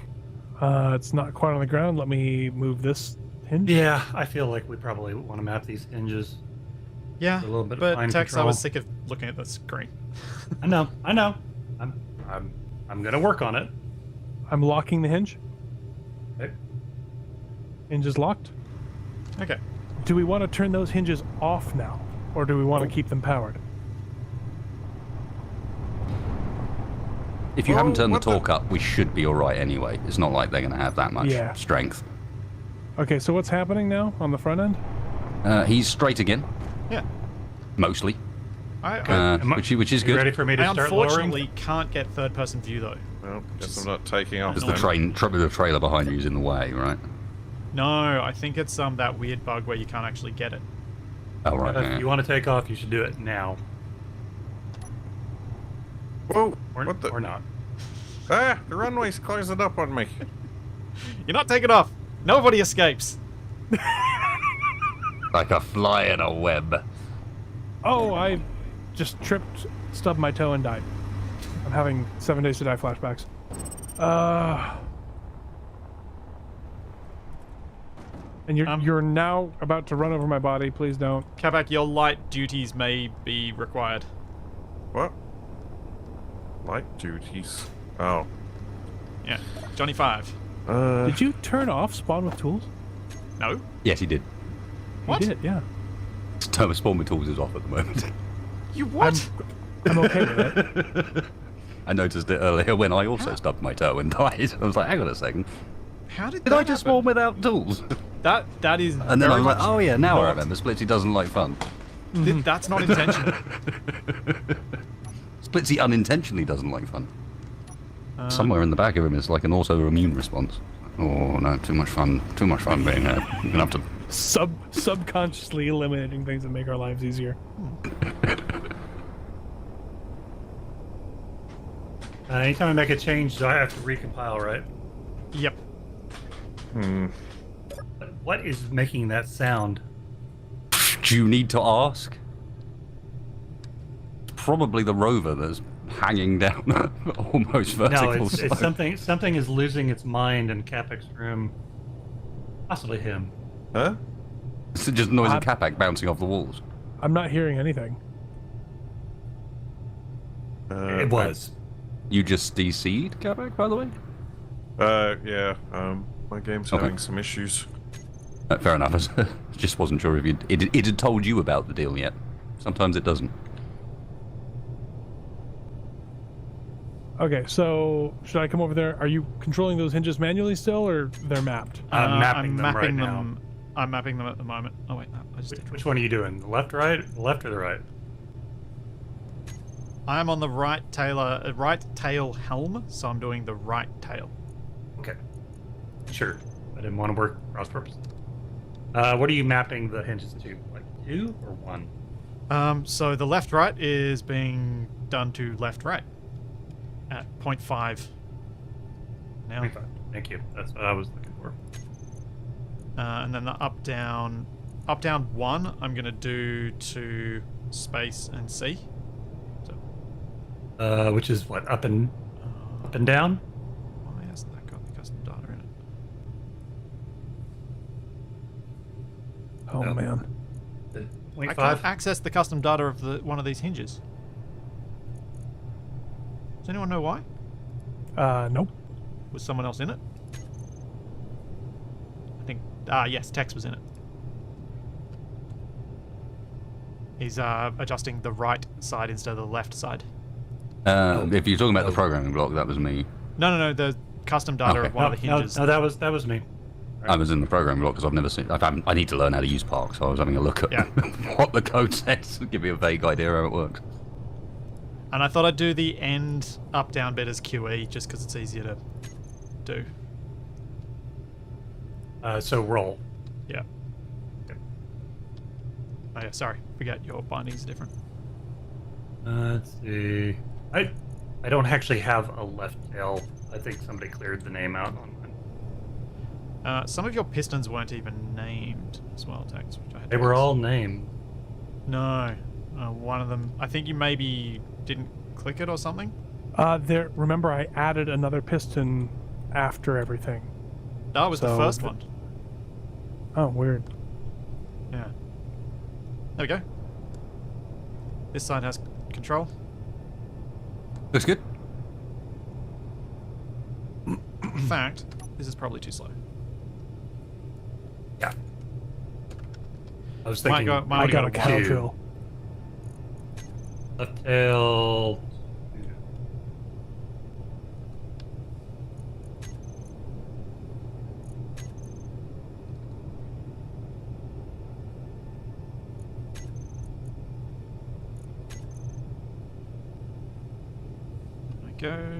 It's not quite on the ground. Let me move this hinge. Yeah, I feel like we probably want to map these hinges. Yeah, A little bit of but fine Tex, I control. was sick of looking at the screen. I know. I'm gonna work on it. I'm locking the hinge. Okay. Hinge is locked. Okay. Do we want to turn those hinges off now? Or do we want to keep them powered? If you haven't turned the what the- torque up, we should be alright anyway. It's not like they're going to have that much Yeah. strength. Okay, so what's happening now on the front end? He's straight again, Yeah. mostly, Am I- which is You good. ready for me to I start lowering? unfortunately can't get third-person view, though. Well, guess I'm not taking off. Because the then. the trailer behind you is in the way, right? No, I think it's that weird bug where you can't actually get it. Oh, right. If yeah. you want to take off, you should do it now, Whoa! or, What the? or not. Ah! The runway's closing up on me. You're not taking off. Nobody escapes. Like a fly in a web. Oh, I just tripped, stubbed my toe, and died. I'm having 7 days to die flashbacks. And you're now about to run over my body. Please don't. Kavak, your light duties may be required. What? Light duties. Oh. Yeah. Johnny 5. Did you turn off spawn with tools? No? Yes, he did. What? You did, yeah. Turbo Spawn with tools is off at the moment. You what? I'm okay with it. I noticed it earlier when I also stubbed my toe and died. I was like, hang on a second. How did Did that I just happen? spawn without tools? That is And then I very was like, much oh yeah, now I not- remember. Splitsy doesn't like fun. That's not intentional. Splitsy unintentionally doesn't like fun. Somewhere in the back of him is like an autoimmune response. Oh no, too much fun. Too much fun being here. You're gonna have to. Subconsciously eliminating things that make our lives easier. Anytime I make a change, I have to recompile, right? Yep. What is making that sound? Do you need to ask? Probably the rover that's hanging down almost vertical. No, it's slope. something is losing its mind in Capek's room. Possibly him. Huh? It's just noise of Capac bouncing off the walls. I'm not hearing anything. It was. You just DC'd Capac, by the way? Yeah. My game's Okay. having some issues. Fair enough. I just wasn't sure if it had told you about the deal yet. Sometimes it doesn't. Okay, so should I come over there? Are you controlling those hinges manually still, or they're mapped? I'm mapping them right now. I'm mapping them at the moment. Oh wait, no, I just did. Which one are you doing? The left, right, the left, or the right? I am on the right tail helm, so I'm doing the right tail. Okay. Sure. I didn't want to work cross purposes. What are you mapping the hinges to? Like 2 or 1? So the left-right is being done to left-right at 0.5 now. 25. Thank you. That's what I was looking for. And then the up-down 1, I'm going to do to space and C. So, Which is what, up and down? why hasn't that got the custom data in it? Oh No. man. I 0.5? can't access the custom data of one of these hinges. Does anyone know why? Nope. Was someone else in it? I think. Yes, Tex was in it. He's adjusting the right side instead of the left side. If you're talking about the programming block, that was me. No, the custom data Okay. of one of the hinges. No, that was me. I was in the programming block because I've never seen. I need to learn how to use Park, so I was having a look at Yeah. what the code says to give me a vague idea how it works. And I thought I'd do the end up-down bit as QE just because it's easier to do. So roll. Yeah. Oh yeah, sorry. Forget your bindings are different. Let's see. I don't actually have a left tail. I think somebody cleared the name out on mine. Some of your pistons weren't even named as well, Tex. Which I had They to were fix. all named. No. One of them... I think you maybe didn't click it or something? Remember, I added another piston after everything. That was the So first the- one. Oh, weird. Yeah. There we go. This side has control. Looks good. In fact, this is probably too slow. Yeah. I was Might thinking. go- might I wanna got a to cow two. kill. Left tail. There we go.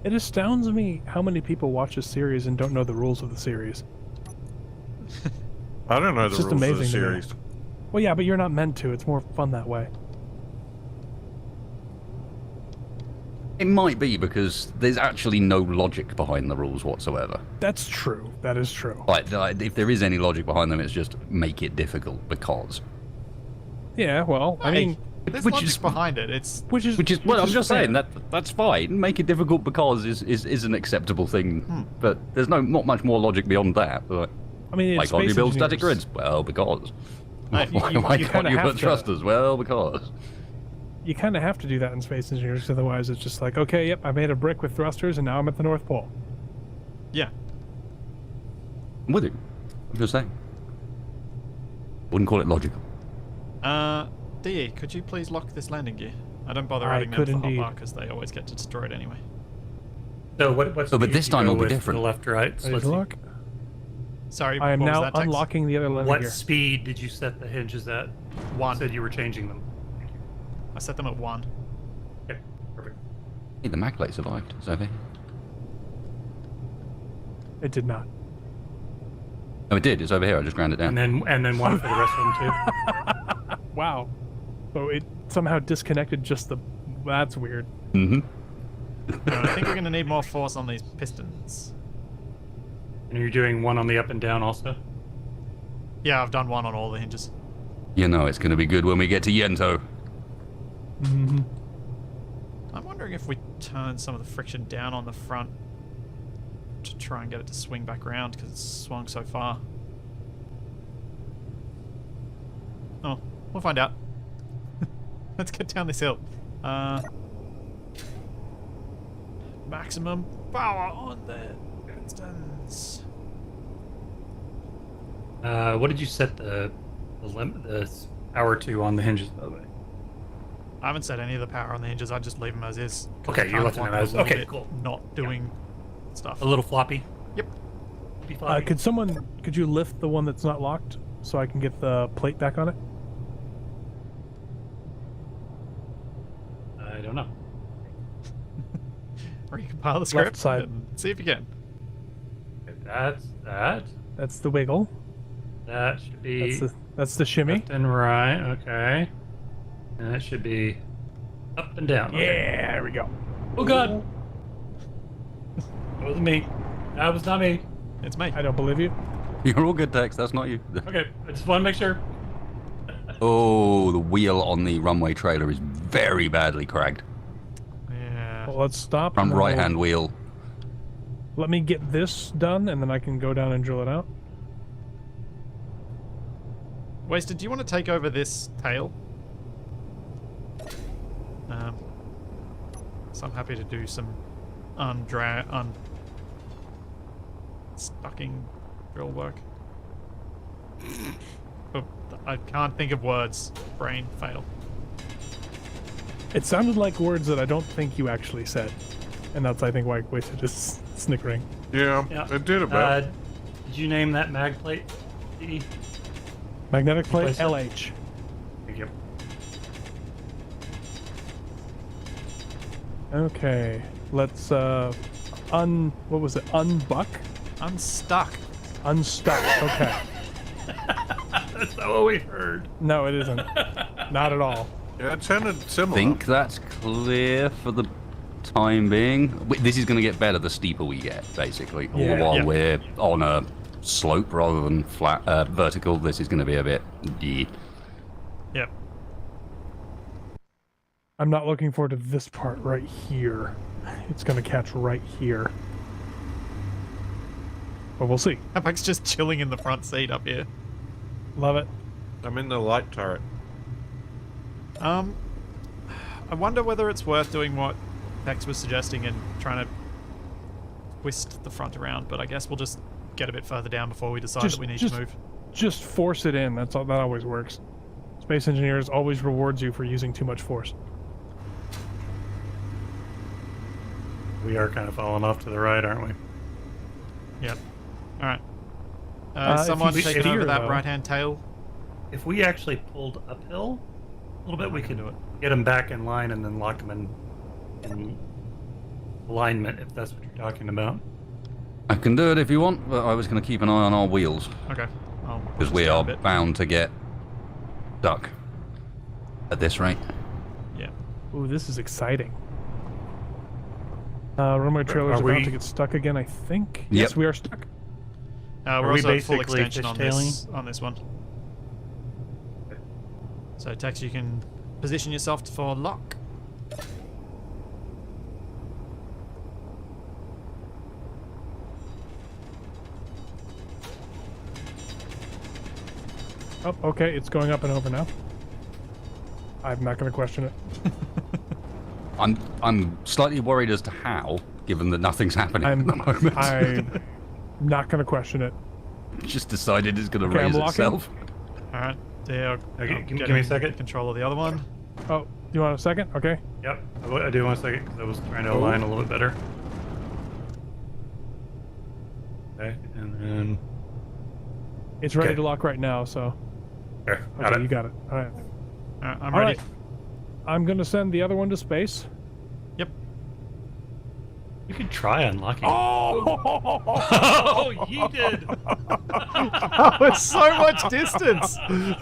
It astounds me how many people watch this series and don't know the rules of the series. I don't know It's the just rules of the amazing to me. series. Well, yeah, but you're not meant to. It's more fun that way. It might be because there's actually no logic behind the rules whatsoever. That's true. That is true. Like, if there is any logic behind them, it's just make it difficult because. Yeah, well, I mean, There's which logic is- behind it. It's Which is well, I was just fair. saying that's fine. Make it difficult because is an acceptable thing, but there's not much more logic beyond that. Like, I mean, why it's can't you Space build static Engineers. grids? Well, because. Hey, Why you can't kinda you have put to- thrusters? Well, because. You kind of have to do that in Space Engineers, otherwise it's just like, okay, yep, I made a brick with thrusters, and now I'm at the North Pole. yeah. I'm with you. I'm just saying. Wouldn't call it logical. DE, could you please lock this landing gear? I don't bother I adding them could for indeed. hotbar because they always get destroyed anyway. So what's Oh, but this time it'll be different. The left right. So Ready let's to see. look? Sorry, I am what was now that, Tex? unlocking the other landing What gear. speed did you set the hinges at? You 1. said you were changing them. Thank you. I set them at 1. Okay, perfect. Hey, the mag plate survived. It's over here. It did not. Oh, it did. It's over here. I just ground it down. And then one for the rest of them too. Wow. So it somehow disconnected just the... That's weird. Mm-hmm. I think we're going to need more force on these pistons. And you're doing one on the up and down also. Yeah, I've done 1 on all the hinges. You know it's going to be good when we get to Yento. Mm-hmm. I'm wondering if we turn some of the friction down on the front to try and get it to swing back around because it's swung so far. Oh, we'll find out. Let's get down this hill. Maximum power on the pistons. What did you set the power to on the hinges, by the way? I haven't set any of the power on the hinges. I just leave them as is. 'cause Okay, I you're kinda left them want as- a little okay, bit cool. Not doing stuff. A little floppy. Yep. Floppy. Could you lift the one that's not locked so I can get the plate back on it? I don't know. Or you compile the script side. and see if you can. That's that. That's the wiggle. That should be That's the shimmy. left and right. Okay. And that should be up and down. Okay. Yeah, there we go. Oh God. That wasn't me. That was not me. It's me. I don't believe you. You're all good, Tex. That's not you. Okay. I just want to make sure. Oh, the wheel on the runway trailer is very badly cracked. Yeah. Well, let's stop. Front and then right-hand wheel. Let me get this done, and then I can go down and drill it out. Wasted, do you want to take over this tail? So I'm happy to do some unstucking drill work. Oh, I can't think of words. Brain fail. It sounded like words that I don't think you actually said, and that's I think why Wasted is snickering. Yeah, Yeah. it did about. Did you name that mag plate? E? Magnetic plate Replace it. LH. Thank you. Okay, let's what was it? Unbuck? Unstuck. Unstuck. Okay. That's not what we heard. No, it isn't. Not at all. Yeah, it sounded similar. Think that's clear for the time being. This is going to get better the steeper we get, basically. All Yeah. the while Yeah. we're on a slope rather than flat, vertical. This is going to be a bit. Yeah. Yep. I'm not looking forward to this part right here. It's gonna catch right here. But we'll see. Mike's just chilling in the front seat up here. Love it. I'm in the light turret. I wonder whether it's worth doing what Tex was suggesting and trying to twist the front around, but I guess we'll just get a bit further down before we decide that we need to move. Just force it in. That's all. That always works. Space Engineers always rewards you for using too much force. We are kind of falling off to the right, aren't we? Yep. Alright. If Someone you taking steer, over that though- right-hand tail. If we actually pulled uphill a little bit, we could do it. get them back in line and then lock them in alignment, if that's what you're talking about. I can do it if you want, but I was going to keep an eye on our wheels Okay. because we are bound to get stuck at this rate. Yeah. Ooh, this is exciting. Runway trailers Are are about we- to get stuck again, I think. Yep. Yes, we are stuck. We're we also at full basically extension on this one. So Tex, you can position yourself for lock. Oh, okay, it's going up and over now. I'm not going to question it. I'm slightly worried as to how, given that nothing's happening at the moment. I'm not going to question it. Just decided it's going to Okay, I'm raise locking. itself. Alright. There. Okay, I'm give me a getting second. Control of the other one. Oh, you want a second? Okay. Yep, I do want a second because I was trying to align a little bit better. Okay, and then It's ready Okay. to lock right now, so. there, got Okay, it. you got it. All right. Alright, I'm All ready. right. I'm going to send the other one to space. Yep. You could try unlocking. Oh! Oh, you did. Oh, it's so much distance! You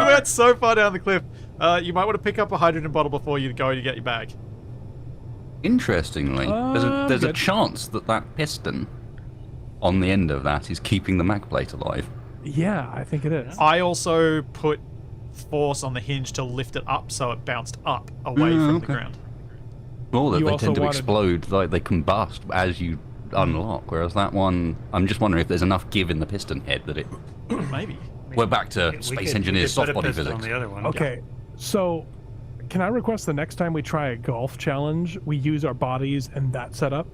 went so far down the cliff. You might want to pick up a hydrogen bottle before you go to get your bag. Interestingly, there's a good. chance that that piston on the end of that is keeping the mag plate alive. Yeah, I think it is. I also put force on the hinge to lift it up so it bounced up away from the okay. ground. Well, You they also tend to wanted- explode, like they combust as you unlock, whereas that one, I'm just wondering if there's enough give in the piston head that it... Maybe. We're back to We Space could- Engineers we could put a soft body piston physics. on the other one. Okay, so can I request the next time we try a golf challenge, we use our bodies and that setup?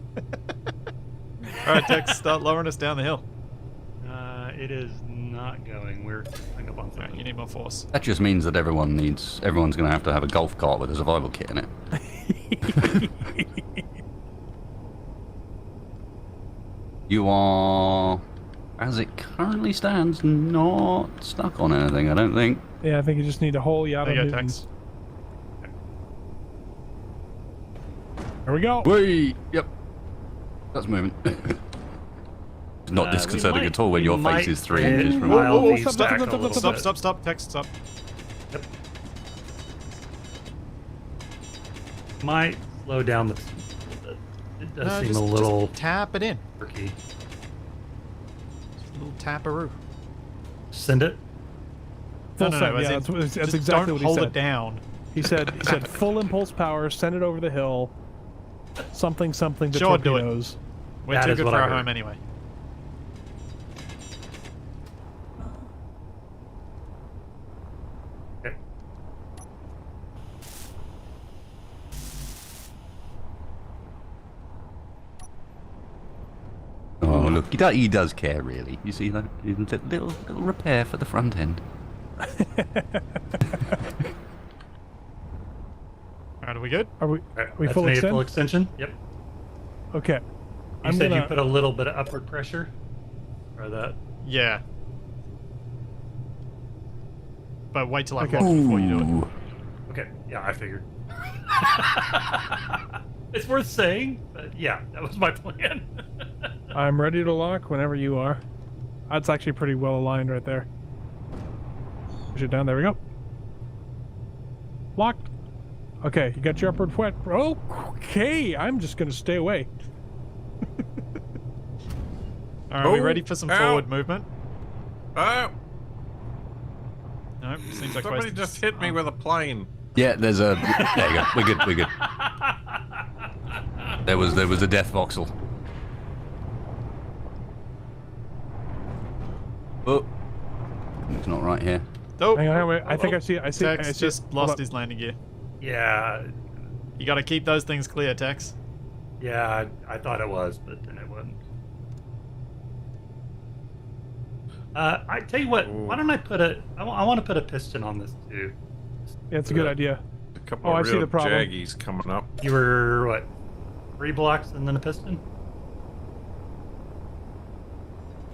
Alright, Tex, start lowering us down the hill. It is not going. We're coming up on Alright, something. you need more force. That just means that everyone's going to have a golf cart with a survival kit in it. You are, as it currently stands, not stuck on anything, I don't think. Yeah, I think you just need a whole yada There you go, newtons. Tex. There we go. Wait, yep. That's moving. It's not disconcerting we at all when we your might face is 3 hit inches from dial Whoa, these stop, back stop, a stop, little stop, bit. Stop, text, stop. Yep. Might slow down the speed a little bit. It does seem Just a little tap it in. tricky. Just a little taparoo. Send it. Full No, send, as yeah, in, that's just exactly don't what he hold said. it down. He said full impulse power, send it over the hill. Something the Sure, do it. torpedoes. We're That too is good what for I our heard. home anyway. Okay. Oh, look, he does care, really. You see that? Little repair for the front end. Alright, are we good? Are we Alright, we that's full made extend? full extension. Yep. Okay. You said you put a little bit of upward pressure, or that. Yeah. But wait till I Okay. lock before you do it. Ooh. Okay. Yeah, I figured. It's worth saying, but yeah, that was my plan. I'm ready to lock whenever you are. That's actually pretty well aligned right there. Push it down. There we go. Locked. Okay, you got your upward foot. Okay, I'm just gonna stay away. Alright, are we Oh, ready for some ow. forward movement? Oh, No, seems like somebody wasted- just hit me with a plane. Yeah, there's a... There you go. We're good. There was a death voxel. Oh. It's not right here. Oh, Hang on, wait. I think I see. Tex I see. just Hold lost up. his landing gear. Yeah, You gotta keep those things clear, Tex. yeah, I thought it was, but then it wasn't. I tell you what, why don't I put a? I want to put a piston on this too. Yeah, it's a good idea. A couple Oh, I of see real the problem. jaggies coming up. You were what? 3 blocks and then a piston.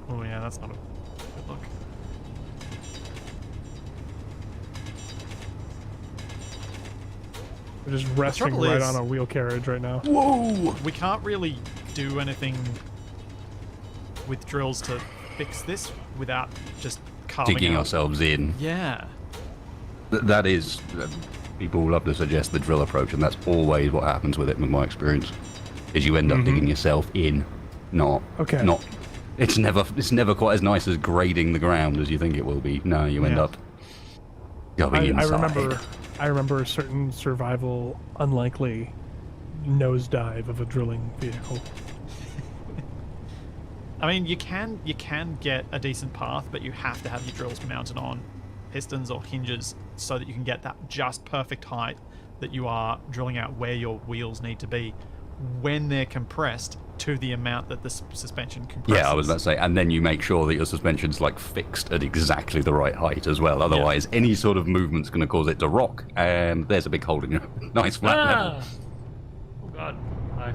Oh yeah, that's not a good look. We're just resting trouble right is- on a wheel carriage right now. Whoa! We can't really do anything with drills to fix this without just carving Digging out. ourselves in. Yeah. That is... People love to suggest the drill approach, and that's always what happens with it, in my experience. Is you end up digging yourself in, not... Okay. Not... It's never quite as nice as grading the ground as you think it will be. No, you end Yeah. up going I inside. I remember a certain survival unlikely nosedive of a drilling vehicle. I mean, you can get a decent path, but you have to have your drills mounted on pistons or hinges so that you can get that just perfect height that you are drilling out where your wheels need to be when they're compressed to the amount that the suspension compresses. Yeah, I was about to say, and then you make sure that your suspension's like fixed at exactly the right height as well. Otherwise, any sort of movement's going to cause it to rock, and there's a big hole in your nice flat level. Oh God! Hi.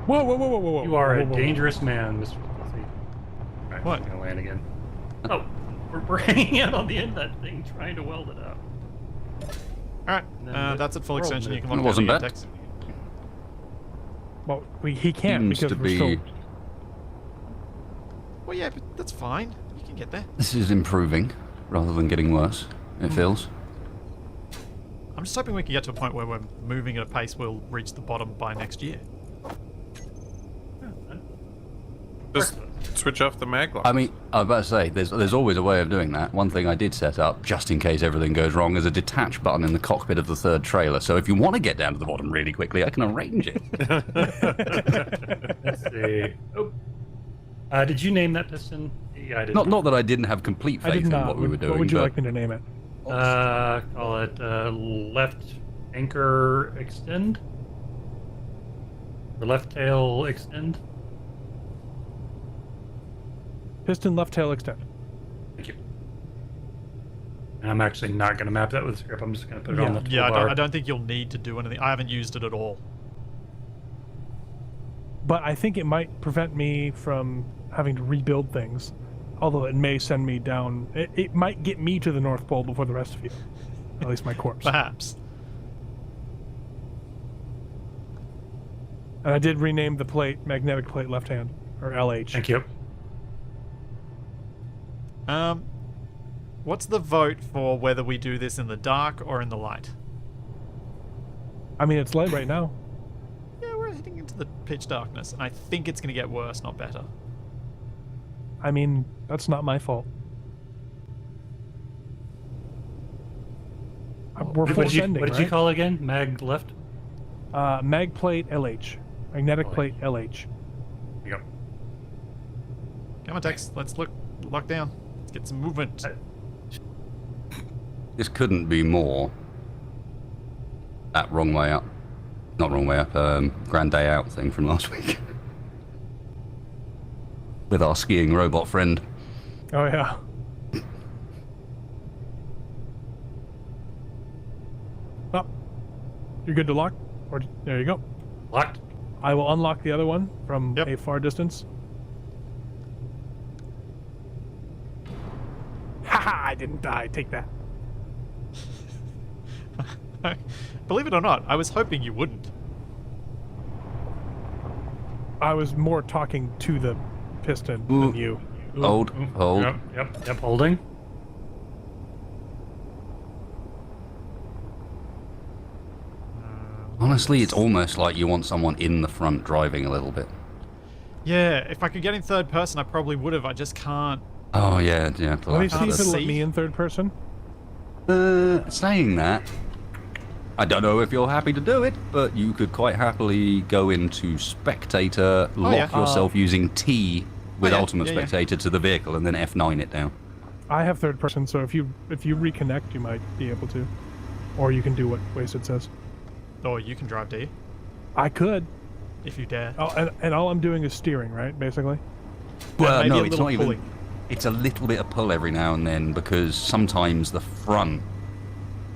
Whoa! You are Whoa, a whoa, whoa. dangerous man, Mr. Pussy. Alright, What? I'm gonna land again. Oh, we're hanging out on the end of that thing, trying to weld it up. Alright, And then that's at full roll extension. it. You can It lock wasn't down bad. the Tex. Well, he can't Seems because to we're still. be... Well, yeah, but that's fine. You can get there. This is improving rather than getting worse, it feels. I'm just hoping we can get to a point where we're moving at a pace we'll reach the bottom by next year. Just switch off the mag light. I mean, I was about to say, there's always a way of doing that. One thing I did set up, just in case everything goes wrong, is a detach button in the cockpit of the third trailer. So if you want to get down to the bottom really quickly, I can arrange it. Let's see. Oh. Did you name that piston? Yeah, I did. Not that I didn't have complete I faith did in not. what we were doing, What would you but like me to name it? Call it left anchor extend. Or left tail extend. Piston left tail extend. Thank you. And I'm actually not going to map that with the script. I'm just going to put it on the toolbar. Yeah, I don't think you'll need to do anything. I haven't used it at all. But I think it might prevent me from having to rebuild things. Although it may send me down. It might get me to the North Pole before the rest of you. At least my corpse. Perhaps. And I did rename the plate magnetic plate left hand, or LH. Thank you. What's the vote for whether we do this in the dark or in the light? I mean, it's light right now. Yeah, we're heading into the pitch darkness, and I think it's going to get worse, not better. I mean, that's not my fault. We're What full did you sending, What did you right? call again? Mag left. Mag plate LH, magnetic plate LH. Yep. Come on, Tex. Let's lock down. Let's get some movement. This couldn't be more. That wrong way up. Not wrong way up. Grand Day Out thing from last week. With our skiing robot friend. Oh yeah. Oh, you're good to lock. Or there you go. Locked. I will unlock the other one from Yep. a far distance. Haha! I didn't die. Take that. Believe it or not, I was hoping you wouldn't. I was more talking to the piston Ooh. than you. Hold. Yep. Holding. Honestly, it's almost like you want someone in the front driving a little bit. Yeah, if I could get in third person, I probably would have. I just can't. Oh, yeah. Let me Can't see if it'll let see. me in third person. Saying that, I don't know if you're happy to do it, but you could quite happily go into spectator, lock yeah. yourself using T with yeah, ultimate yeah, yeah. spectator to the vehicle and then F9 it down. I have third person, so if you reconnect, you might be able to, or you can do what Wasted says. Or you can drive, do you? I could. If you dare. Oh, and all I'm doing is steering, right? Basically. Well, maybe no, a it's little not even. pulling. It's a little bit of pull every now and then because sometimes the front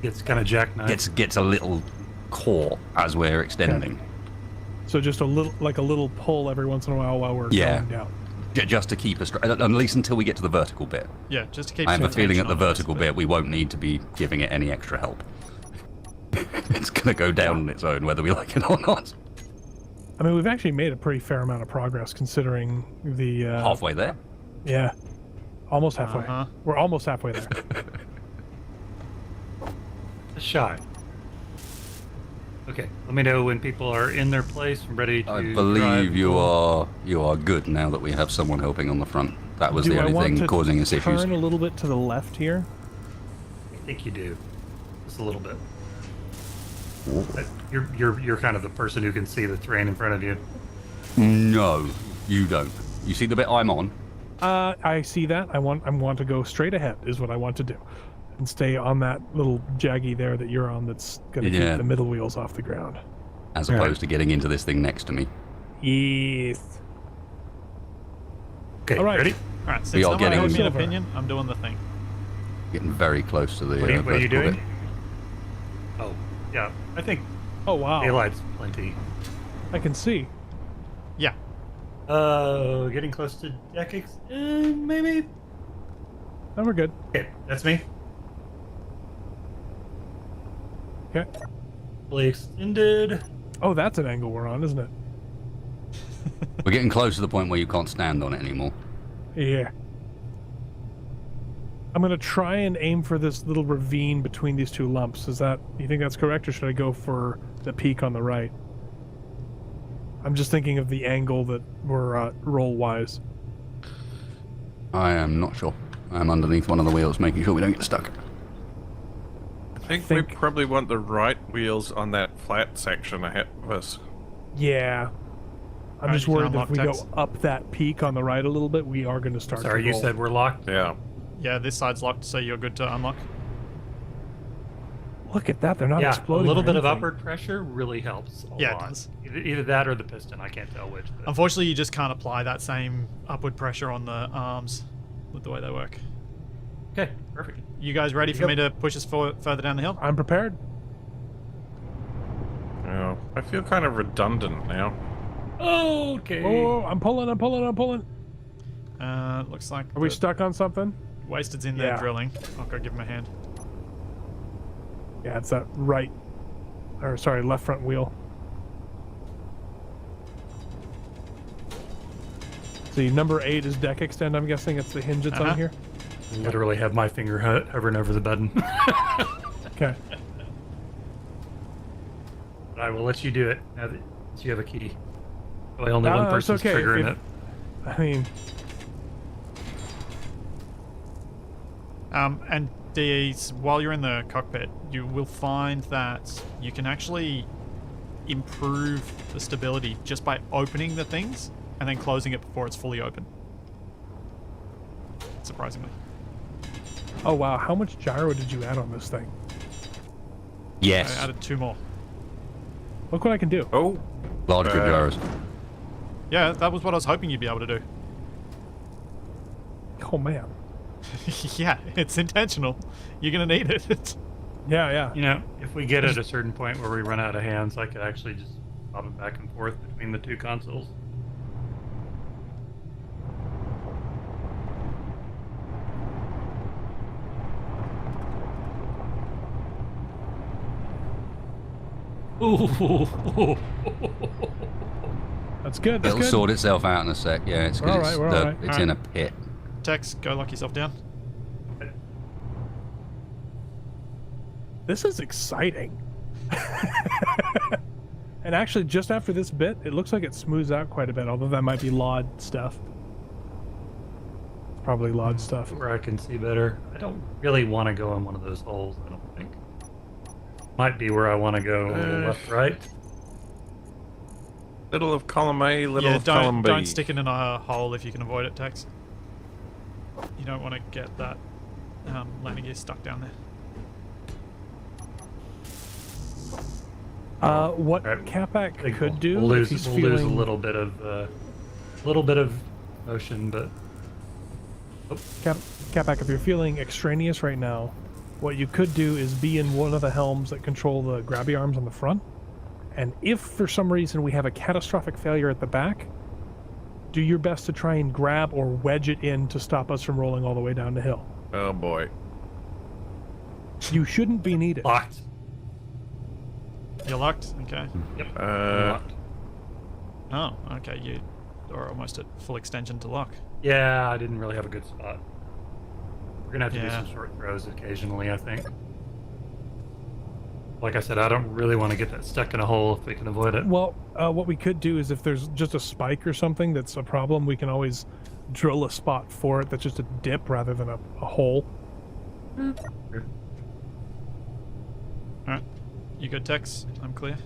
It's kind of jackknife. gets a little caught as we're extending. So just a little pull every once in a while we're Yeah. going down. Just to keep us, at least until we get to the vertical bit. Yeah, just to keep. I have some a feeling attention at the on this, vertical but- bit we won't need to be giving it any extra help. It's going to go down on its own whether we like it or not. I mean, we've actually made a pretty fair amount of progress considering the Halfway there. Yeah, almost halfway. Uh-huh. We're almost halfway there. Shy. Okay, let me know when people are in their place and ready to I drive. believe you are good now that we have someone helping on the front. That was Do the I only want thing to causing us issues. turn a little bit to the left here? I think you do. Just a little bit. But you're kind of the person who can see the terrain in front of you. No, you don't. You see the bit I'm on? I see that. I want to go straight ahead is what I want to do, and stay on that little jaggy there that you're on. That's gonna Yeah. keep the middle wheels off the ground. As opposed to getting into this thing next to me. Yes. Okay, All right. ready? All right, since We are no one getting- owes me an Silver. opinion, I'm doing the thing. Getting very close to the What are you vertical doing? bit. Oh, yeah. I think Oh wow. daylight's plenty. I can see. Yeah. Getting close to deck maybe? Oh, we're good. Okay, that's me. Okay. Fully extended. Oh, that's an angle we're on, isn't it? We're getting close to the point where you can't stand on it anymore. Yeah. I'm gonna try and aim for this little ravine between these two lumps. You think that's correct, or should I go for the peak on the right? I'm just thinking of the angle that we're roll-wise. I am not sure. I'm underneath one of the wheels, making sure we don't get stuck. I think we probably want the right wheels on that flat section ahead of us. Yeah. I'm Alright, just you can worried that if we unlock go Tex. up that peak on the right a little bit, we are going to start Sorry, to you roll. said we're locked? Yeah. Yeah, this side's locked, so you're good to unlock. Look at that, they're not Yeah, a exploding. little or bit of anything. upward pressure really helps a Yeah, it lot. does. Either that or the piston. I can't tell which. But Unfortunately, you just can't apply that same upward pressure on the arms with the way they work. okay, perfect. You guys ready for me to push us further down the hill? I'm prepared. Yeah. I feel kind of redundant now. Okay. Oh, I'm pulling. Looks like Are we the stuck on something? Wasted's in there Yeah. drilling. I'll go give him a hand. Yeah, it's that left front wheel. See, number 8 is deck extend. I'm guessing it's the hinge that's on here. Literally have my finger hovering over the button. Okay. But I will let you do it now that you have a key. Well, only one It's person's okay. triggering it. I mean, And these, while you're in the cockpit, you will find that you can actually improve the stability just by opening the things and then closing it before it's fully open. Surprisingly. oh wow, how much gyro did you add on this thing? Yes. I added 2 more. Look what I can do. Oh, Large grid gyros. Yeah, that was what I was hoping you'd be able to do. Oh man. Yeah, it's intentional. You're gonna need it. Yeah, yeah. You know, if we get at a certain point where we run out of hands, I could actually just pop it back and forth between the 2 consoles. Ooh. That's good. That's It'll good. sort itself out in a sec. Yeah, it's We're because all right, it's in a pit. Tex, go lock yourself down. This is exciting. And actually, just after this bit, it looks like it smooths out quite a bit, although that might be LOD stuff. It's probably LOD stuff. Where I can see better. I don't really want to go in one of those holes, I don't think. Might be where I want to go, a little left, right. little of column A, little Yeah, of column B. don't stick it in a hole if you can avoid it, Tex. You don't want to get that landing gear stuck down there. What Alright, Capac I think could do we'll if lose, he's we'll feeling... lose a little bit of motion, but Capac, if you're feeling extraneous right now, what you could do is be in one of the helms that control the grabby arms on the front, and if for some reason we have a catastrophic failure at the back, do your best to try and grab or wedge it in to stop us from rolling all the way down the hill. Oh boy. You shouldn't be needed. locked. You're locked? Okay. Yep. Uh, locked. Oh, okay. You are almost at full extension to lock. Yeah, I didn't really have a good spot. We're gonna have to Yeah. do some short throws occasionally, I think. Like I said, I don't really want to get that stuck in a hole if we can avoid it. Well, what we could do is if there's just a spike or something that's a problem, we can always drill a spot for it that's just a dip rather than a hole. Alright. You good, Tex? I'm clear.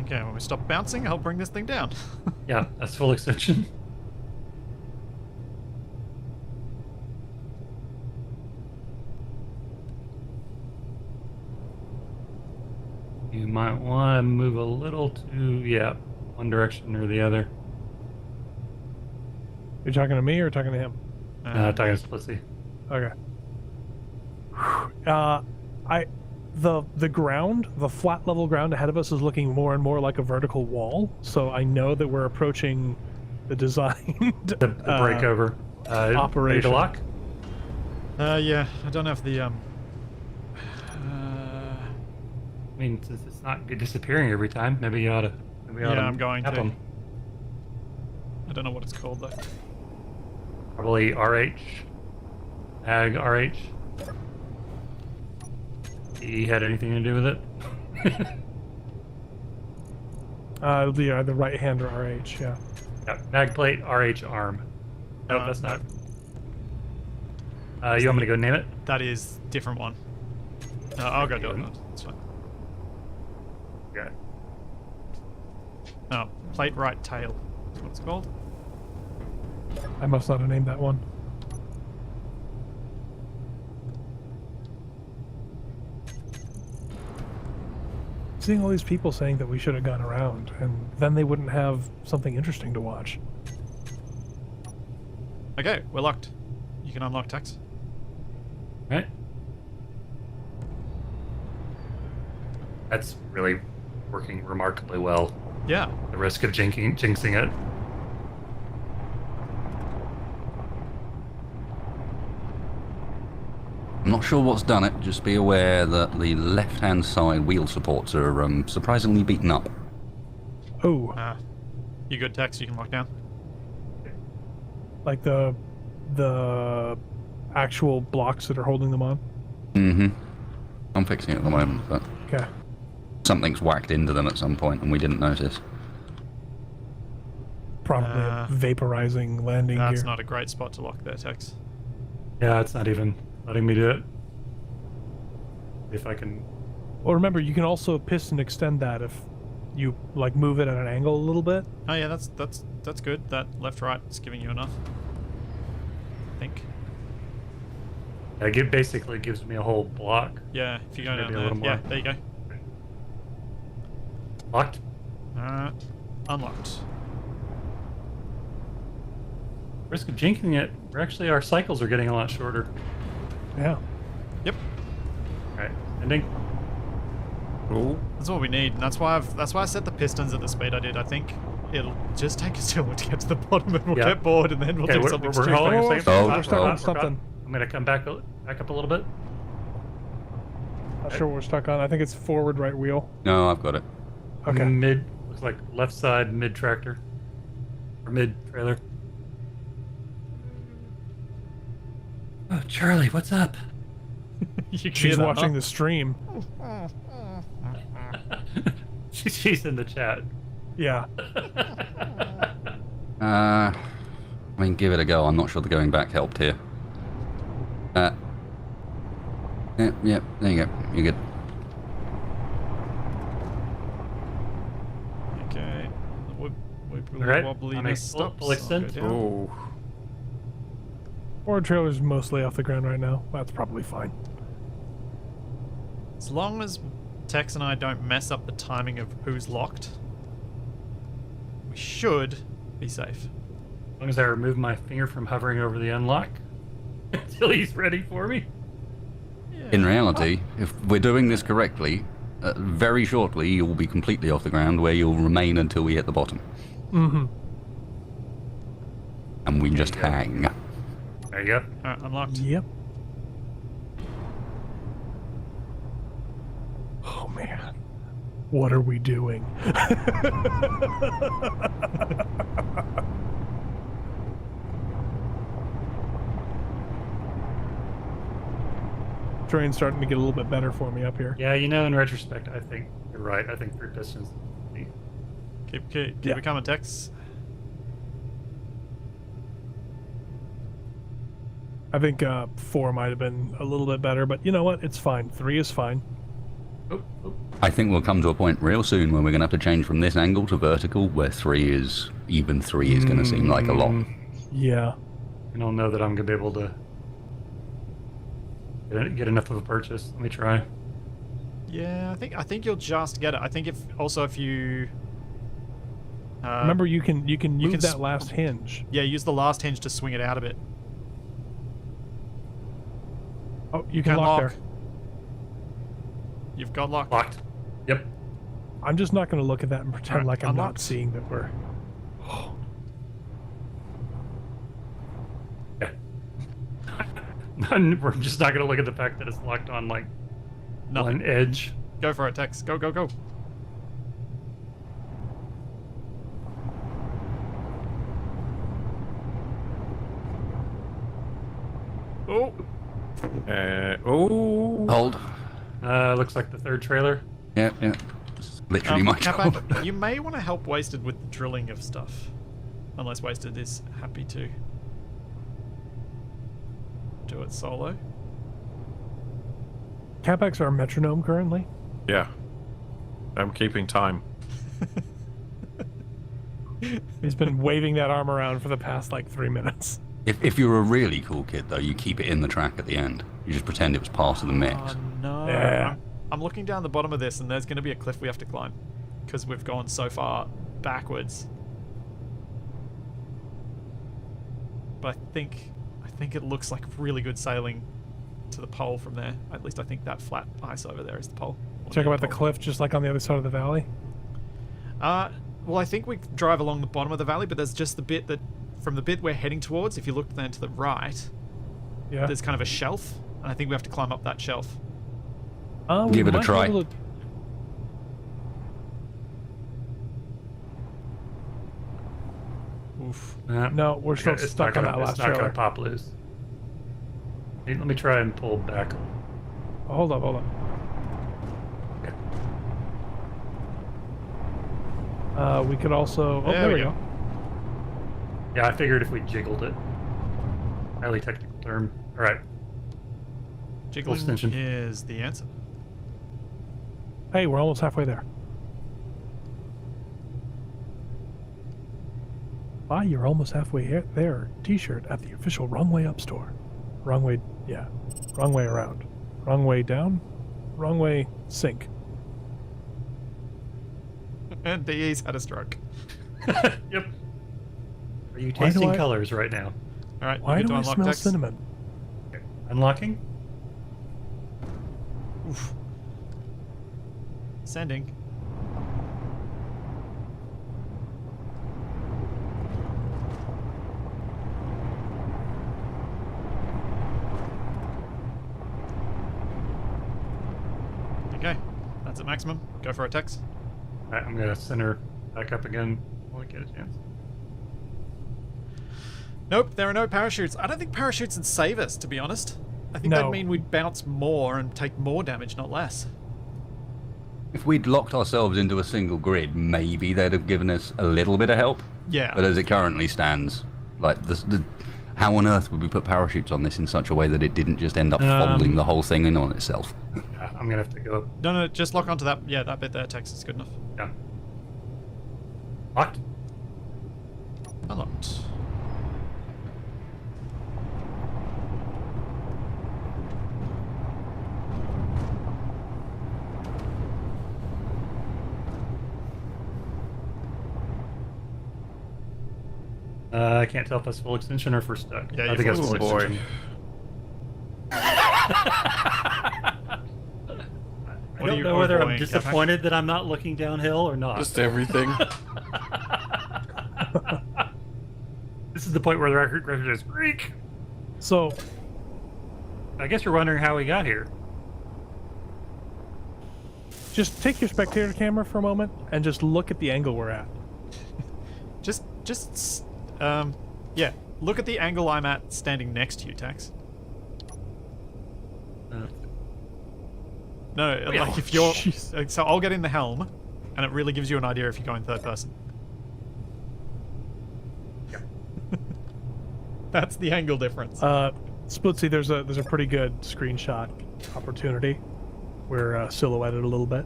Okay, when we stop bouncing, I'll bring this thing down. Yeah, that's full extension. You might want to move a little to, yeah, one direction or the other. You're talking to me or talking to him? Talking to Splitsy. Okay. The ground, the flat level ground ahead of us is looking more and more like a vertical wall, so I know that we're approaching the designed The breakover. Ready to operation. lock? Yeah, I don't know if the I mean, since it's not disappearing every time, maybe you ought to. Yeah, I'm going tap to. 'em. I don't know what it's called though. Probably RH. Ag RH. He had anything to do with it? The right hand or RH, yeah. Yeah, mag plate, RH arm. No, that's not. You want me to go name it? That is different one. No, I'll go do it. It's fine. Okay. No, plate right tail. That's what it's called. I must not have named that one. Seeing all these people saying that we should have gone around, and then they wouldn't have something interesting to watch. Okay, we're locked. You can unlock Tex. Right. That's really working remarkably well. Yeah. The risk of jinxing it. I'm not sure what's done it. Just be aware that the left-hand side wheel supports are surprisingly beaten up. Oh, You good, Tex? You can lock down. like the actual blocks that are holding them on. Mm-hmm. I'm fixing it at the moment, but Okay. something's whacked into them at some point and we didn't notice. Probably a vaporizing landing That's gear. not a great spot to lock there, Tex. Yeah, it's not even letting me do it. If I can. Well, remember, you can also piston extend that if you like move it at an angle a little bit. Oh yeah, that's good. That left-right is giving you enough. I think. It basically gives me a whole block. Yeah, if you go down Maybe a there. little Yeah, more. there you go. Locked. Unlocked. Risk of jinxing it. We're actually, our cycles are getting a lot shorter. Yeah. Yep, Alright, ending. Oh, that's what we need. And that's why I set the pistons at the speed I did. I think it'll just take us too long to get to the bottom, and we'll Yeah. get bored, and then we'll Okay, do we're something holding a stupid. second. Oh, we're stuck on We're something. I'm gonna come back up a little bit. Not sure what we're stuck on. I think it's forward right wheel. No, I've got it. Okay. Mid, looks like left side mid tractor. Or mid trailer. Oh, Charlie, what's up? You can hear She's that, watching huh? the stream. She's in the chat. Yeah. I mean, give it a go. I'm not sure the going back helped here. Yeah, there you go. You're good. Okay. All right, Wobbliness stops. full extent. I'll go down. oh. Forward trailer's mostly off the ground right now. That's probably fine. As long as Tex and I don't mess up the timing of who's locked, we should be safe. As long as I remove my finger from hovering over the unlock until he's ready for me. In reality, if we're doing this correctly, very shortly you'll be completely off the ground where you'll remain until we hit the bottom. Mm-hmm. And we just hang. There you go. Alright, unlocked. Yep. Oh man. What are we doing? Terrain's starting to get a little bit better for me up here. Yeah, you know, in retrospect, I think you're right. I think 3 pistons. Keep Yeah. it coming, Tex. I think 4 might have been a little bit better, but you know what? It's fine. 3 is fine. Oh, oh. I think we'll come to a point real soon when we're going to have to change from this angle to vertical, where 3 is going to seem like a lot. Yeah. I don't know that I'm gonna be able to get enough of a purchase. Let me try. Yeah, I think you'll just get it. I think if you Remember, you can use can that last hinge. yeah, use the last hinge to swing it out a bit. Oh, you can Can't lock lock. there. You've got lock. Locked. Yep. I'm just not going to look at that and pretend Alright, like I'm unlocked. not seeing that we're. Yeah. We're just not gonna look at the fact that it's locked on like Nothing. one edge. Go for it, Tex. Go, go, go. Oh, Oh. Hold. Looks like the third trailer. Yeah. It's literally my job. Capac, you may want to help Wasted with the drilling of stuff. Unless Wasted is happy to do it solo. Capex's our metronome currently. Yeah. I'm keeping time. He's been waving that arm around for the past like 3 minutes. If you're a really cool kid, though, you keep it in the track at the end. You just pretend it was part of the mix. Oh no. Yeah. I'm looking down the bottom of this and there's going to be a cliff we have to climb. Because we've gone so far backwards. But I think it looks like really good sailing to the pole from there. At least I think that flat ice over there is the pole. Or Check near out the pole. cliff just like on the other side of the valley. Well, I think we drive along the bottom of the valley, but there's just the bit that, from the bit we're heading towards, if you look then to the right, Yeah. there's kind of a shelf. And I think we have to climb up that shelf. We Give it a might be try. able to- Oof. No, we're still It's stuck not on gonna, that last it's not going trailer. to pop loose. Hey, let me try and pull back. Oh, hold up, hold up. We could also. Oh, there we go. Yeah, I figured if we jiggled it. Highly technical term. All right. Jiggling extension. is the answer. Hey, we're almost halfway there. Buy your almost halfway there t-shirt at the official Wrong Way Up store. Wrong way, yeah. Wrong way around. Wrong way down. Wrong way sink. And DE's had a stroke. Yep. Are you Why do tasting I- colors right now? All right, Why you do get to I unlock smell Tex. cinnamon? Unlocking? Oof. Sending. Okay, that's at maximum. Go for it, Tex. All right, I'm going to center back up again while I get a chance. Nope, there are no parachutes. I don't think parachutes would save us, to be honest. I think No. that'd mean we'd bounce more and take more damage, not less. If we'd locked ourselves into a single grid, maybe they'd have given us a little bit of help. Yeah. But as it currently stands, like how on earth would we put parachutes on this in such a way that it didn't just end up folding the whole thing in on itself? Yeah, I'm going to have to go. No, just lock onto that. Yeah, that bit there, Tex, is good enough. Yeah. Locked. Unlocked. I can't tell if that's full extension or if we're stuck. Yeah, I you're think that's full full extension. extension. I What are don't you know whether I'm avoiding, Capac? disappointed that I'm not looking downhill or not. Just everything. This is the point where the record says Greek. So, I guess you're wondering how we got here. just take your spectator camera for a moment and just look at the angle we're at. Yeah. Look at the angle I'm at standing next to you, Tex. No, Yeah. like if you're... Jeez. So I'll get in the helm, and it really gives you an idea if you go in third person. Yeah. That's the angle difference. Splitsy, there's a pretty good screenshot opportunity. We're silhouetted a little bit.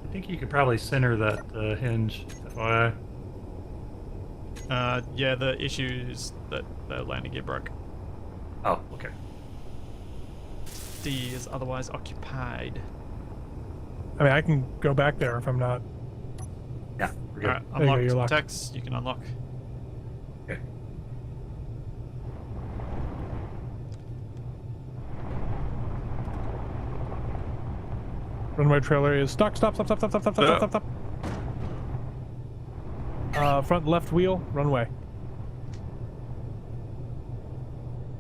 I think you could probably center that hinge. FYI. Yeah, the issue is that the landing gear broke. Oh, okay. D is otherwise occupied. I mean, I can go back there if I'm not. Yeah, we're good. Alright, There you go, you're unlocked. locked. Tex, you can unlock. Okay. Runway trailer is stuck. Stop. Front left wheel, runway.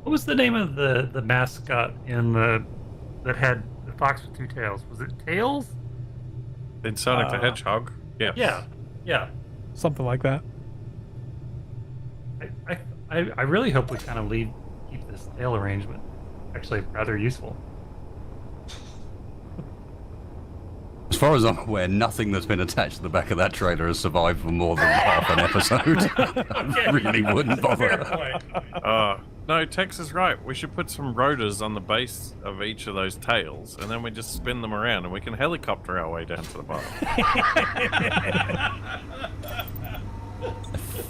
What was the name of the mascot in that had the fox with two tails? Was it Tails? In Sonic the Hedgehog. Yeah. Yeah. Something like that. I really hope we kind of keep this tail arrangement actually rather useful. As far as I'm aware, nothing that's been attached to the back of that trailer has survived for more than half an episode. I really wouldn't bother. No, Tex is right. We should put some rotors on the base of each of those tails, and then we just spin them around, and we can helicopter our way down to the bottom. I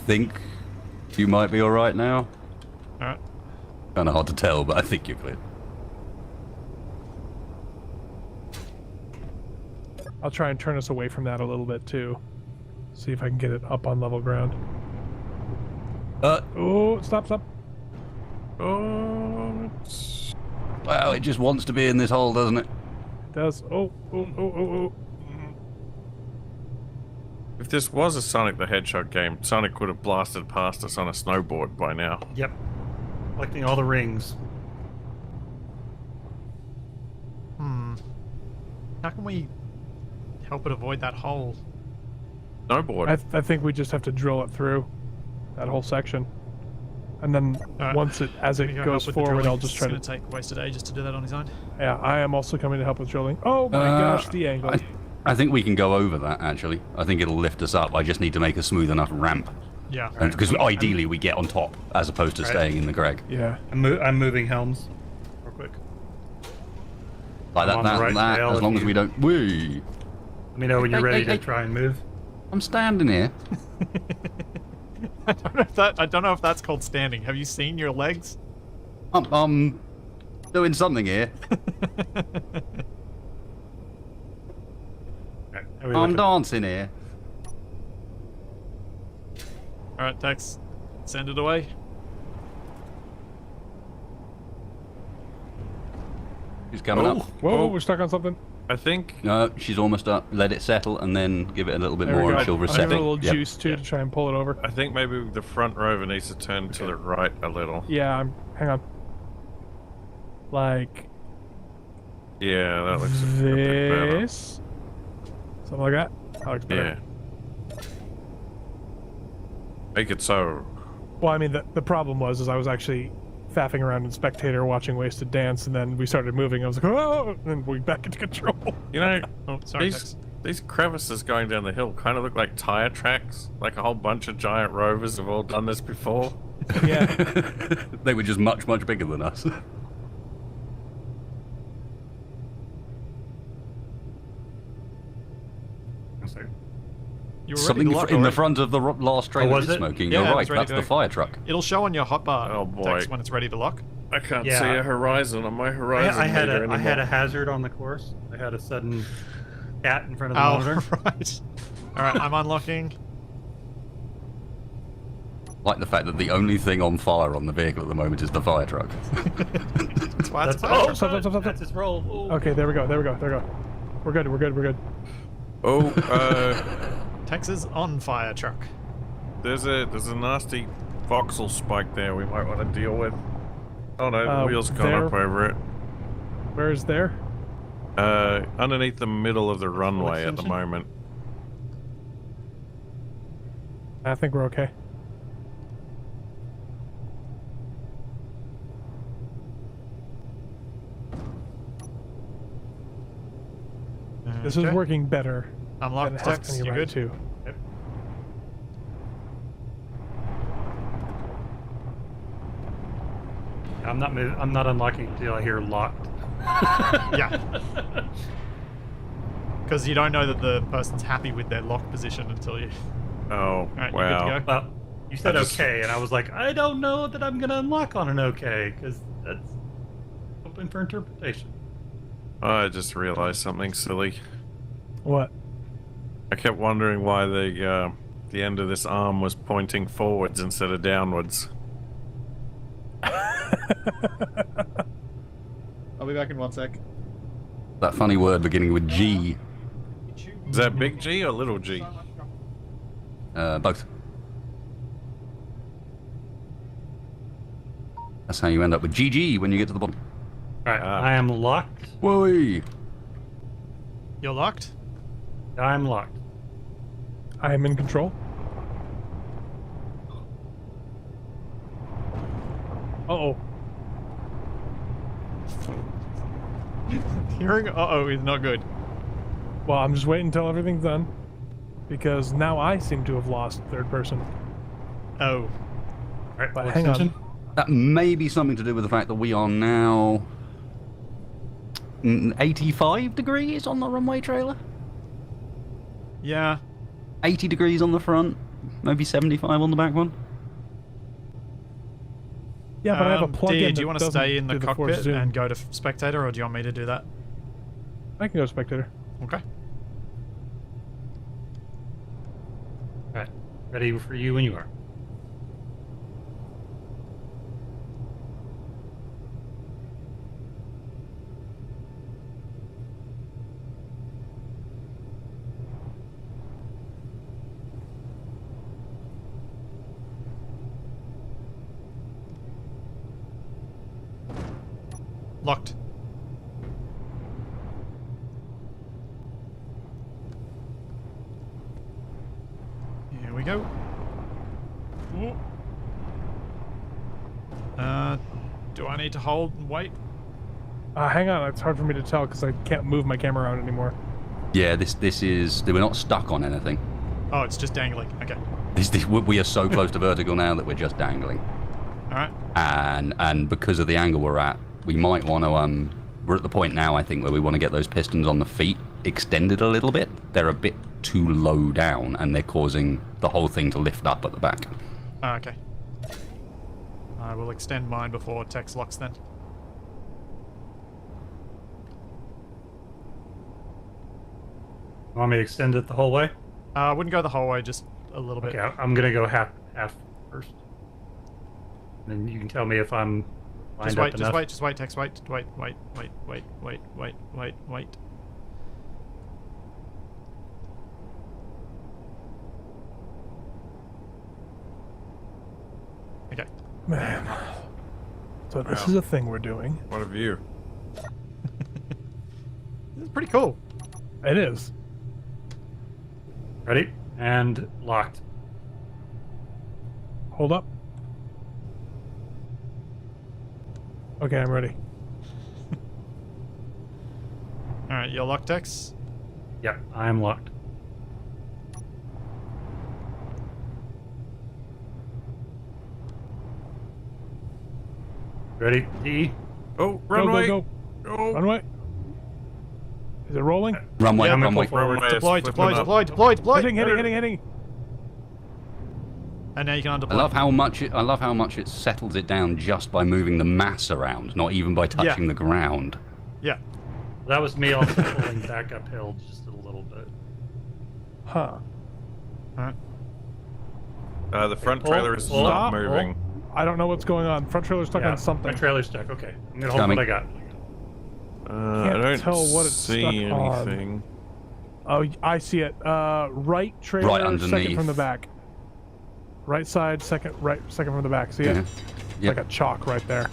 think you might be alright now. Alright. Kind of hard to tell, but I think you're clear. I'll try and turn us away from that a little bit too. See if I can get it up on level ground. Oh, stop. Oh, Well, it just wants to be in this hole, doesn't it? It does. Oh. if this was a Sonic the Hedgehog game, Sonic would have blasted past us on a snowboard by now. Yep. Collecting all the rings. How can we help it avoid that hole? Snowboard. I think we just have to drill it through that whole section, and then Alright. once it as it Can you go goes help with the forward, drilling? I'll just try It's to. gonna take wasted ages to do that on his own. Yeah, I am also coming to help with drilling. Oh my gosh, the angle. I think we can go over that, actually. I think it'll lift us up. I just need to make a smooth enough ramp. Yeah. Because ideally we get on top, as opposed to Right. staying in the Greg. Yeah. I'm moving helms real quick. Like I'm on the right rail as if long as you- we don't... Whee! Let me know when you're Hey, ready hey, to hey. try and move. I'm standing here. I don't know if that's called standing. Have you seen your legs? I'm doing something here. Right, how we I'm looking? dancing here. All right, Tex, send it away. She's coming up. Whoa, Oh. we're stuck on something. I think. No, she's almost up. Let it settle and then give it a little bit There we more go. and she'll I'll reset give it a it. little Yep. juice too to try and pull it over. I think maybe the front rover needs to turn to the right a little. Yeah, hang on. Like Yeah, that looks a bit better. this, something like that. That looks better. Yeah. Make it so. Well, I mean, the problem was I was actually faffing around in spectator watching Wasted dance, and then we started moving. I was like, oh, and then we back into control. You know, Oh, sorry, these Tex. these crevices going down the hill kind of look like tire tracks. Like a whole bunch of giant rovers have all done this before. Yeah. They were just much, much bigger than us. One second. You were ready Something to lock in the already. front of the last trailer was is it? smoking. Yeah, You're it right, was ready that's to the go. fire truck. It'll show on your hotbar, Oh, boy. Tex, when it's ready to lock. I can't Yeah. see a horizon on my horizon I had meter a I had a anymore. hazard on the course. I had a sudden cat in front of the Oh, monitor. right. All right, I'm unlocking. Like the fact that the only thing on fire on the vehicle at the moment is the fire truck. That's why it's That's fire. stop. That's his roll. Ooh. Okay, there we go. We're good. We're good. Oh, Texas on fire truck. there's a nasty voxel spike there we might want to deal with. Oh no, the wheel's gone there. up over it. Where is there? Underneath the middle of the runway at the extension? moment. I think we're okay. This is Okay. working better than Unlocked, it has Tex. any You right good? to. I'm not unlocking until I hear locked. Yeah. Because you don't know that the person's happy with their lock position until you. Oh, All right, you wow. good to go? Well, you said I just- okay, and I was like, I don't know that I'm gonna unlock on an okay, because that's open for interpretation. I just realized something silly. What? I kept wondering why the end of this arm was pointing forwards instead of downwards. I'll be back in 1 sec. That funny word beginning with G. Is that big G or little G? Both. That's how you end up with GG when you get to the bottom. Alright, Ah. I am locked. Whoa! You're locked? I'm locked. I am in control. Uh-oh. Hearing uh-oh is not good. Well, I'm just waiting until everything's done. Because now I seem to have lost third person. Oh. Alright, But full hang on. extension. That may be something to do with the fact that we are now 85 degrees on the runway trailer. Yeah. 80 degrees on the front, maybe 75 on the back one. Yeah, but I have a plug-in Dear, that do you want to doesn't stay in the do force cockpit zoom. and go to spectator, or do you want me to do that? I can go spectator. Okay. Alright, ready for you when you are. Locked. we go. Ooh. Do I need to hold and wait? Hang on, it's hard for me to tell because I can't move my camera around anymore. Yeah, this is... We're not stuck on anything. Oh, it's just dangling. Okay. We are so close to vertical now that we're just dangling. Alright. And because of the angle we're at, we might want to... we're at the point now, I think, where we want to get those pistons on the feet extended a little bit. They're a bit too low down, and they're causing the whole thing to lift up at the back. Oh, okay. I will extend mine before Tex locks then. Want me to extend it the whole way? I wouldn't go the whole way, just a little bit. Okay, I'm gonna go half first. And then you can tell me if I'm lined up enough. Just wait, Tex, wait. Okay. Man. So this is a thing we're doing. What a view. This is pretty cool. It is. Ready? And locked. Hold up. Okay, I'm ready. Alright, you're locked, Tex? Yep, I am locked. Ready? D. Oh, Go, runway! go, go. Oh. Runway. Is it rolling? Runway, Yeah, I'm gonna runway. pull forward. Deploy. Hitting. And now you can undeploy. I love how much it settles it down just by moving the mass around, not even by touching the ground. Yeah. That was me also pulling back uphill just a little bit. Huh. Alright. The front Pull, trailer is pull, not pull. moving. I don't know what's going on. Front trailer's stuck Yeah, on something. my trailer's stuck. Okay, I'm gonna hold Coming. what I got. I Can't don't tell what it's see stuck on. anything. Oh, I see it. Right trailer, Right second underneath. from the back. Right side, second from the back. See it? Yeah. Yep. Like a chalk right there.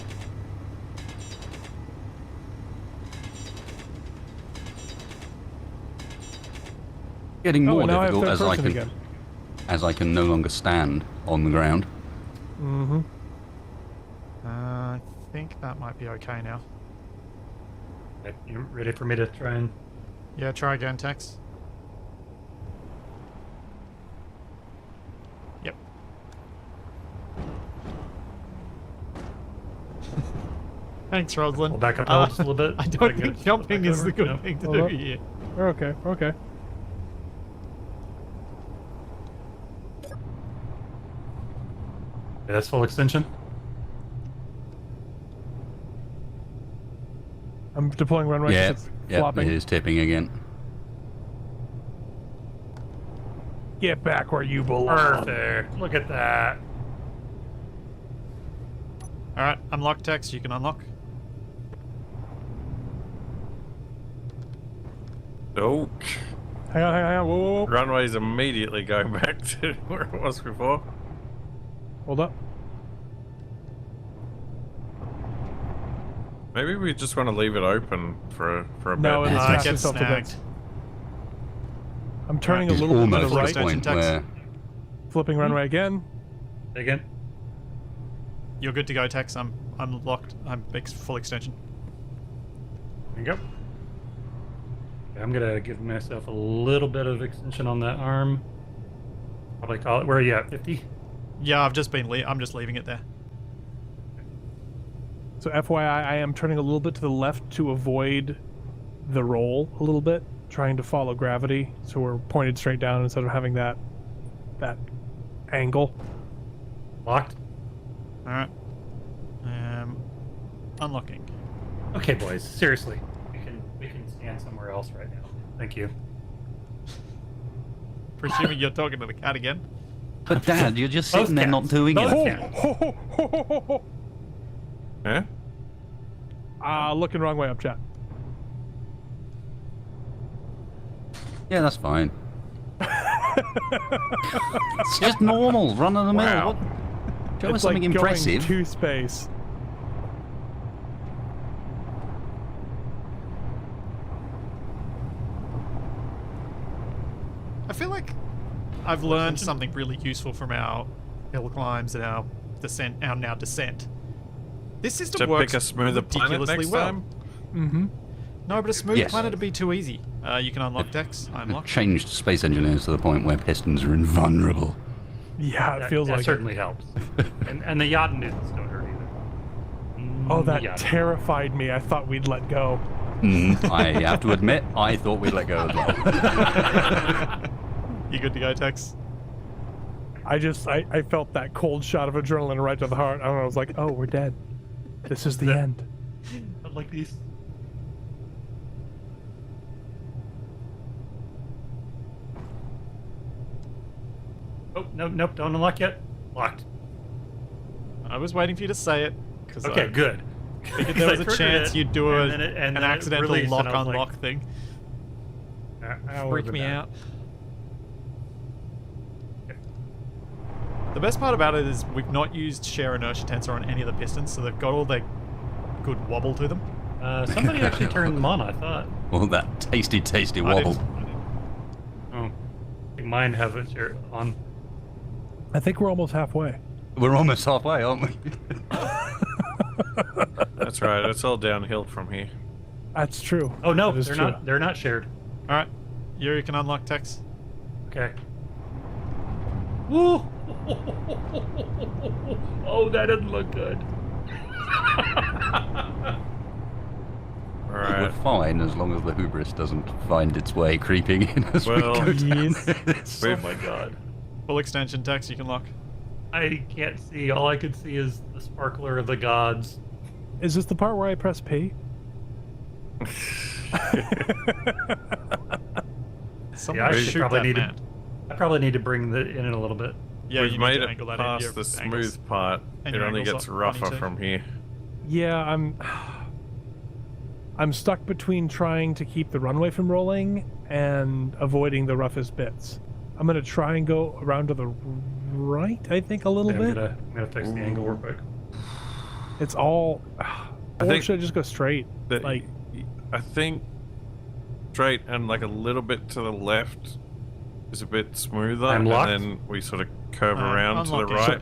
Getting more now I have difficult third as I person can again. as I can no longer stand on the ground. Mm-hmm. I think that might be okay now. Okay, you ready for me to try and... Yeah, try again, Tex. Yep. Thanks, Roslyn. Pull back uphill just a little bit? I Did don't get think it jumping back is over? the good No. thing to Hold do up. here. We're okay. We're okay. Okay, that's full extension. I'm deploying runway. Yeah, It's yeah, flopping. it is tipping again. Get back where you belong. Perfect. Look at that. Alright, unlock Tex, you can unlock. Oh, Hang on. Whoa, whoa, whoa. runway's immediately going back to where it was before. Hold up. Maybe we just want to leave it open for a No, bit. it's I snapped get itself to snagged. bits. I'm turning a It's little bit to almost the at right. the point Tex. where Flipping runway again. Again. You're good to go, Tex. I'm locked. I'm full extension. There you go. Okay, I'm gonna give myself a little bit of extension on that arm. Probably call it. Where are you at? 50? Yeah, I've just been. I'm just leaving it there. So FYI, I am turning a little bit to the left to avoid the roll a little bit, trying to follow gravity, so we're pointed straight down instead of having that angle. Locked. All right. Unlocking. Okay, boys. Seriously, we can stand somewhere else right now. Thank you. Presuming you're talking to the cat again. But Dad, you're just Both sitting there not cats. doing Both anything. cats. Huh? Looking wrong way up, chat. Yeah, that's fine. It's just normal, run of the mill. Wow. Show us It's something like impressive. going to space. I feel like I've learned something really useful from our hill climbs and our descent, our now descent. This system To works pick a smoother planet ridiculously next well. time? Mm-hmm. No, but a smooth Yes. planet would be too easy. You can unlock decks. I unlock. Changed space engineers to the point where pistons are invulnerable. Yeah, it That, feels that like certainly helps. And the Jotun don't hurt either. Oh, that Jotun. terrified me. I thought we'd let go. I have to admit, I thought we'd let go as well. You good to go, Tex? I felt that cold shot of adrenaline right to the heart. I was like, oh, we're dead. This is the end. But like these. Oh, nope, don't unlock yet. Locked. I was waiting for you to say it. Cause Okay, I good. figured there was a chance you'd do an accidental released, and I was lock-unlock like, thing. I Freak would've me been out. The best part about it is we've not used share inertia tensor on any of the pistons, so they've got all their good wobble to them. somebody actually turned them on, I thought. All that tasty, tasty I wobble. didn't. Oh, I think mine have it here on. I think we're almost halfway. We're almost halfway, aren't we? That's right. It's all downhill from here. That's true. Oh no, That is they're true. not. They're not shared. All right, you can unlock Tex. Okay. Woo! Oh, that doesn't look good. All We're right. fine as long as the hubris doesn't find its way creeping in as Well, we go down yes. this. Oh my god. Full extension Tex, you can lock. I can't see. All I can see is the sparkler of the gods. Is this the part where I press P? Someone Yeah, I should shoot probably that need to- man. I probably need to bring the in a little bit. Yeah, We've you made need to it angle that in past your the smooth angles. part. And It your only angles gets are rougher funny too. from here. Yeah, I'm stuck between trying to keep the runway from rolling and avoiding the roughest bits. I'm gonna try and go around to the right, I think, a little I'm bit. gonna fix the angle real quick. It's all. Or think should I just go straight? That- Like, I think straight and like a little bit to the left is a bit smoother, I'm and locked. then we sort of curve I'm around to the unlocking. right.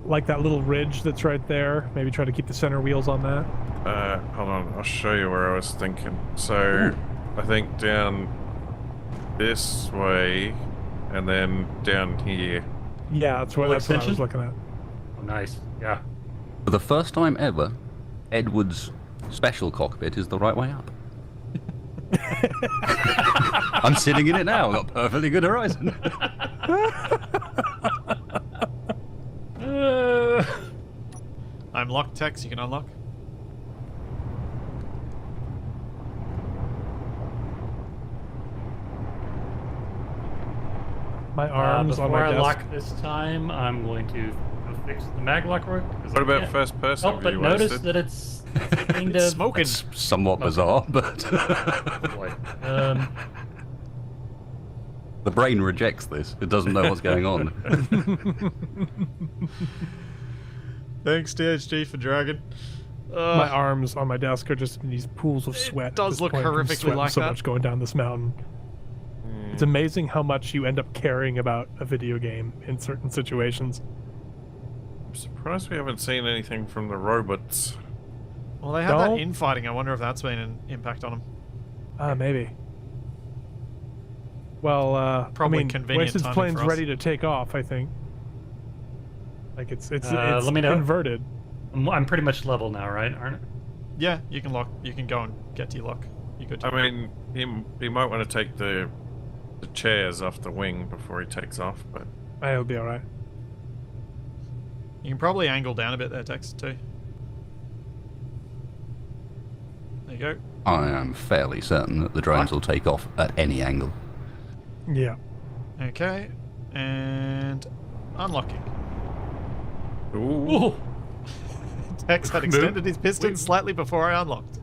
like that little ridge that's right there. Maybe try to keep the center wheels on that. Hold on, I'll show you where I was thinking. So, I think down this way, and then down here. Yeah, that's what I was extension? looking at. Oh, nice. Yeah. For the first time ever, Edward's special cockpit is the right way up. I'm sitting in it now. I've got perfectly good horizon. I'm locked Tex, you can unlock. My arms on Before my I desk. lock this time, I'm going to go fix the maglock work. What about first person Oh, but view? notice Wasted? that it's kind It's of smoking. It's somewhat bizarre, but boy. the brain rejects this. It doesn't know what's going on. Thanks, THG, for dragging. My arms on my desk are just in these pools of sweat. does at this look point from horrifically sweating like so that. much going down this mountain. It's amazing how much you end up caring about a video game in certain situations. I'm surprised we haven't seen anything from the robots. Well, they had that Don't- infighting. I wonder if that's been an impact on them. Maybe. Well, Probably I mean, convenient Wasted timing plane's for us. ready to take off, I think. Like it's let me know. inverted. I'm pretty much level now, right? Aren't I? Yeah, you can lock. You can go and get to your lock. You good? To I mean, he might want to take the chairs off the wing before he takes off, but It'll be all right. You can probably angle down a bit there, Tex, too. There you go. I am fairly certain that the drones will take off at any angle. Yeah. Okay, and unlocking. ooh, Tex had extended his pistons slightly before I unlocked.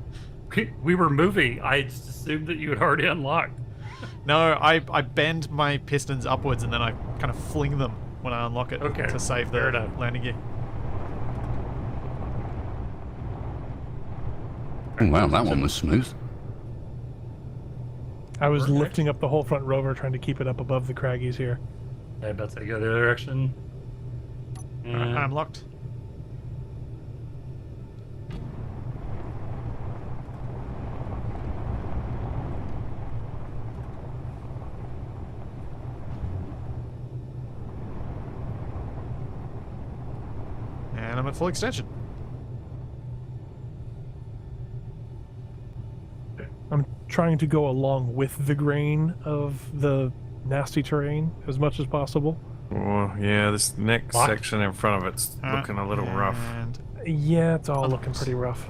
We were moving. I just assumed that you had already unlocked. No, I bend my pistons upwards and then I kind of fling them when I unlock it Okay, to save fair the enough. landing gear. Oh, wow, that one was smooth. I was Perfect. lifting up the whole front rover, trying to keep it up above the craggies here. I bet they go the other direction. And I'm locked. And I'm at full extension. I'm trying to go along with the grain of the nasty terrain as much as possible. Oh, yeah, this next Locked. section in front of it's looking a little rough. And Yeah, it's all looking pretty rough.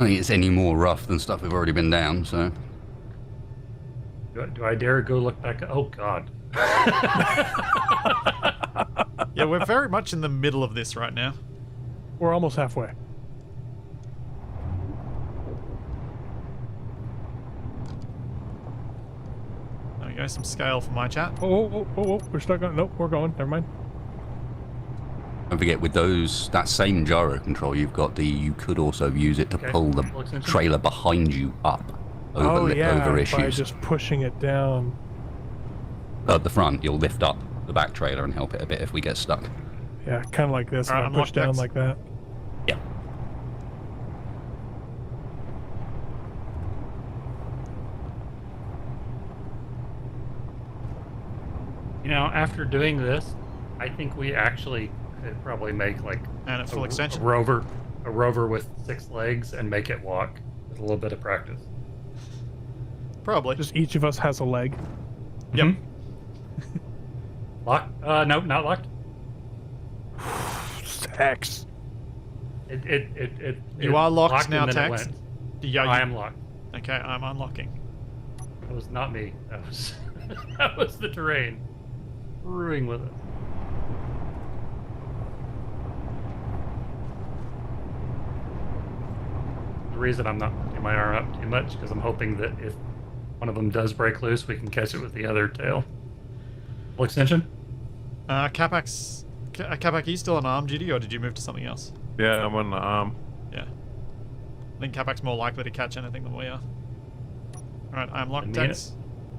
I think it's any more rough than stuff we've already been down, so... do I dare go look back? Oh God. yeah, we're very much in the middle of this right now. We're almost halfway. There we go, some scale for my chat. Oh, we're stuck on. Nope, we're going. Never mind. Don't forget, with that same gyro control you've got, you could also use it to Okay, pull the full extension. trailer behind you up over, Oh yeah, over by issues. just pushing it down. At the front, you'll lift up the back trailer and help it a bit if we get stuck. Yeah, kind of like this. Alright, and I'm I push locked down next. like that. Yeah. You know, after doing this, I think we actually could probably make like And at full extension. a rover with 6 legs and make it walk with a little bit of practice. Probably. Just each of us has a leg. Yep. Mhm. Locked? Nope, not locked. X. You are locked now, and then it Tex. went. Yeah, I am locked. Okay, I'm unlocking. That was not me. That was that was the terrain brewing with it. The reason I'm not putting my arm up too much because I'm hoping that if one of them does break loose, we can catch it with the other tail. Full extension? Capac, are you still on arm duty, or did you move to something else? Yeah, I'm on the arm. Yeah. I think Capac's more likely to catch anything than we are. Alright, I'm locked, Doesn't mean Tex.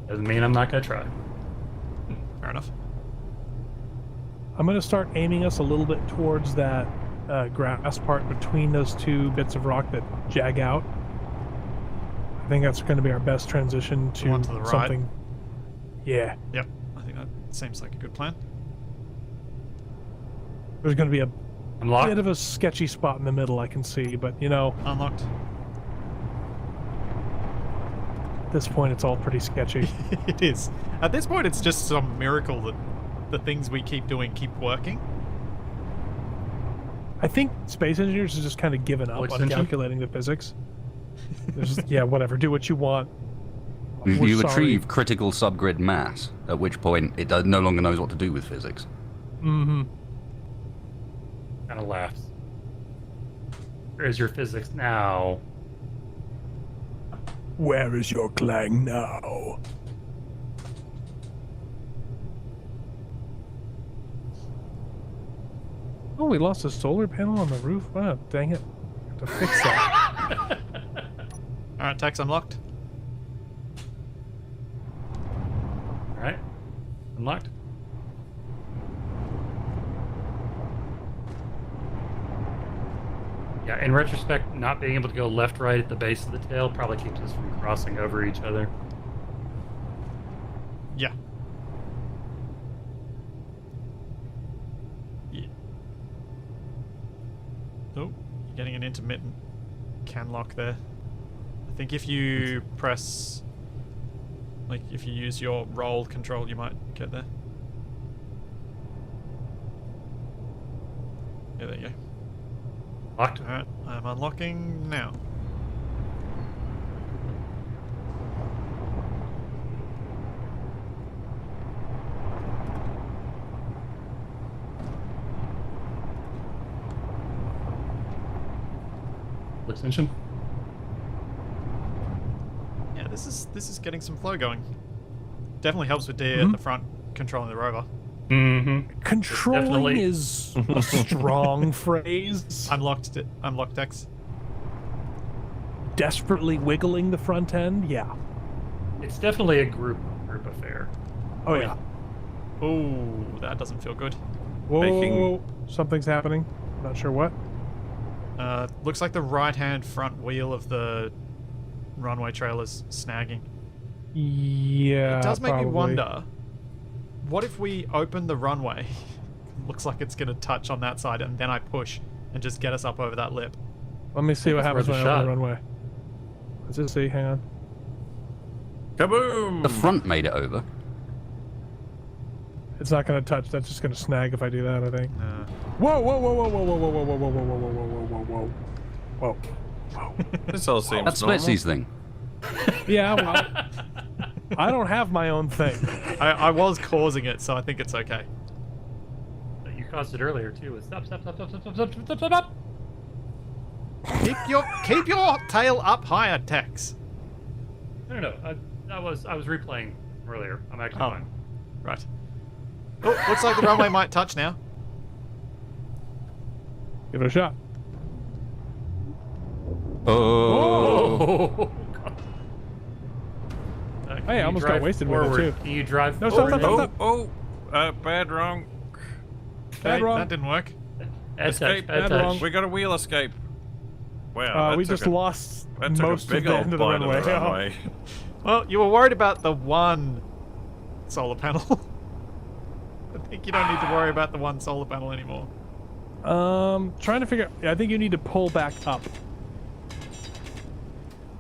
Doesn't mean I'm not gonna try. Fair enough. I'm going to start aiming us a little bit towards that grass part between those two bits of rock that jag out. I think that's going to be our best transition The to one to the right? something. Yeah, Yep, I think that seems like a good plan. there's going to be a I'm locked. bit of a sketchy spot in the middle I can see, but you know, Unlocked. at this point it's all pretty sketchy. It is. At this point, it's just some miracle that the things we keep doing keep working. I think space engineers have just kind of given up on extension? calculating the physics. They're just, yeah, whatever, do what you want. You We're sorry. achieve critical subgrid mass, at which point it no longer knows what to do with physics. Mm-hmm. Kind of laughs. Where is your physics now? Where is your clang now? Oh, we lost a solar panel on the roof? Wow, dang it. Have to fix that. Alright, Tex, I'm locked. Alright. Unlocked. Yeah, in retrospect, not being able to go left, right at the base of the tail probably keeps us from crossing over each other. Yeah. Yeah. Oh, you're getting an intermittent can lock there. I think if you press, like, if you use your roll control, you might get there. Yeah, there you go. Locked. Alright, I'm unlocking now. Extension. Yeah, this is getting some flow going. Definitely helps with D at the front controlling the rover. Mm-hmm. Controlling Definitely. is a strong phrase. I'm locked. I'm locked, Dex. Desperately wiggling the front end? Yeah. It's definitely a group affair. Oh yeah. Ooh, that doesn't feel good. Whoa, Making- whoa, whoa. Something's happening. Not sure what. Looks like the right-hand front wheel of the runway trailer's snagging. Yeah. It does make me probably. wonder, what if we open the runway? Looks like it's going to touch on that side, and then I push and just get us up over that lip. Let me see think what it's happens worth when a I open shot. the runway. Let's just see. Hang on. Kaboom! The front made it over. It's not going to touch. That's just going to snag if I do that, I think. Uh, Whoa, whoa, whoa, whoa, whoa, whoa, whoa, whoa, whoa, whoa, whoa, whoa, whoa, whoa, whoa, whoa. This all seems That's normal. Smitsy's thing. Yeah, well, I don't have my own thing. I was causing it, so I think it's okay. You caused it earlier too. Stop, stop, stop, stop, stop, stop, stop, stop, stop, stop. Keep your tail up higher, Tex. No. I was replaying earlier. I'm actually Oh. fine. Right. Oh, looks like the runway might touch now. Give it a shot. Oh. Hey, I almost got wasted with it, forward. too. Can you drive No, stop, forward? stop, Oh, bad wrong. Bad wrong. That didn't work. Bad Escape. touch, bad Bad wrong. touch. We got a wheel escape. Wow, that We took just lost that took most a of big the old end of the bite runway. of the runway. Well, you were worried about the one solar panel. I think you don't need to worry about the one solar panel anymore. Trying to figure. I think you need to pull back up.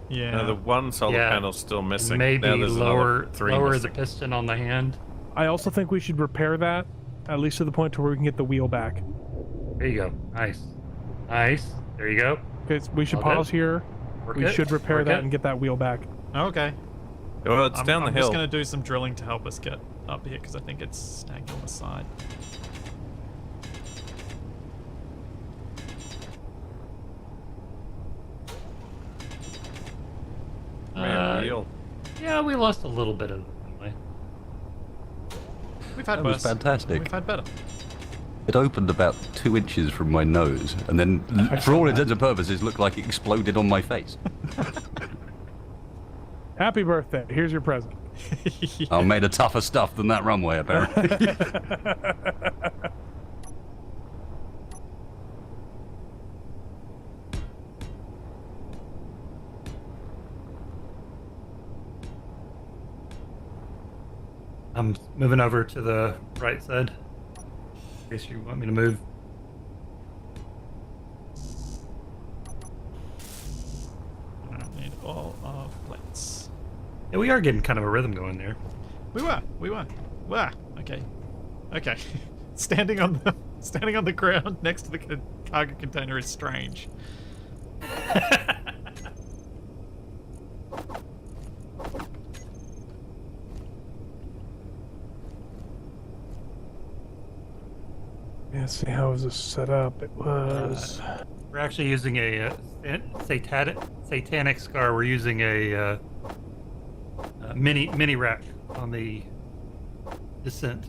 Yeah. Now the one solar Yeah. panel's still missing. Maybe now there's lower another three the missing. piston on the hand. I also think we should repair that, at least to the point to where we can get the wheel back. There you go. Nice. Nice. There you go. Okay, we should All good. pause here. Work We it. should repair Work that it. and get that wheel back. Okay. Well, it's down the I'm hill. just going to do some drilling to help us get up here because I think it's snagged on the side. Man, wheel. Yeah, we lost a little bit of the runway. We've had That was worse. fantastic. We've had better. It opened about 2 inches from my nose, and then, for all intents and purposes, looked like it exploded on my face. Happy birthday. Here's your present. I'm made of tougher stuff than that runway, apparently. I'm moving over to the right side. In case you want me to move. I don't need all of plates. Yeah, we are getting kind of a rhythm going there. We were. Okay. Okay. standing on the ground next to the cargo container is strange. Yeah, let's see, how was this set up? It was. We're actually using a satanic scar. We're using a mini rack on the descent.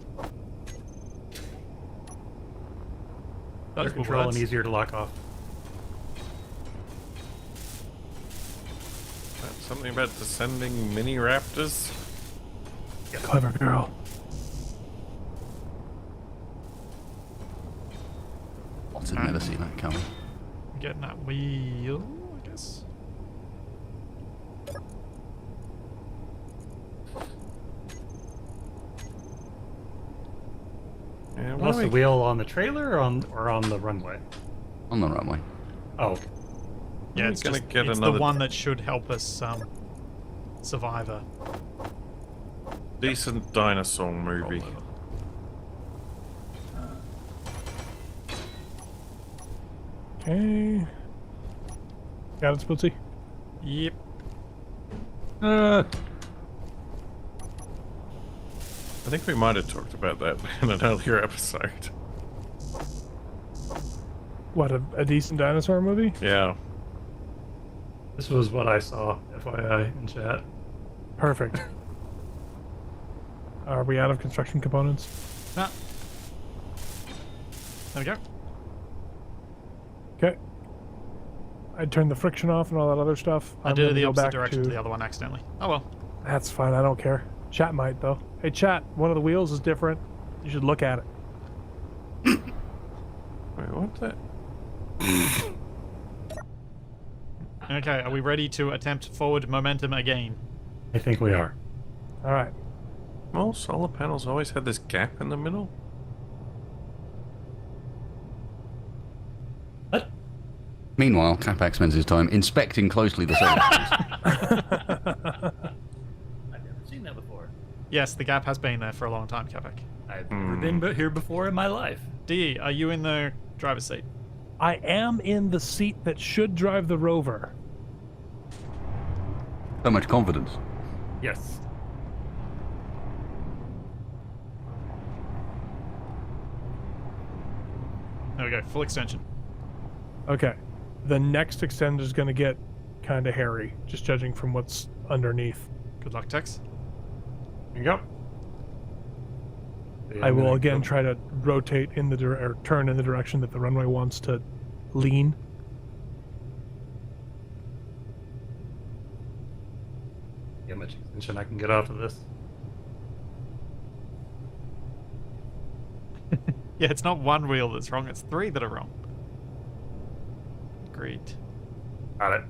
Better Those were control and words. easier to lock off. Something about descending mini raptors. Clever girl. Lots had never seen that coming. Getting that wheel, I guess. Yeah, Lost the wheel on the trailer or on the runway? On the runway. Oh, Yeah, we it's gonna just get it's another- the one that should help us survive a decent dinosaur movie. rollover. Okay. Got it, Spootsy? Yep. I think we might have talked about that in an earlier episode. What, a decent dinosaur movie? Yeah. this was what I saw, FYI, in chat. Perfect. Are we out of construction components? Ah. There we go. Okay. I turned the friction off and all that other stuff. I I'm did it gonna the go opposite back direction to the other one accidentally. Oh well. That's fine. I don't care. Chat might though. Hey, chat. One of the wheels is different. You should look at it. Wait, what the? Okay, are we ready to attempt forward momentum again? I think we are. All right. Well, solar panels always had this gap in the middle. What? Meanwhile, Capac spends his time inspecting closely the solar panels. I've never seen that before. Yes, the gap has been there for a long time, Capac. I've never been here before in my life. DE, are you in the driver's seat? I am in the seat that should drive the rover. So much confidence. Yes. There we go, full extension. Okay. The next extend is going to get kind of hairy, just judging from what's underneath. Good luck, Tex. There you go. I will again try to rotate in the or turn in the direction that the runway wants to lean. See how much extension I can get off of this. Yeah, it's not one wheel that's wrong, it's three that are wrong. Agreed. Got it.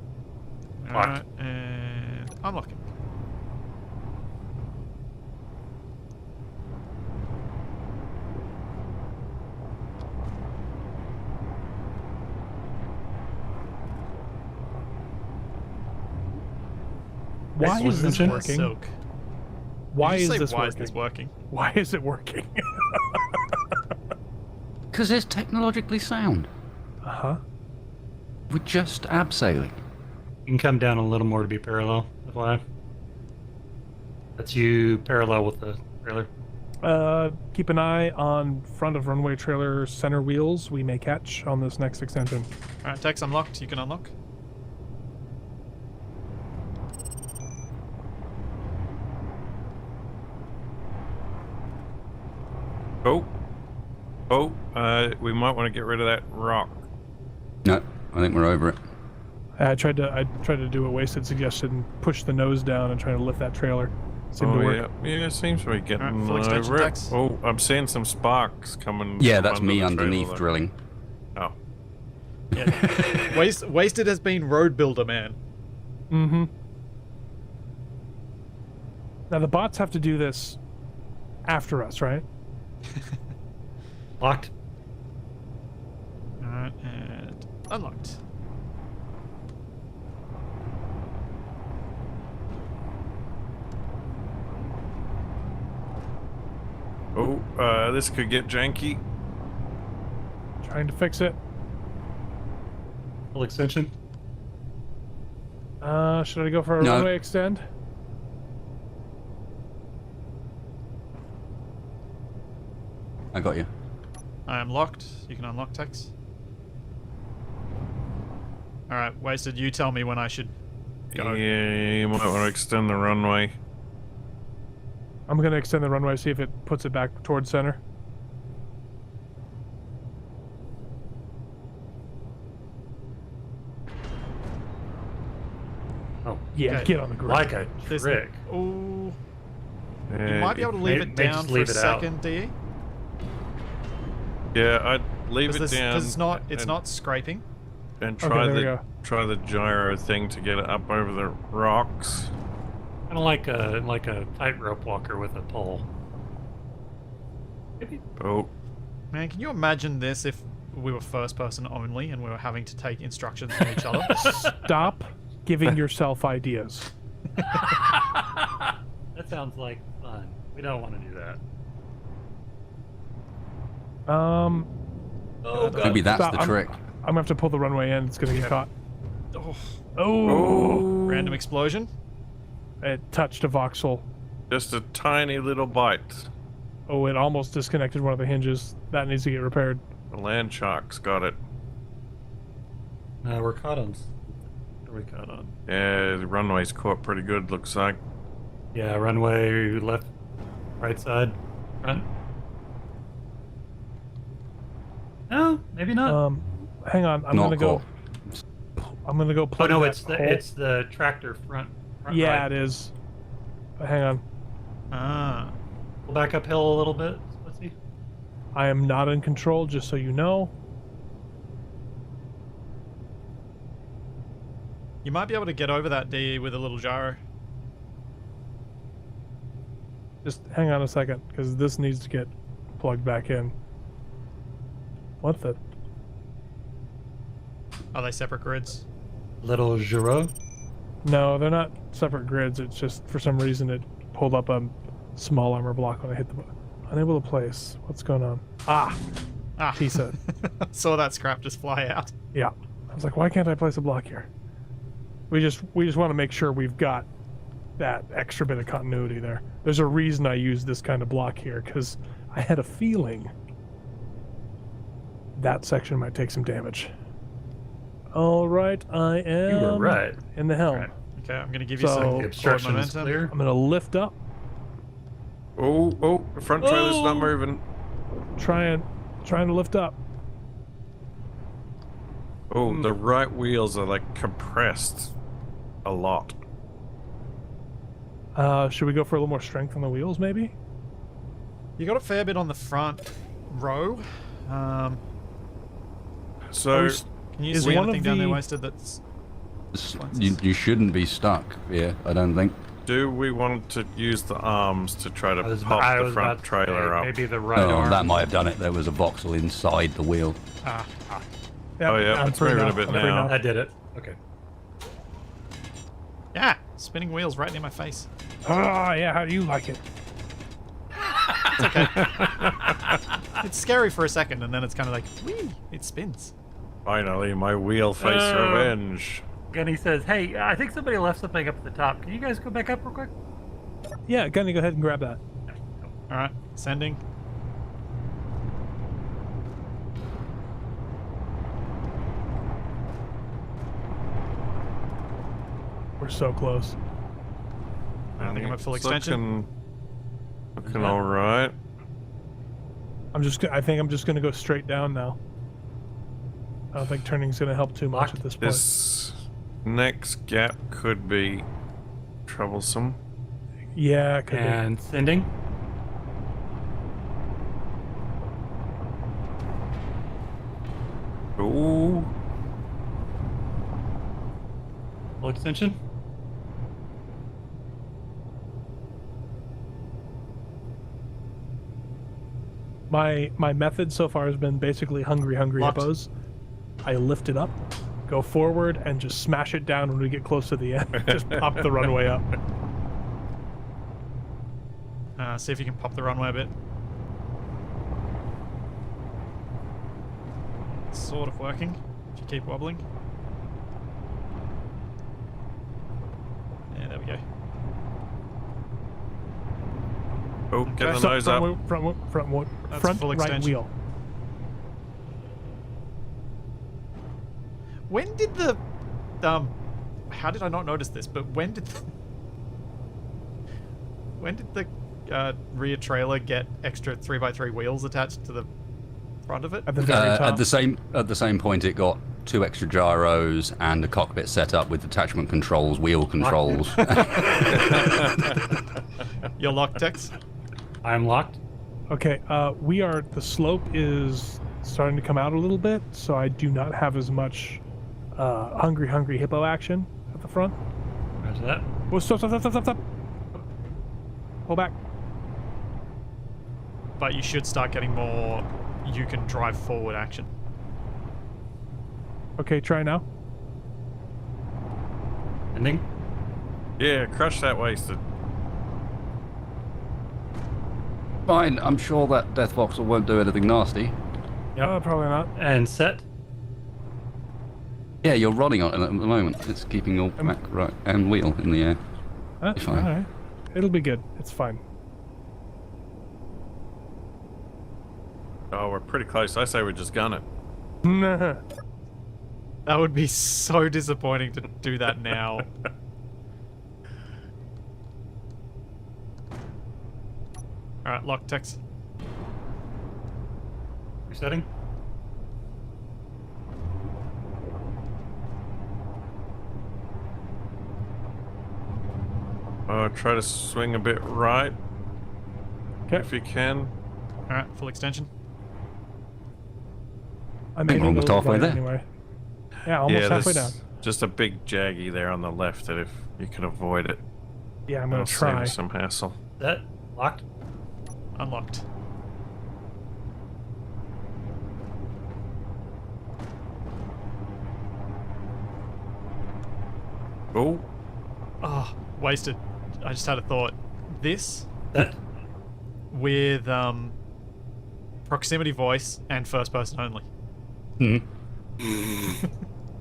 Alright, and unlocking. Why is this Excellent. working? Silk. Why Did you is say, this why working? is this working? Why is it working? Because it's technologically sound. Uh-huh. We're just abseiling. You can come down a little more to be parallel. FYI. That's you parallel with the trailer. Keep an eye on front of runway trailer center wheels. We may catch on this next extension. Alright, Tex unlocked, you can unlock. We might want to get rid of that rock. No, I think we're over it. I tried to do what Wasted suggested and push the nose down and try to lift that trailer. Seemed to work. Yeah, it seems to be getting Alright, full extension, over it. Tex. Oh, I'm seeing some sparks coming. Yeah, from that's under me the trailer underneath there. drilling. Oh, Yeah. Wasted has been road builder, man. Mm-hmm. Now the bots have to do this after us, right? Locked. Alright, and unlocked. this could get janky. Trying to fix it. Full extension. Should I go for a No. runway extend? I got you. I am locked. You can unlock Tex. Alright, Wasted, you tell me when I should go. Yeah, you might want to extend the runway. I'm gonna extend the runway, see if it puts it back towards center. Oh, Yeah, Okay. get on the grid. like a There's- trick. Ooh. You might be able to leave it may down just for a leave it out. second, DE. Yeah, I'd leave it Because down. it's and, not scraping. And Okay, try there we go. the gyro thing to get it up over the rocks. Kind of like a tightrope walker with a pole. Maybe. Oh, Man, can you imagine this if we were first person only and we were having to take instructions from each other? Stop giving yourself ideas. That sounds like fun. We don't want to do that. Oh Maybe that's Stop. the trick. I'm gonna have to pull the runway in. It's gonna get caught. Oh, Oh! random explosion. It touched a voxel. just a tiny little bite. Oh, it almost disconnected one of the hinges. That needs to get repaired. The land shark's got it. We're caught on. What are we caught on? Yeah, the runway's caught pretty good, looks like. Yeah, runway left, right side, front. No, maybe not. Hang on. I'm Not gonna go. caught. I'm gonna go Oh plug no, that it's the hole. it's the tractor front. Yeah, right. it is. But hang on. Ah. Pull back uphill a little bit. Let's see. I am not in control, just so you know. You might be able to get over that D with a little gyro. Just hang on a second, because this needs to get plugged back in. What the? Are they separate grids? Little Giro. No, they're not separate grids. It's just, for some reason, it pulled up a small armor block when I hit the button. Unable to place. What's going on? Ah! Ah. He said. Saw that scrap just fly out. Yeah. I was like, why can't I place a block here? We just want to make sure we've got that extra bit of continuity there. There's a reason I use this kind of block here, because I had a feeling that section might take some damage. All right, I am You were right. in the helm. Right. Okay, I'm gonna give you So- some The forward obstruction is momentum. clear. I'm going to lift up, Oh, the front trailer's not Oh. moving. trying to lift up. Oh, the right wheels are like compressed a lot. Should we go for a little more strength on the wheels, maybe? You got a fair bit on the front row. So, Can you Is see one anything of down there, the- Wasted? That's You shouldn't be stuck here, I don't think. do we want to use the arms to try to I was pop the about front to trailer say, up? Maybe the right Oh, arm. that might have done it. There was a voxel inside the wheel. ah. Oh, yeah, I'm it's free moving a bit I'm free now. I did it. Okay. Yeah, spinning wheels right near my face. Ah, yeah, how do you like it? It's scary for a second, and then it's kind of like, whee, it spins. Finally, my wheel face revenge. Gunny says, "Hey, I think somebody left something up at the top. Can you guys go back up real quick?" Yeah, Gunny, go ahead and grab that. All right, sending. We're so close. I think I'm at full It's extension. Looking all right. I think I'm just gonna go straight down now. I don't think turning's gonna help too much Locked. at this point. This next gap could be troublesome. Yeah, it could be. And sending. Ooh. Full extension. My method so far has been basically hungry Locked. hippos. I lift it up, go forward, and just smash it down when we get close to the end. Just pop the runway up. See if you can pop the runway a bit. It's sort of working, if you keep wobbling. Yeah, there we go. Oh, get the So- nose up. That's front full right extension. wheel. When did the how did I not notice this? But when did the rear trailer get extra 3x3 wheels attached to the front of it? At the very top. At the same point, it got 2 extra gyros and a cockpit setup with attachment controls, wheel controls. Your lock Tex? I'm locked. Okay, the slope is starting to come out a little bit, so I do not have as much hungry hippo action at the front. Roger that. Oh, stop. Pull back. But you should start getting more you can drive forward action. Okay, try now. Ending. Yeah, crush that wasted. Fine, I'm sure that death voxel won't do anything nasty. Yeah, probably not. And set. Yeah, you're running on it at the moment. It's keeping your back, right, and wheel in the air. Fine. All right. It'll be good. It's fine. Oh, we're pretty close. I say we just gun it. That would be so disappointing to do that now. Alright, lock Tex. Resetting. Try to swing a bit right Okay. if you can. All right, full extension. I'm think we're aiming almost a little halfway right there. anyway. Yeah, almost halfway down. Just a big jaggy there on the left that if you can avoid it, Yeah, I'm it'll gonna save try. us some hassle. That locked. Unlocked. Oh, Oh, wasted. I just had a thought. This That with proximity voice and first person only.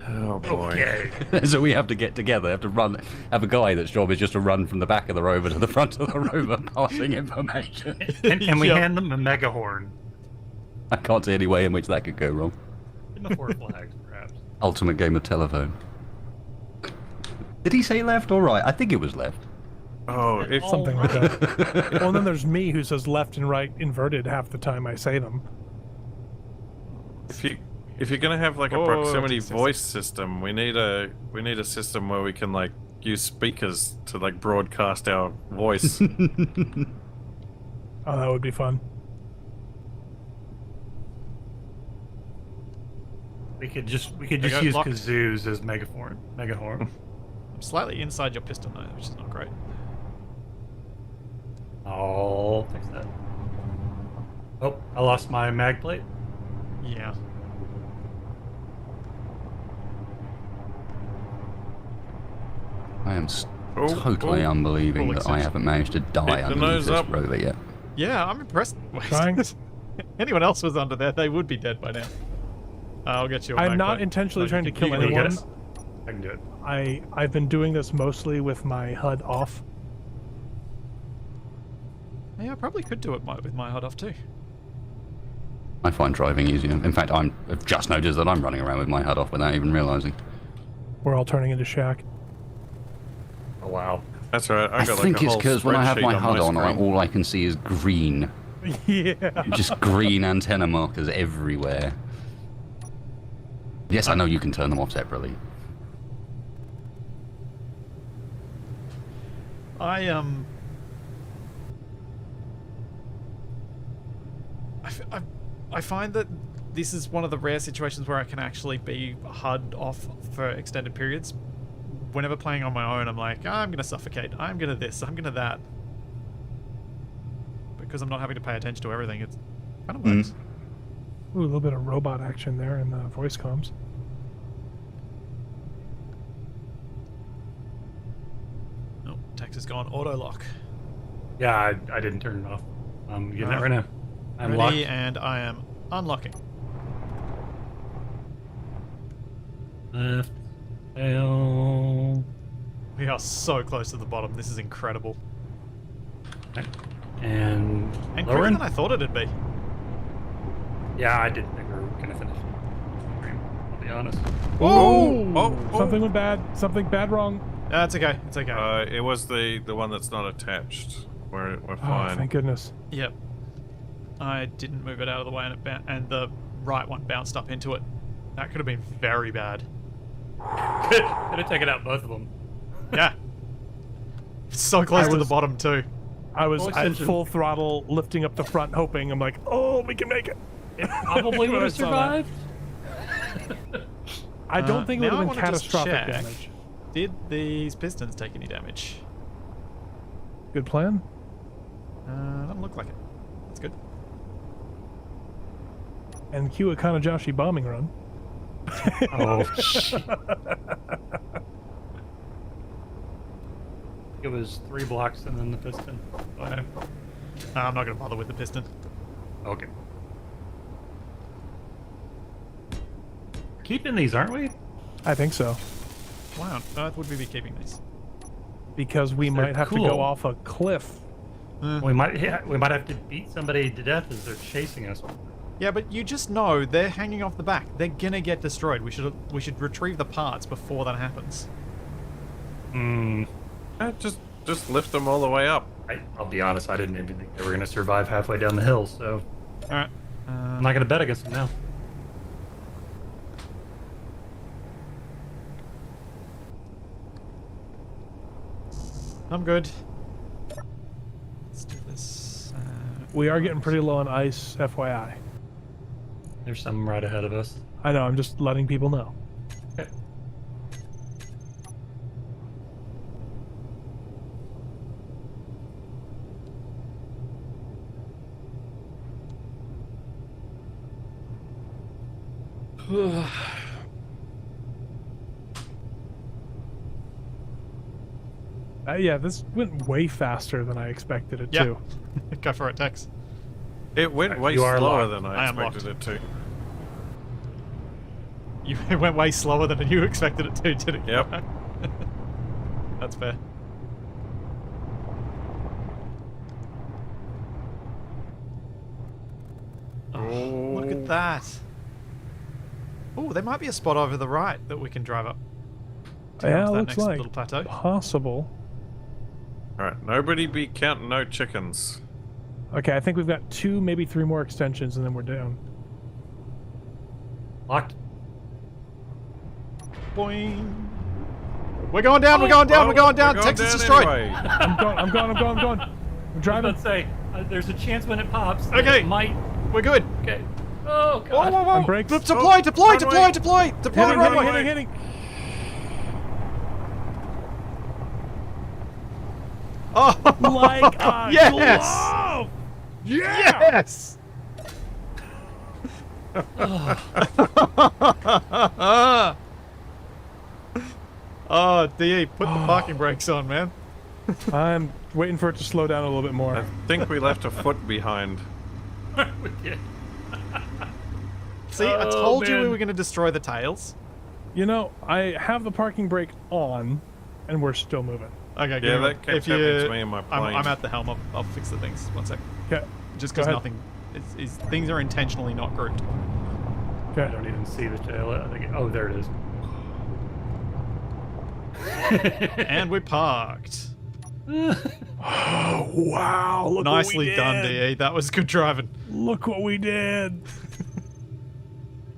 oh boy. okay. So we have to get together, have to run, have a guy that's job is just to run from the back of the rover to the front of the rover, passing information. And we Yep. hand them a mega horn. I can't see any way in which that could go wrong. Give them 4 flags, perhaps. Ultimate game of telephone. Did he say left or right? I think it was left. Oh, if Something like that. Well, and then there's me who says left and right inverted half the time I say them. if you're gonna have like a Whoa, proximity Jesus. voice system, we need a system where we can like use speakers to like broadcast our voice. Oh, that would be fun. We could just go, use locked. kazoos as megahorn. Megahorn. I'm slightly inside your piston though, which is not great. I'll fix that. Oh, I lost my mag plate. Yeah. I am Oh, totally oh. unbelieving Full that I extension. haven't managed to die Hit the underneath nose this up. rover yet. Yeah, I'm impressed. Trying. Anyone else was under there, they would be dead by now. I'll get you. a I'm mag not plate. intentionally No, trying to you kill can You get get anyone. it? I can do it. I've been doing this mostly with my HUD off. Yeah, I probably could do it with my HUD off too. I find driving easier. In fact, I've just noticed that I'm running around with my HUD off without even realizing. We're all turning into Shaq. Oh wow. That's right. I got think like a it's whole because when I have spreadsheet my HUD on, screen. all I can see is green. Yeah. Just green antenna markers everywhere. Yes, I know you can turn them off separately. I find that this is one of the rare situations where I can actually be HUD off for extended periods. Whenever playing on my own, I'm like, I'm gonna suffocate, I'm gonna this, I'm gonna that. Because I'm not having to pay attention to everything, it kind of works. Ooh, a little bit of robot action there in the voice comms. Oh, text has gone auto lock. Yeah, I didn't turn it off. I'm getting Alright. it right now. I'm Ready, locked. and I am unlocking. Left. Tail. We are so close to the bottom. This is incredible. And And quicker lowering. than I thought it'd be. Yeah, I didn't think we were gonna finish. I'll be honest. Whoa! Oh, Something went bad. Something bad wrong. It's okay. It's okay. It was the one that's not attached. We're Oh, fine. thank goodness. Yep. I didn't move it out of the way, and and the right one bounced up into it. That could have been very bad. Could have taken out both of them. Yeah. So close to the was- bottom too. I was Full at extension. full throttle, lifting up the front, hoping. I'm like, oh, we can make it. It probably would When I have saw that. survived. I don't think it would now I have been wanna just catastrophic check. damage. Did these pistons take any damage? Good plan. Doesn't look like it. That's good. And cue a Kanajashi bombing run. Oh. It was 3 blocks and then the piston. Okay. I'm not going to bother with the piston. Okay. Keeping these, aren't we? I think so. Why on earth would we be keeping these? Because we They're might have to cool. go off a cliff. We might have to beat somebody to death as they're chasing us. Yeah, but you just know they're hanging off the back. They're gonna get destroyed. We should retrieve the parts before that happens. Hmm. Just lift them all the way up. I'll be honest, I didn't even think they were going to survive halfway down the hill, so All right. I'm not going to bet against them now. I'm good. Let's do this. We are getting pretty low on ice, FYI. There's some right ahead of us. I know, I'm just letting people know. Okay. Yeah, this went way faster than I expected it Yeah. to. Go for it, Tex. It went way You are slower locked. than I I am expected it to. It went way slower than you expected it to, did it? Yep. That's fair. Oh, look at that. Oh, there might be a spot over the right that we can drive up. to Yeah, onto that looks next like little plateau. possible. Alright, nobody be counting no chickens. Okay, I think we've got 2, maybe 3 more extensions, and then we're down. Locked. Boing. We're going down, we're going down, we're going down. Texas destroyed. Anyway. I'm going. I'm I driving. was about to say, there's a chance when it pops. that Okay. It might. We're good. Okay. Oh, Whoa, God. whoa, whoa. On brakes. Deploy, deploy, runway. deploy, deploy. Deploy Hitting, runway. hitting. Oh, Like a yes. glove! Yeah! Yes. Oh, DE, put the parking brakes on, man. I'm waiting for it to slow down a little bit I more. think we left a foot behind. We did. See, I Oh, told you we man. were going to destroy the tails. You know, I have the parking brake on, and we're still moving. Okay, give Yeah, me that one. kept If happening you, to me in my plane. I'm at the helm. I'll fix the things. One sec. Okay. Just Go because ahead. nothing is things are intentionally not grouped. I Okay. don't even see the tail. I think oh, there it is. And we're parked. Oh, wow. Look Nicely what we done, did. DE. That was good driving. Look what we did.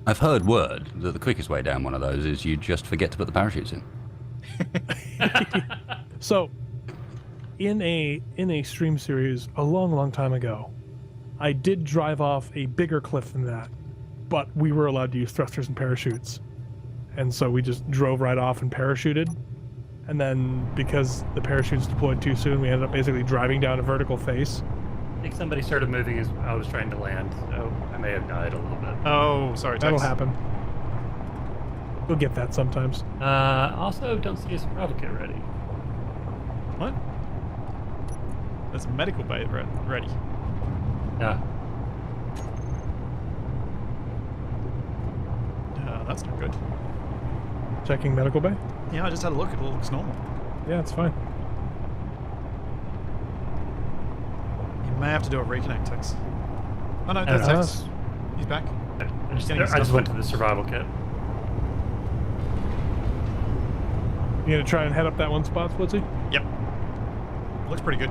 I've heard word that the quickest way down one of those is you just forget to put the parachutes in. So, in a stream series a long time ago, I did drive off a bigger cliff than that, but we were allowed to use thrusters and parachutes. And so we just drove right off and parachuted. And then because the parachutes deployed too soon, we ended up basically driving down a vertical face. I think somebody started moving as I was trying to land, so I may have died a little bit. Oh, sorry, That'll Tex. happen. We'll get that sometimes. Also, don't see a survival kit ready. What? There's a medical bay ready. Yeah. That's not good. Checking medical bay? Yeah, I just had a look. It all looks normal. Yeah, it's fine. You may have to do a reconnect, Tex. Oh no, I that's don't know. Tex. He's back. I just, Getting I stuff. just went to the survival kit. You gonna try and head up that one spot, Splitsy? Yep. Looks pretty good.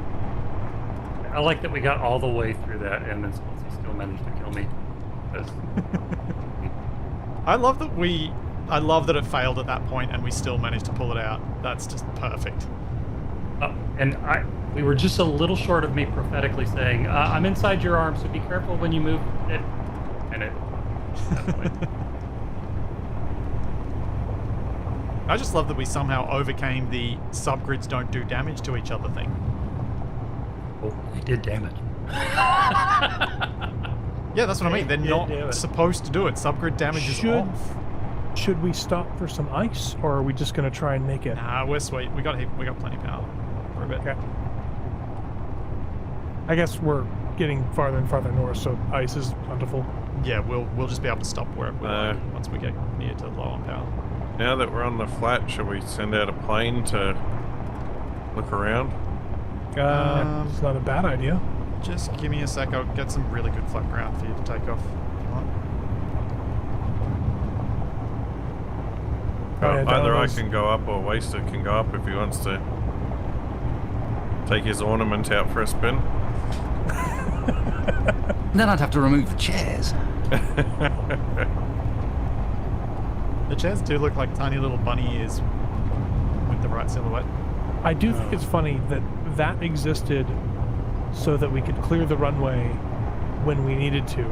I like that we got all the way through that and then he still managed to kill me. 'Cause- I love that it failed at that point and we still managed to pull it out. That's just perfect. and we were just a little short of me prophetically saying, I'm inside your arm, so be careful when you move it. And it. At that point. I just love that we somehow overcame the subgrids don't do damage to each other thing. Oh, they did damage. Yeah, that's what I mean. They're Yeah, not damn it. supposed to do it. Subgrid damage is off. Should we stop for some ice, or are we just gonna try and make it? Nah, we're sweet. We got plenty of power for a bit. Okay. I guess we're getting farther and farther north, so ice is plentiful. Yeah, we'll just be able to stop wherever we like once we get near to low on power. Now that we're on the flat, should we send out a plane to look around? It's not a bad idea. Just give me a sec. I'll get some really good flat ground for you to take off if you want. Oh, yeah, Either I Donald's- can go up or Waster can go up if he wants to take his ornament out for a spin. Then I'd have to remove the chairs. The chairs do look like tiny little bunny ears with the right silhouette. I do think it's funny that that existed so that we could clear the runway when we needed to,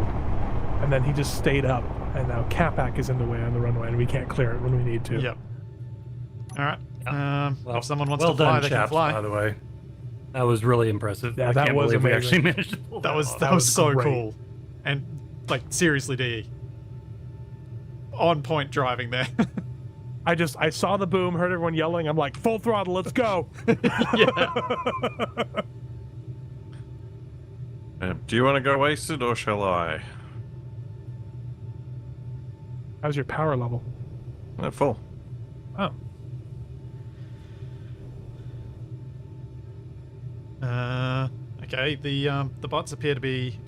and then he just stayed up, and now Capac is in the way on the runway, and we can't clear it when we need to. Yep. All right. Well, if someone wants well to fly, done, they can chaps, fly. By the way, that was really impressive. Yeah, I that can't was believe we amazing. actually managed to pull That was off. that was so great. cool, and like seriously, DE, on point driving there. I saw the boom, heard everyone yelling. I'm like, full throttle, let's go. Yeah. Do you want to go wasted or shall I? How's your power level? Full. Oh, Okay. The bots appear to be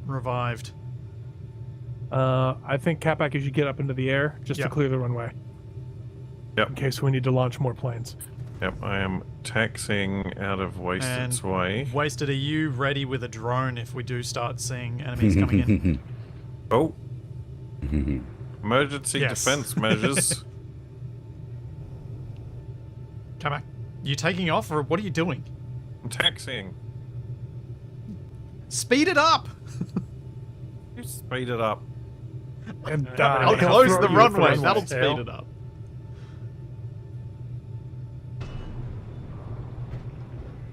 revived. I think Capac, you should get up into the air just Yeah. to clear the runway. Yep. In case we need to launch more planes. Yep, I am taxiing out of Wasted's And way. Wasted, are you ready with a drone if we do start seeing enemies coming in? Oh. Emergency Yes. defense measures. Come back. You taking off, or what are you doing? I'm taxiing. Speed it up. You speed it up. And I'll he'll close throw the you runway. first. That'll tail. speed it up.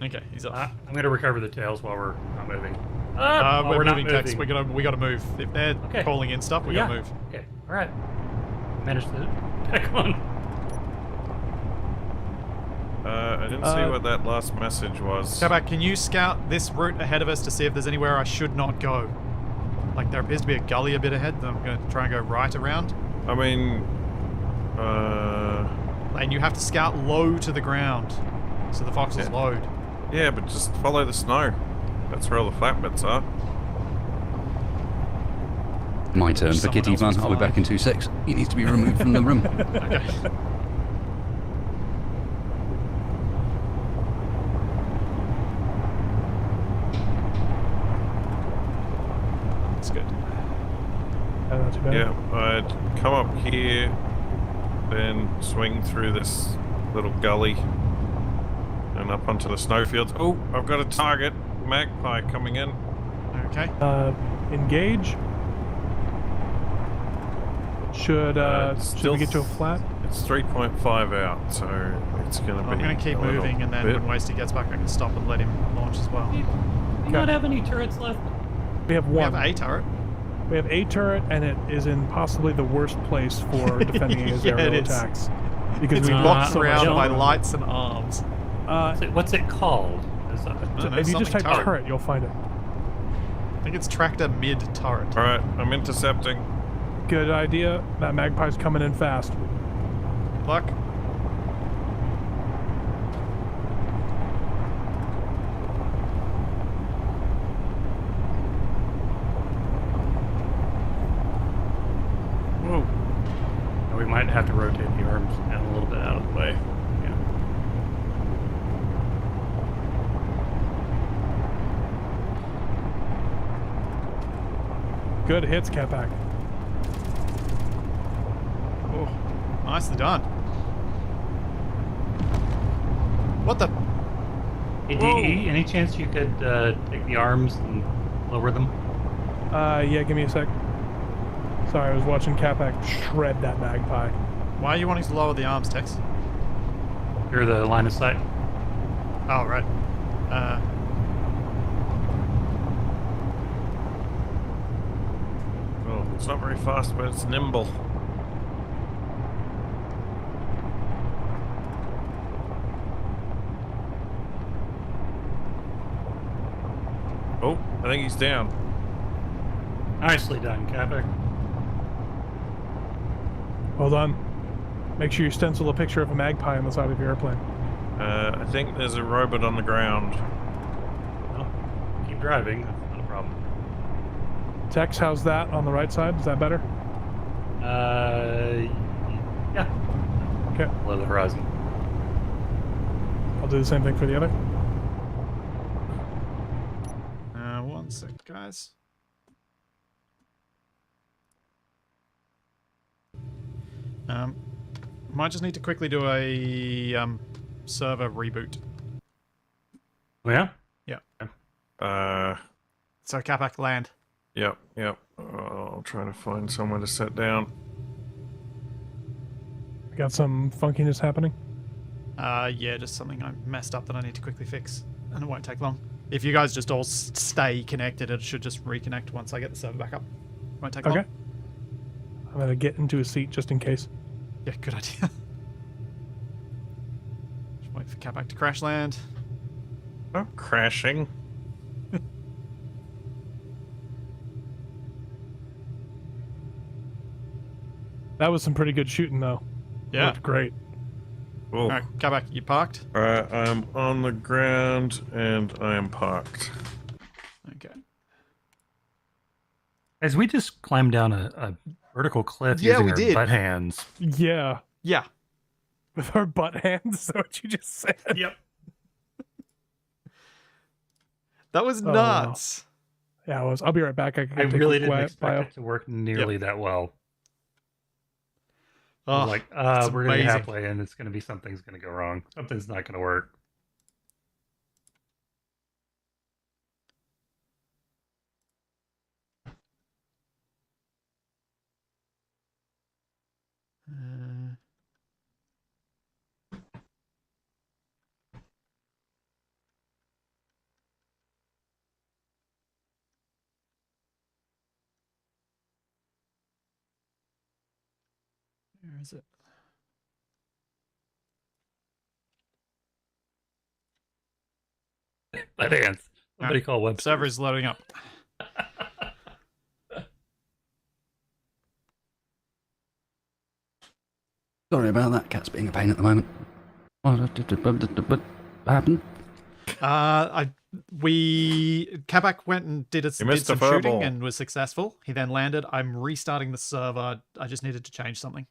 Okay, he's up. I'm going to recover the tails while we're not moving. We're not moving, Tex. We gotta move. If they're Okay. calling in stuff, we gotta move. Okay. All right. Managed to back on. I didn't see what that last message was. Kabak, can you scout this route ahead of us to see if there's anywhere I should not go? Like there appears to be a gully a bit ahead. That I'm gonna try and go right around. I mean, And you have to scout low to the ground, so the foxes Yeah. load. yeah, but just follow the snow. That's where all the flat bits are. My turn for Someone Kitty else Fun. was I'll be back flying. in 2 secs. He needs to be removed from the room. Okay. That's good. Not too bad. Yeah, I'd come up here, then swing through this little gully, and up onto the snowfields. Oh, I've got a target. Magpie coming in. Okay. Engage. Should still we get to a flat? It's 3.5 out, so it's going to be. I'm gonna keep a little moving, and then bit. when Wasty gets back, I can stop and let him launch as well. Do you not have any turrets left? We have We one. have a turret. We have a turret, and it is in possibly the worst place for defending against Yeah, it aerial is. attacks. Because It's we blocked so much around by armor. lights and arms. What's it called? Is that- I don't know, If you just something type turret, you'll find it. I think it's tractor mid turret. Alright, I'm intercepting. Good idea. That magpie's coming in fast. Luck. Whoa. We might have to rotate the arms down a little bit out of the way. Yeah. Good hits, Capac. Oh, nicely done. What the? Hey, DE, any chance you could take the arms and lower them? Yeah, give me a sec. Sorry, I was watching Capac shred that magpie. Why are you wanting to lower the arms, Tex? Clear the line of sight. Oh, right. Oh, it's not very fast, but it's nimble. Oh, I think he's down. Nicely done, Capac. Hold on. Make sure you stencil a picture of a magpie on the side of your airplane. I think there's a robot on the ground. Well, keep driving. That's not a problem. Tex, how's that on the right side? Is that better? Yeah. Okay. Below the horizon. I'll do the same thing for the other. 1 sec, guys. Might just need to quickly do a server reboot. Yeah. Yeah. Uh, So Capac land. yep. I'll try to find somewhere to sit down. Got some funkiness happening. Yeah, just something I messed up that I need to quickly fix, and it won't take long. If you guys just all stay connected, it should just reconnect once I get the server back up. Won't take long. Okay. I'm gonna get into a seat just in case. Yeah, good idea. Just wait for Capac to crash land. Oh, crashing. That was some pretty good shooting, though. Yeah. Worked great. Cool. Alright, Capac, you parked? Alright, I'm on the ground and I am parked. Okay. As we just climbed down a vertical cliff Yeah, using we our did. butt hands. Yeah. Yeah. With our butt hands, is that what you just said? Yep. That was Oh, nuts. Yeah, I was. I'll be right back. I I take really a didn't quiet expect bio. it to work nearly that well. I Oh, was like, it's we're gonna be amazing. halfway and it's gonna be something's gonna go wrong. Something's not gonna work. Uh, where is it? Butt hands. Somebody call web Server is loading up. Sorry about that. Cat's being a pain at the moment. What happened? Capac went and did missed some a shooting fireball. and was successful. He then landed. I'm restarting the server. I just needed to change something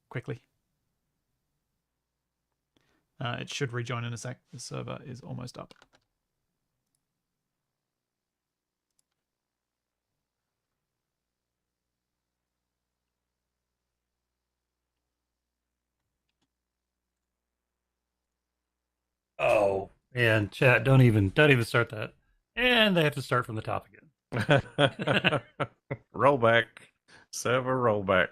quickly. It should rejoin in a sec. The server is almost up. Oh, and chat, don't even start that. And they have to start from the top again. Rollback. Server rollback.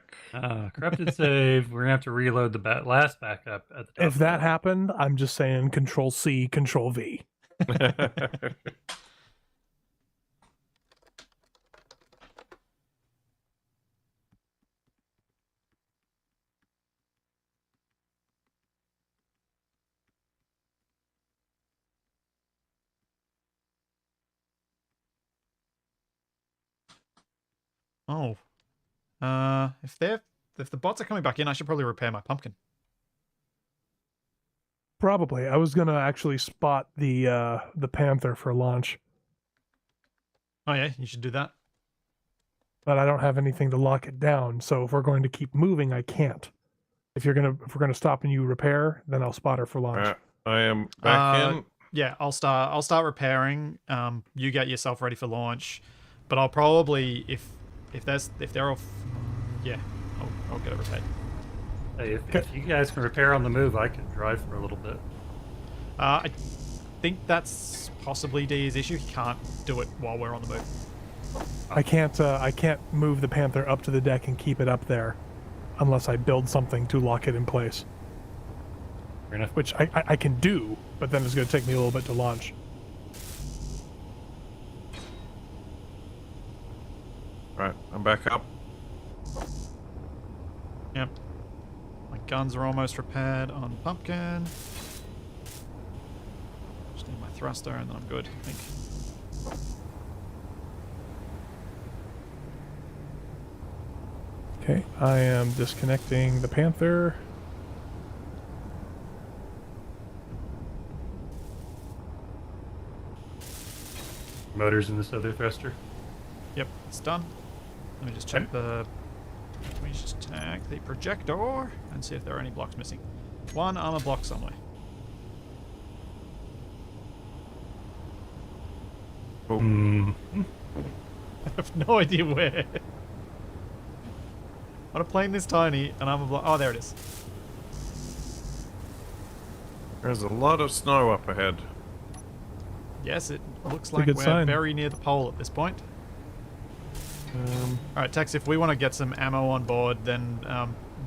Corrupted save. We're gonna have to reload the last backup at the top. If that happened, I'm just saying Control C, Control V. Oh. If the bots are coming back in, I should probably repair my pumpkin. Probably. I was gonna actually spot the Panther for launch, Oh yeah, you should do that. but I don't have anything to lock it down. So if we're going to keep moving, I can't. If we're gonna stop and you repair, then I'll spot her for launch. I am back in. Yeah, I'll start repairing. You get yourself ready for launch, but I'll probably if they're off, yeah, I'll get it repaired. Hey, if you guys can repair on the move, I can drive for a little bit. I think that's possibly D's issue. He can't do it while we're on the move. I can't move the Panther up to the deck and keep it up there, unless I build something to lock it in place. Fair enough. Which I can do, but then it's going to take me a little bit to launch. Right, I'm back up. Yep. My guns are almost repaired on pumpkin. Just need my thruster and then I'm good, I think. Okay, I am disconnecting the Panther. Motors in this other thruster. Yep, it's done. Let me just check the. Let me just check the projector and see if there are any blocks missing. One armor block somewhere. Oh. I have no idea where. On a plane this tiny, an armor block. Oh, there it is. There's a lot of snow up ahead. Yes, it looks a like good we're sign. very near the pole at this point. Alright, Tex, if we want to get some ammo on board, then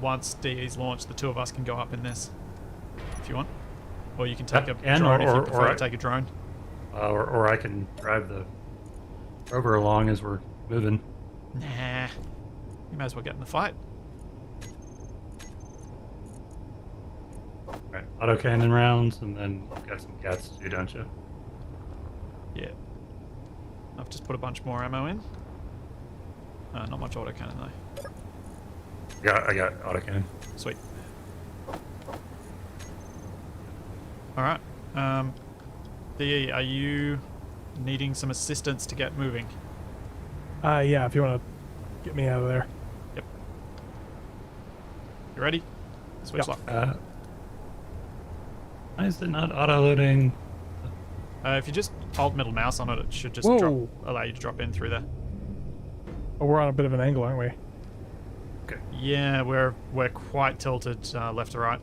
once DE's launched, the two of us can go up in this. If you want. Or you can take a Can, drone if you or prefer to I- take a drone. Or I can drive the rover along as we're moving. Nah. You may as well get in the fight. Right, autocannon rounds, and then you've got some cats too, don't you? Yeah. I've just put a bunch more ammo in. Not much autocannon though. I got autocannon. Sweet. Alright. DE, are you needing some assistance to get moving? Yeah, if you want to get me out of there. Yep. You ready? Switch Yep. lock. Why is it not auto-loading? If you just hold middle mouse on it, it should just Whoa. allow you to drop in through there. Oh, we're on a bit of an angle, aren't we? Okay. Yeah, we're quite tilted left to right.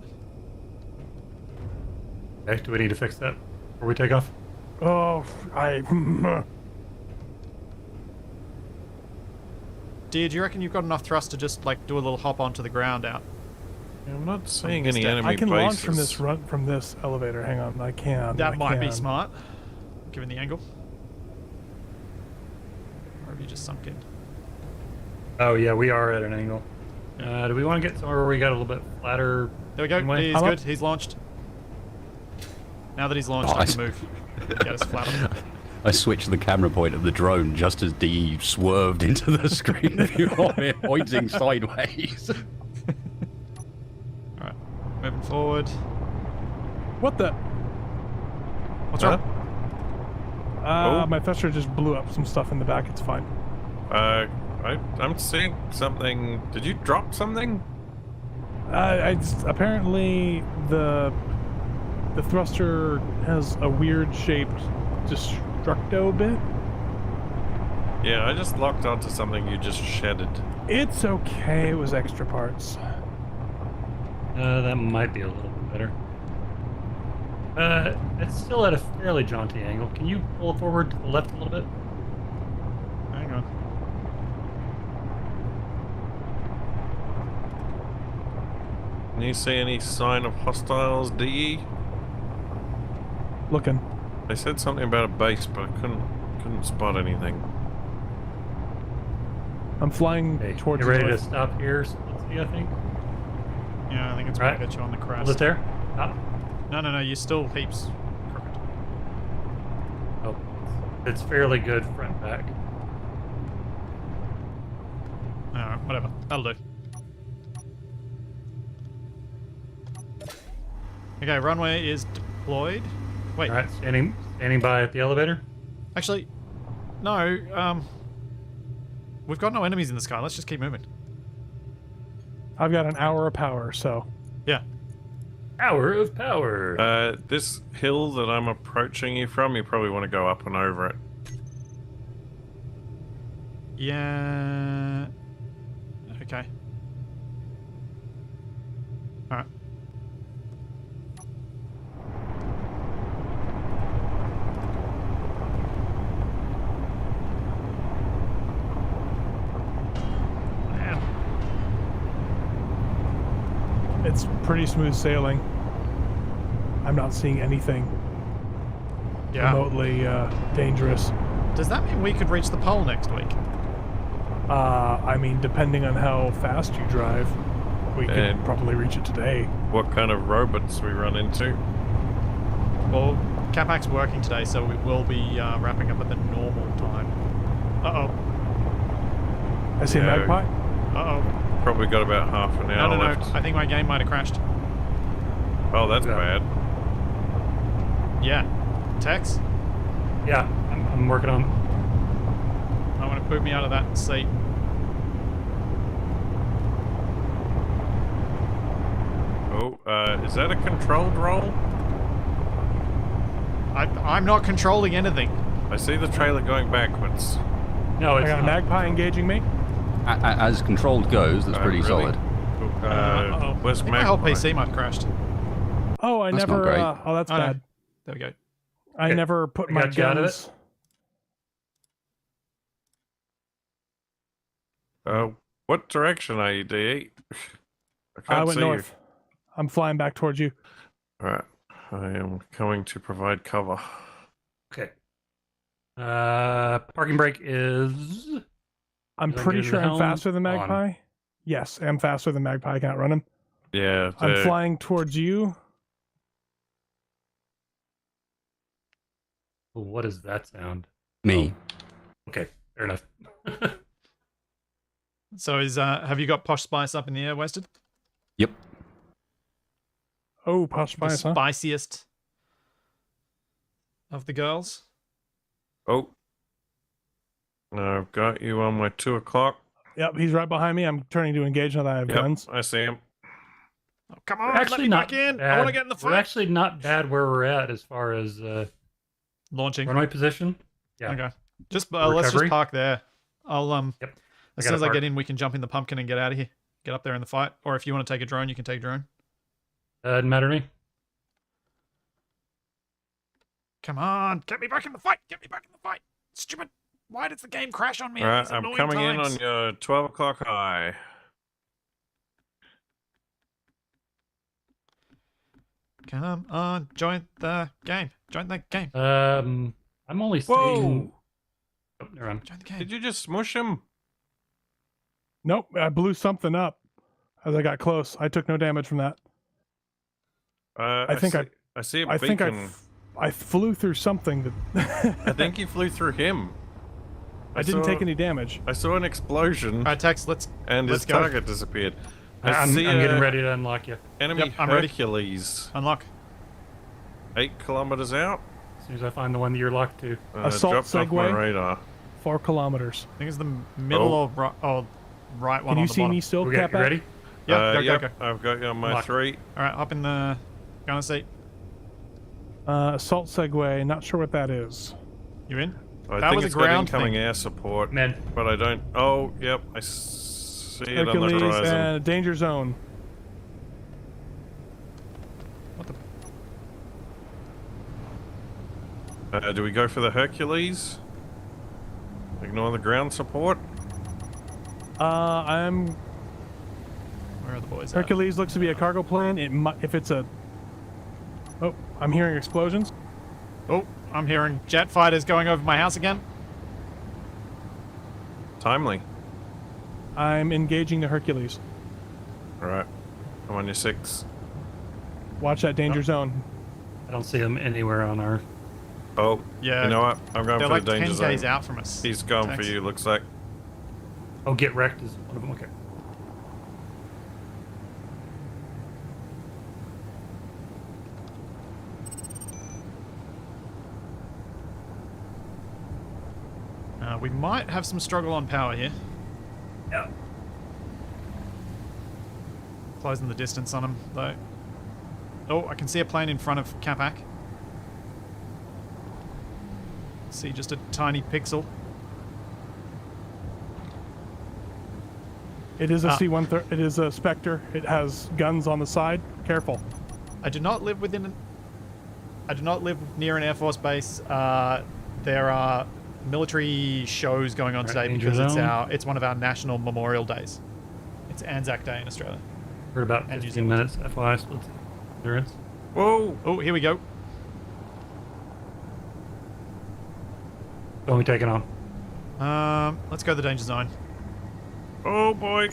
Okay, do we need to fix that before we take off? Oh, Dear, do you reckon you've got enough thrust to just like do a little hop onto the ground out? I'm not seeing Step. any enemy I can bases. launch from this elevator. Hang on, I can. That I might be can. smart, given the angle. Or have you just sunk in? Oh yeah, we are at an angle. Do we want to get somewhere where we got a little bit flatter? There we go. runway? He's I'm good. up. He's launched. Now that he's launched, I Nice. can move. Get us flatter. I switched the camera point of the drone just as DE swerved into the screen view of it, pointing sideways. Alright. Moving forward. What the? What's Huh? wrong? Oh. My thruster just blew up some stuff in the back. It's fine. I'm seeing something. Did you drop something? Apparently the thruster has a weird shaped destructo bit. Yeah, I just locked onto something you just shedded. It's okay. It was extra parts. That might be a little bit better. It's still at a fairly jaunty angle. Can you pull it forward to the left a little bit? Hang on. Can you see any sign of hostiles, DE? Looking. They said something about a base, but I couldn't spot anything. I'm flying Okay, towards you the ready to left. stop here? So let's see, I think. Yeah, I think it's Right. right. Get you on the crest. Hold it there. Stop. No, you're still heaps crooked. Oh, it's fairly good front back. Alright, whatever. That'll do. Okay, runway is deployed. Wait, All right, standing by at the elevator. actually, no, we've got no enemies in the sky. Let's just keep moving. I've got an hour of power, so Yeah. Hour of power. This hill that I'm approaching you from, you probably want to go up and over it. Yeah. Okay. Alright. it's pretty smooth sailing. I'm not seeing anything Yeah. remotely dangerous. Does that mean we could reach the pole next week? I mean, depending on how fast you drive, we could And- probably reach it today. What kind of robots we run into? Well, Capac's working today, so we will be wrapping up at the normal time. Uh-oh. I see a Yeah. magpie. Uh-oh. Probably got about half an hour No. left. I think my game might have crashed. Oh, that's Yeah. bad. Yeah. Tex, Yeah, I'm working on. I want to put me out of that seat. Oh, is that a controlled roll? I'm not controlling anything. I see the trailer going backwards. No, I it's got a not. magpie engaging me. As controlled goes, that's pretty Really? solid. Uh-oh. Where's I think my whole Magpie? PC might have crashed. Oh, I That's never. not great. Oh, that's Oh, no. bad. There we go. I Okay. never put I my got you out of guns. What direction are you, DE? I I can't went see north. I'm flying back towards you. you. Alright. I am going to provide cover. Okay. Parking brake is. I'm As I pretty get to sure the I'm helm, faster than on. Magpie. Yes, I'm faster than Magpie. I can't run him. Yeah, I'm flying towards you. Oh, what is that sound? Me. Okay, fair enough. So have you got Posh Spice up in the air, Wasted? Yep. Oh, Posh The Spice, huh? spiciest of the girls. Oh. I've got you on my 2 o'clock. Yep, he's right behind me. I'm turning to engage now that I have Yep, guns. I see him. Oh, come We're on, let actually me not back in. bad. I want to get in the We're fight. actually not bad where we're at as far as Launching. runway position. Yeah. Okay. Just let's just Recovery? park there. I'll Yep. as I soon as I gotta get park. in, we can jump in the pumpkin and get out of here. Get up there in the fight. Or if you want to take a drone, you can take a drone. Doesn't matter to me. Come on, get me back in the fight. Get me back in the fight. Stupid. Why does the game crash on me? at Alright, these I'm annoying coming times? in on your 12 o'clock high. Come on, join the game. Join the game. I'm only seeing. Whoa! Oh, never mind. Join the game. Did you just smush him? Nope, I blew something up as I got close. I took no damage from that. I think see, I see a I think beacon. I flew through something that I think you flew through him. I didn't saw- take any damage. I saw an explosion All right, Tex, let's and let's his go. target disappeared. I I'm see getting a ready to unlock you. enemy Yep, I'm ready. Hercules unlock. 8 kilometers out. As soon as I find the one that you're locked to. Assault dropped off my Segway. radar. 4 kilometers. I think it's the middle or right one Can on you the see bottom. me still, We got, you Capac? ready? Yep, go, Yep, go, go. I've got you on my Lock. 3. All right, hop in the gunner seat. Assault Segway. Not sure what that is. You in? I That think was a it's got ground incoming thing. air support, Men. but I don't. Oh, yep, I see it on the Hercules horizon. and danger zone. What the? Do we go for the Hercules? Ignore the ground support. I'm Where are the boys? At? Hercules looks to be a cargo plane. It if it's a. Oh, I'm hearing explosions. Oh, I'm hearing jet fighters going over my house again. Timely. I'm engaging the Hercules. All right, I'm on your 6. Watch that danger zone. I don't see them anywhere on our. Oh, Yeah, you know what? I'm going They're for like the danger 10 k's zone. out from us. He's gone for Tex. you. Looks like. Oh, get wrecked is one of them. Okay. We might have some struggle on power here. Yeah. Closing the distance on them, though. Oh, I can see a plane in front of Capac. See just a tiny pixel. It is a Ah. C-130. It is a Spectre. It has guns on the side. Careful. I do not live I do not live near an Air Force base. There are military shows going on Right, today danger because zone. it's one of our national Memorial Days. It's Anzac Day in Australia. For about And New 15 minutes. FYI, split endurance. Whoa! Oh, here we go. Don't be taken on. Let's go to the danger zone. Oh boy!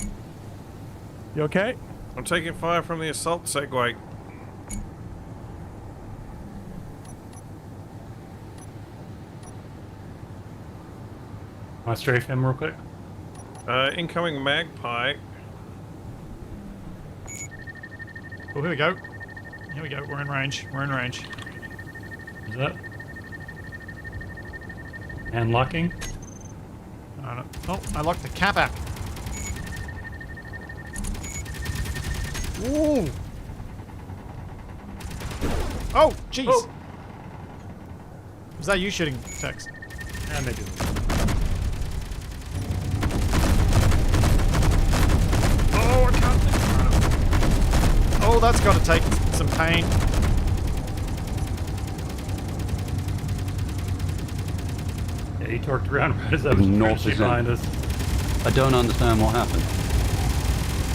You okay? I'm taking fire from the assault Segway. Want to strafe him real quick? Incoming Magpie. Oh, here we go. Here we go. We're in range. We're in range. Is that? And locking. I don't know. Oh, I locked the Capac. Ooh. Oh, jeez. Oh. Was that you shooting, Tex? Yeah, maybe. Oh, I can't. Oh, that's got to take some pain. he torqued around right as I was trying to shoot 0%. behind us. I don't understand what happened.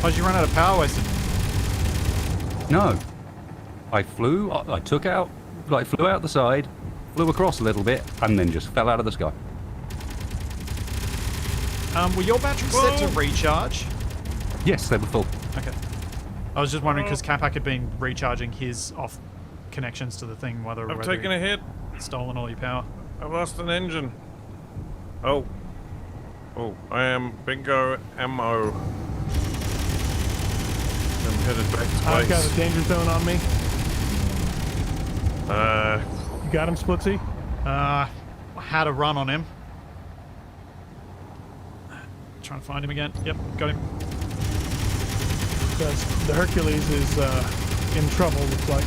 Why'd you run out of power wasted? No. I flew, I took out, like flew out the side, flew across a little bit, and then just fell out of the sky. Were your batteries set to recharge? Yes, they were full. Okay. I was just wondering because Capac had been recharging his off connections to the thing while they were I've taken a hit. stolen all your power. I've lost an engine. Oh. Oh, I am bingo ammo. I'm headed back to I've got a base. danger zone on me. You got him, Splitsy? Had a run on him. Trying to find him again. Yep, got him. Because the Hercules is in trouble, looks like.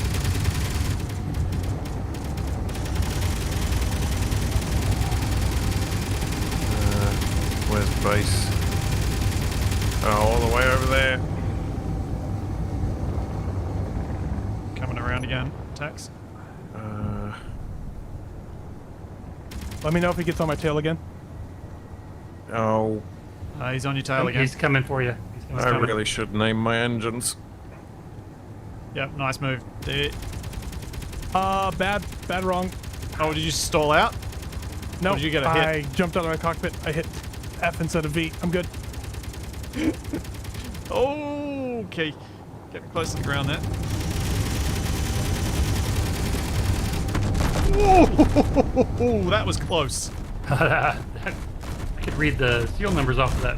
Where's base? Oh, all the way over there. Coming around again. Tax. Let me know if he gets on my tail again. Oh, He's on your tail again. He's coming for you. He's I coming. really should name my engines. Yep, nice move. There. Bad wrong. Oh, did you stall out? No, did you get a hit? I jumped out of my cockpit. I hit F instead of V. I'm good. Oh, okay. Get close to the ground there. Ooh, that was close. I could read the serial numbers off of that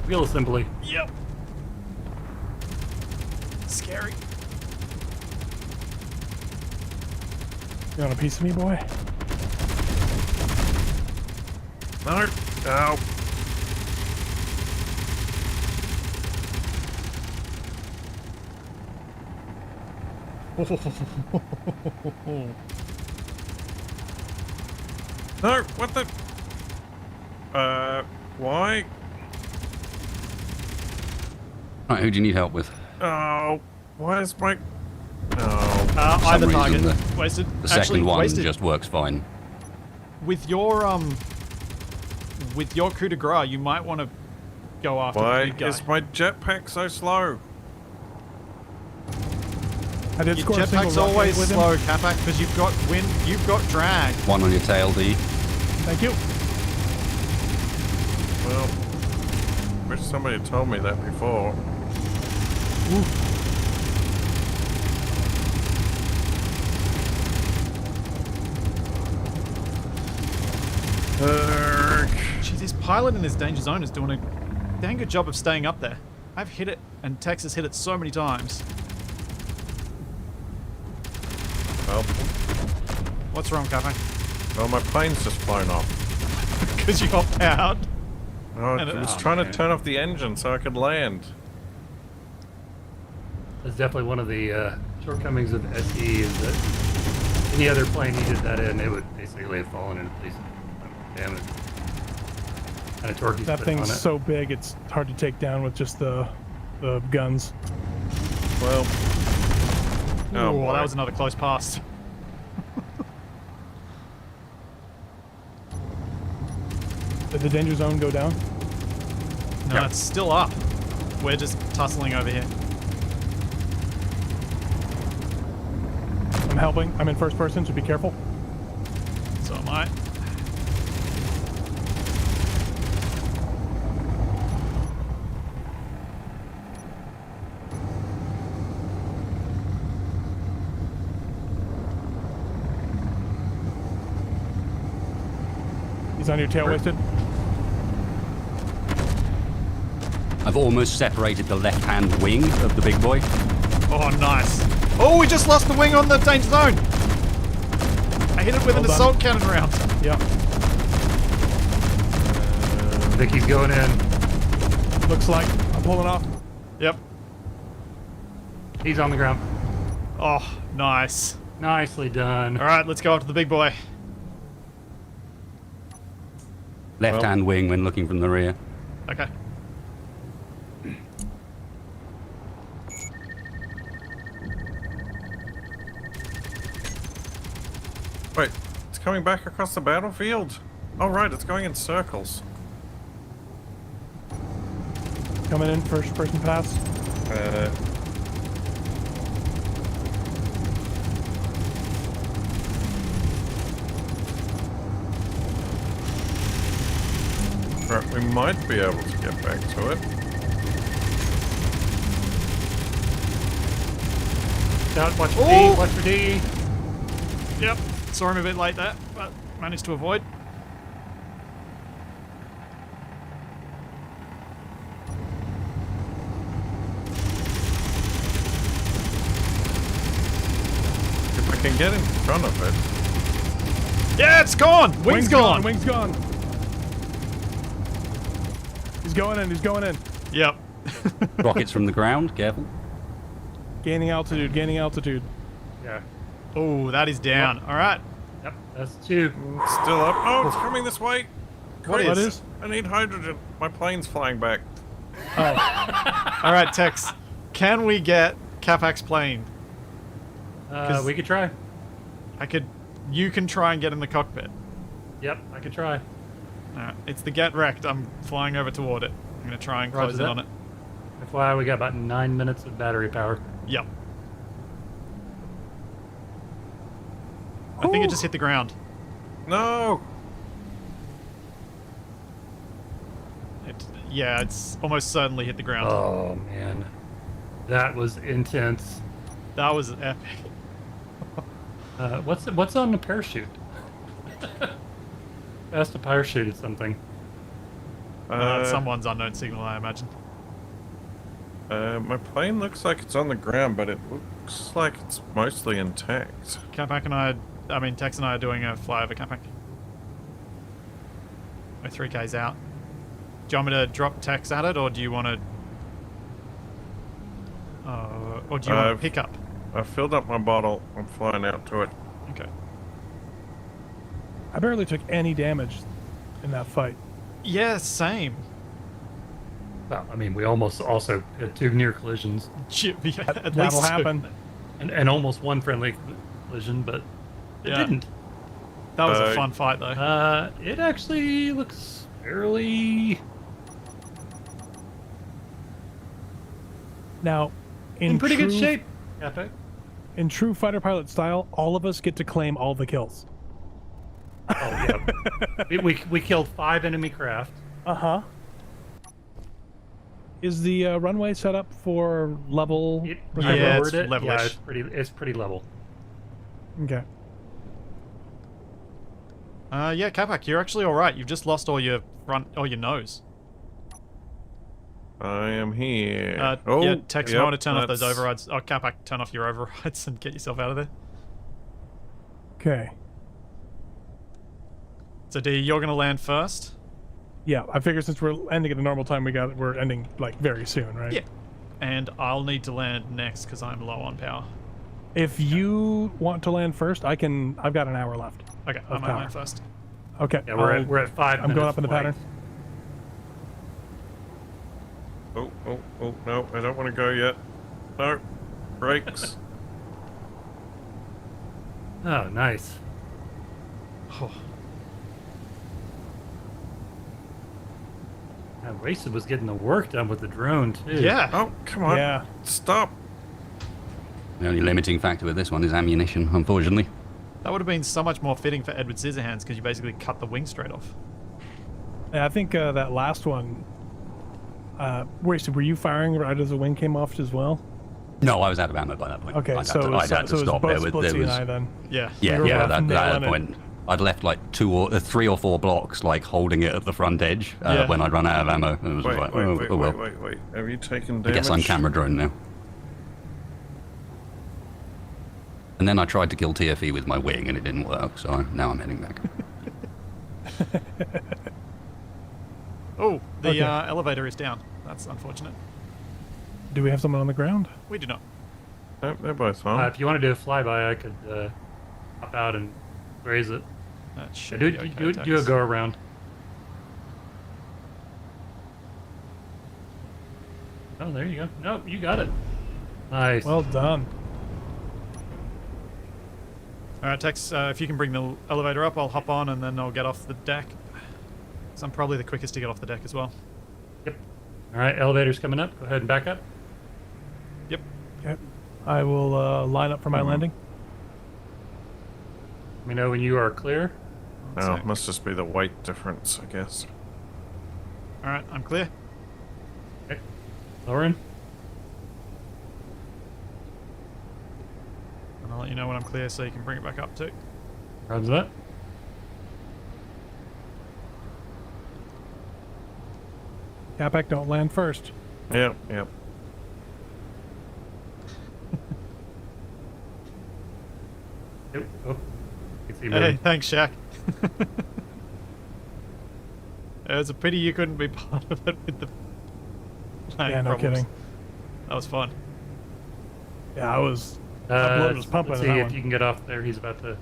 wheel assembly. Yep. Scary. You want a piece of me, boy? No. Ow. No, what the? Why? Right, who do you need help with? Oh, why is my... Oh, For some Either reason, target. the- Wasted. The second Actually, one wasted. just works fine. With your coup de grace, you might want to go after the why big guy. is my jetpack so slow? I did Your score a single jetpack's rocket always with him. slow, Capac, because you've got wind, you've got drag. One on your tail, D. Thank you. Well, wish somebody had told me that before. Gee, this pilot in this danger zone is doing a dang good job of staying up there. I've hit it, and Tex has hit it so many times. Well, What's wrong, Capac? well, my plane's just flown off. Because you hopped out. Oh, I And was oh, trying man. to turn off the engine so I could land. That's definitely one of the shortcomings of the SE is that any other plane you did that in, it would basically have fallen into place. Damn it. Kind of torquey That spit thing's on it. so big, it's hard to take down with just the guns. Well, oh, Ooh, boy. that was another close pass. Did the danger zone go down? No, it's still up. We're just tussling over here. I'm helping. I'm in first person, so be careful. So am I. He's on your tail, wasted. I've almost separated the left-hand wing of the big boy. Oh, nice. Oh, we just lost the wing on the danger zone. I hit it with Well an done. assault cannon round. Yeah. I think he's going in. Looks like I'm pulling off. Yep. He's on the ground. Oh, nice. Nicely done. All right, let's go up to the big boy. Left-hand wing when looking from the rear. Okay. wait, it's coming back across the battlefield? Oh, right, it's going in circles. Coming in, first person pass. Right, we might be able to get back to it. Watch for Oh! D. Watch for D. Yep. Saw him a bit late there, but managed to avoid. If I can get in front of it. Yeah, it's gone! Wing's gone! Wing's gone. He's going in. He's going in. Yep. Rockets from the ground, careful. Gaining altitude. Gaining altitude. Yeah. Oh, that is down. All right. Yep. That's 2. It's still up. Oh, it's coming this way. What What is? is? I need hydrogen. My plane's flying back. All right, Tex. Can we get Capac's plane? We could try. You can try and get in the cockpit. Yep, I could try. Alright, it's the get wrecked. I'm flying over toward it. I'm gonna try and Roger close in that. on it. FYI, we got about 9 minutes of battery power. Yep. I think it just hit the ground. No! Yeah, it's almost certainly hit the ground. Oh man, that was intense. That was epic. What's on the parachute? Has to parachuted something. Someone's unknown signal, I imagine. My plane looks like it's on the ground, but it looks like it's mostly intact. Capac and Tex and I are doing a flyover Capac. We're 3Ks out. Do you want me to drop Tex at it, or do you want to... or do you want to pick up? I filled up my bottle. I'm flying out to it. Okay. I barely took any damage in that fight. Yeah, same. Well, I mean, we almost also had 2 near collisions At least That'll two. happen. and almost 1 friendly collision, but it Yeah. didn't. That was a fun fight, though. It actually looks fairly Now, in pretty good true- shape. Epic. In true fighter pilot style, all of us get to claim all the kills. Oh yeah. we killed 5 enemy craft. Uh-huh. Is the runway set up for level? Yeah, I it's lowered it. levelish. Yeah, it's pretty level. Okay. Yeah, Capac, you're actually all right. You've just lost all your nose. I am here. Yeah, Tex, you yep, want to turn off those that's- overrides? Oh, Capac, turn off your overrides and get yourself out of there. Okay. So, D, you're going to land first? Yeah, I figure since we're ending at a normal time, we're ending like very soon, right? Yeah. And I'll need to land next because I'm low on power. If you want to land first, I've got an hour left. Okay, I might power. land first. Okay. Yeah, we're at 5 I'm going minutes up in the flight. pattern. Oh, no, I don't want to go yet. No. Brakes. Oh, nice. Oh, And Wasted was getting the work done with the drone too. yeah. Oh, come on. Yeah. Stop. The only limiting factor with this one is ammunition, unfortunately. That would have been so much more fitting for Edward Scissorhands because you basically cut the wing straight off. Yeah, I think that last one. Wasted, were you firing right as the wing came off as well? No, I was out of ammo by that point. Okay, I'd so had to it was stop. both There Splitsy was, and I then. Yeah. yeah, We were yeah. both At nailing that it. point, I'd left like 3 or 4 blocks, like holding it at the front edge Yeah. when I'd run out of ammo. It was Wait, like, wait, oh, wait, oh well. wait. Have you taken I damage? guess I'm camera drone now. And then I tried to kill TFE with my wing and it didn't work, so now I'm heading back. Oh, the Okay. elevator is down. That's unfortunate. Do we have someone on the ground? We do not. Nope, they're both on. If you want to do a flyby, I could hop out and raise it. That should Do be okay, do a Tex. go around. Oh, there you go. Nope, you got it. Nice. Well done. All right, Tex, if you can bring the elevator up, I'll hop on and then I'll get off the deck. So I'm probably the quickest to get off the deck as well. Yep. All right, elevator's coming up. Go ahead and back up. Yep. Okay. I will line up for my landing. Let me know when you are clear. No, it must just be the weight difference, I guess. All right, I'm clear. Okay. Lauren. And I'll let you know when I'm clear so you can bring it back up too. Roger that. Capac, don't land first. Yep, yep. Yep. Oh, you can see Hey, me. thanks, Shaq. It was a pity you couldn't be part of it with the Yeah, no problems. kidding. That was fun. Yeah, my blood was pumping. Let's in see that if one. you can get off there. He's about to. All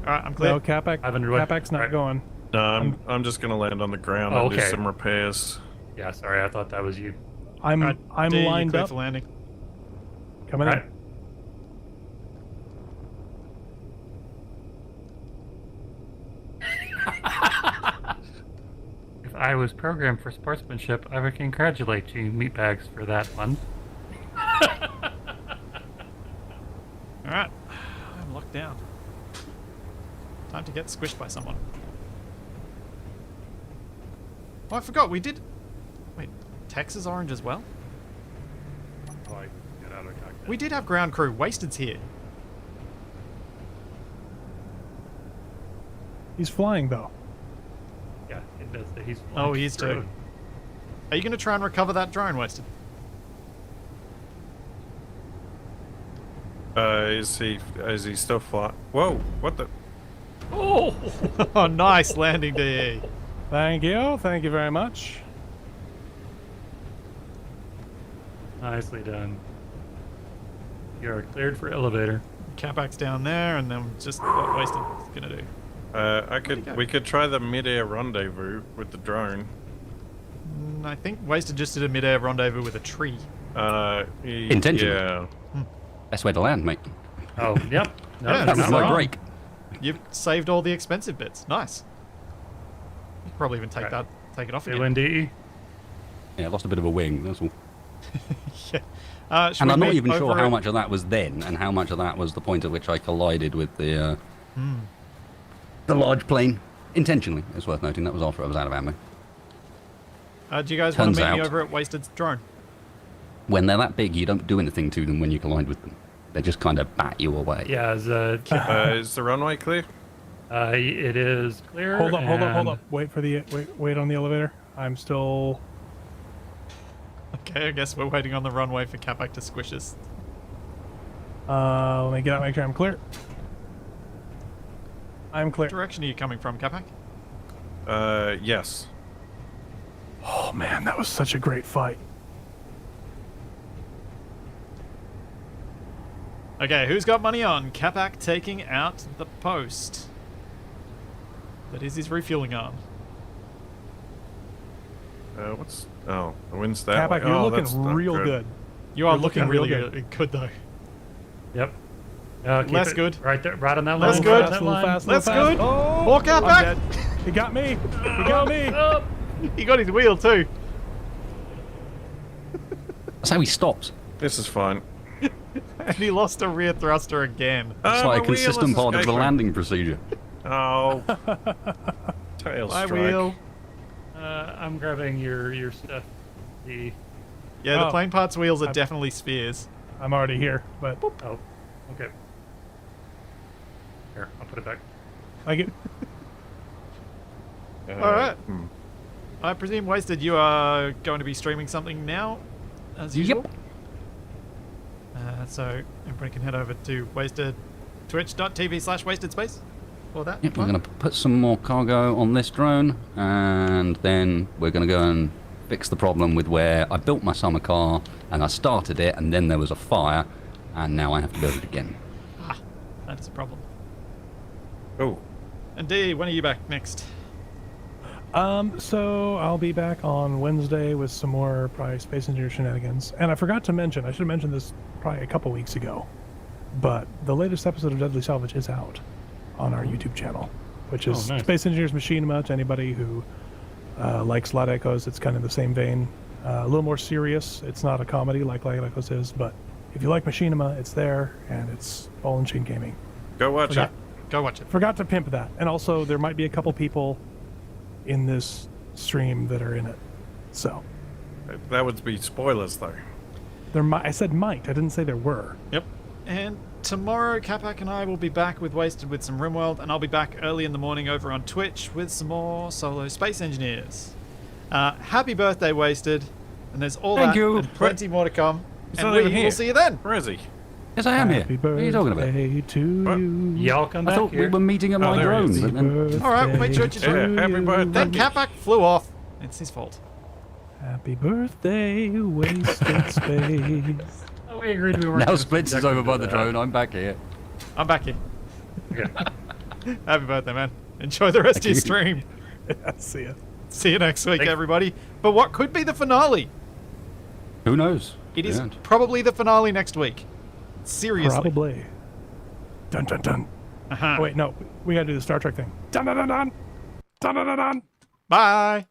right, I'm clear. No, Capac. 500 away. Capac's not Right. going. No, I'm just gonna land on the ground Oh, and do okay. some repairs. Yeah, sorry, I thought that was you. I'm All right, I'm D, you lined clear up. for landing. Coming All in. right. If I was programmed for sportsmanship, I would congratulate you, meatbags, for that one. All right, I'm locked down. Time to get squished by someone. Oh, I forgot we did. Wait, Texas orange as well? Oh, I get out of the cockpit. We did have ground crew. Wasted's here. He's flying though. Yeah, it does. He's Oh, he is too. through. Are you going to try and recover that drone, Wasted? Is he still flying? Whoa, what the? Oh, oh nice landing, DE. Thank you. Thank you very much. Nicely done. You are cleared for elevator. Capac's down there, and then just what Wasted's going to do. We could try the mid-air rendezvous with the drone. I think Wasted just did a mid-air rendezvous with a tree. Intentionally. Yeah. Best way to land, mate. Oh, yep. No, Yeah, you're That was not my wrong. break. You've saved all the expensive bits. Nice. You could probably even take Right. take it off They again. win DE. Yeah, I lost a bit of a wing, that's all. Yeah. Should And we I'm not meet even sure over how at- much of that was then, and how much of that was the point at which I collided with the large plane. Intentionally, it's worth noting. That was after I was out of ammo. Do you guys want Turns to meet me out- over at Wasted's drone? When they're that big, you don't do anything to them when you collide with them. They just kind of bat you away. Yeah, Is the runway clear? it is clear. Hold up, hold up, hold and- up. Wait on the elevator. I'm still. Okay, I guess we're waiting on the runway for Capac to squish us. Let me get out. Make sure I'm clear. I'm clear. What direction are you coming from, Capac? Yes. Oh man, that was such a great fight. Okay, who's got money on Capac taking out the post? That is his refueling arm. What's... Oh, the wind's that way. Capac, you're Oh, looking that's not real good. You are You're looking looking really real good though. Yep. Keep Less it good. Right there, right on that Less line. good. right on that line. Less fast. good. Oh, More I'm Capac. dead. He got me. He got me. He got his wheel too. That's how he stops. This is fine. And he lost a rear thruster again. It's my like a wheel is consistent part of the escaping. landing procedure. Oh. Tail My strike. wheel. I'm grabbing your stuff. The Yeah, the Oh. plane parts wheels are I'm- definitely spears. I'm already here, but oh, okay. Here, I'll put it back. I get. Alright. I presume, Wasted, you are going to be streaming something now, as usual? So everybody can head over to Wasted, twitch.tv/Wasted Space for that. Yep, we're going to put some more cargo on this drone, and then we're going to go and fix the problem with where I built my summer car, and I started it, and then there was a fire, and now I have to build it again. That is a problem. Oh. And D, when are you back next? So I'll be back on Wednesday with some more probably space engineer shenanigans. And I forgot to mention, I should have mentioned this probably a couple weeks ago, but the latest episode of Deadly Salvage is out on our YouTube channel, which is Oh, nice. Space Engineers Machine Much. Anybody who Like Slot Echoes, it's kind of the same vein. A little more serious. It's not a comedy like Slot Echoes is, but if you like Machinima, it's there, and it's Ball and Chain Gaming. Go watch Yeah, it. go watch it. Forgot to pimp that. And also, there might be a couple people in this stream that are in it. So, That would be spoilers, though. I said might. I didn't say there were. Yep. And tomorrow, Capac and I will be back with Wasted with some RimWorld, and I'll be back early in the morning over on Twitch with some more solo space engineers. Happy birthday, Wasted. And there's all Thank that you. and plenty more to come. He's And not even we will here. see you then. Where is he? Yes, I am here. Happy What are you talking about? birthday to What? you. Y'all come I back thought we here. were meeting at my there he drone, is. but then... All right, we'll make sure it's Yeah, happy birthday. Then Capac flew off. It's his fault. Happy birthday, wasted space. Oh, we agreed we weren't. Now gonna Splits is subject over him by to the that. drone. I'm back here. I'm back here. Okay. Happy birthday, man. Enjoy the rest of your you. stream. See ya. See you next week, Thanks. everybody. But what could be the finale? Who knows? It is Yeah. probably the finale next week. Seriously. Probably. Dun dun dun. Uh-huh. Oh, wait, no. We gotta do the Star Trek thing. Dun dun dun dun. Dun dun dun dun. Bye.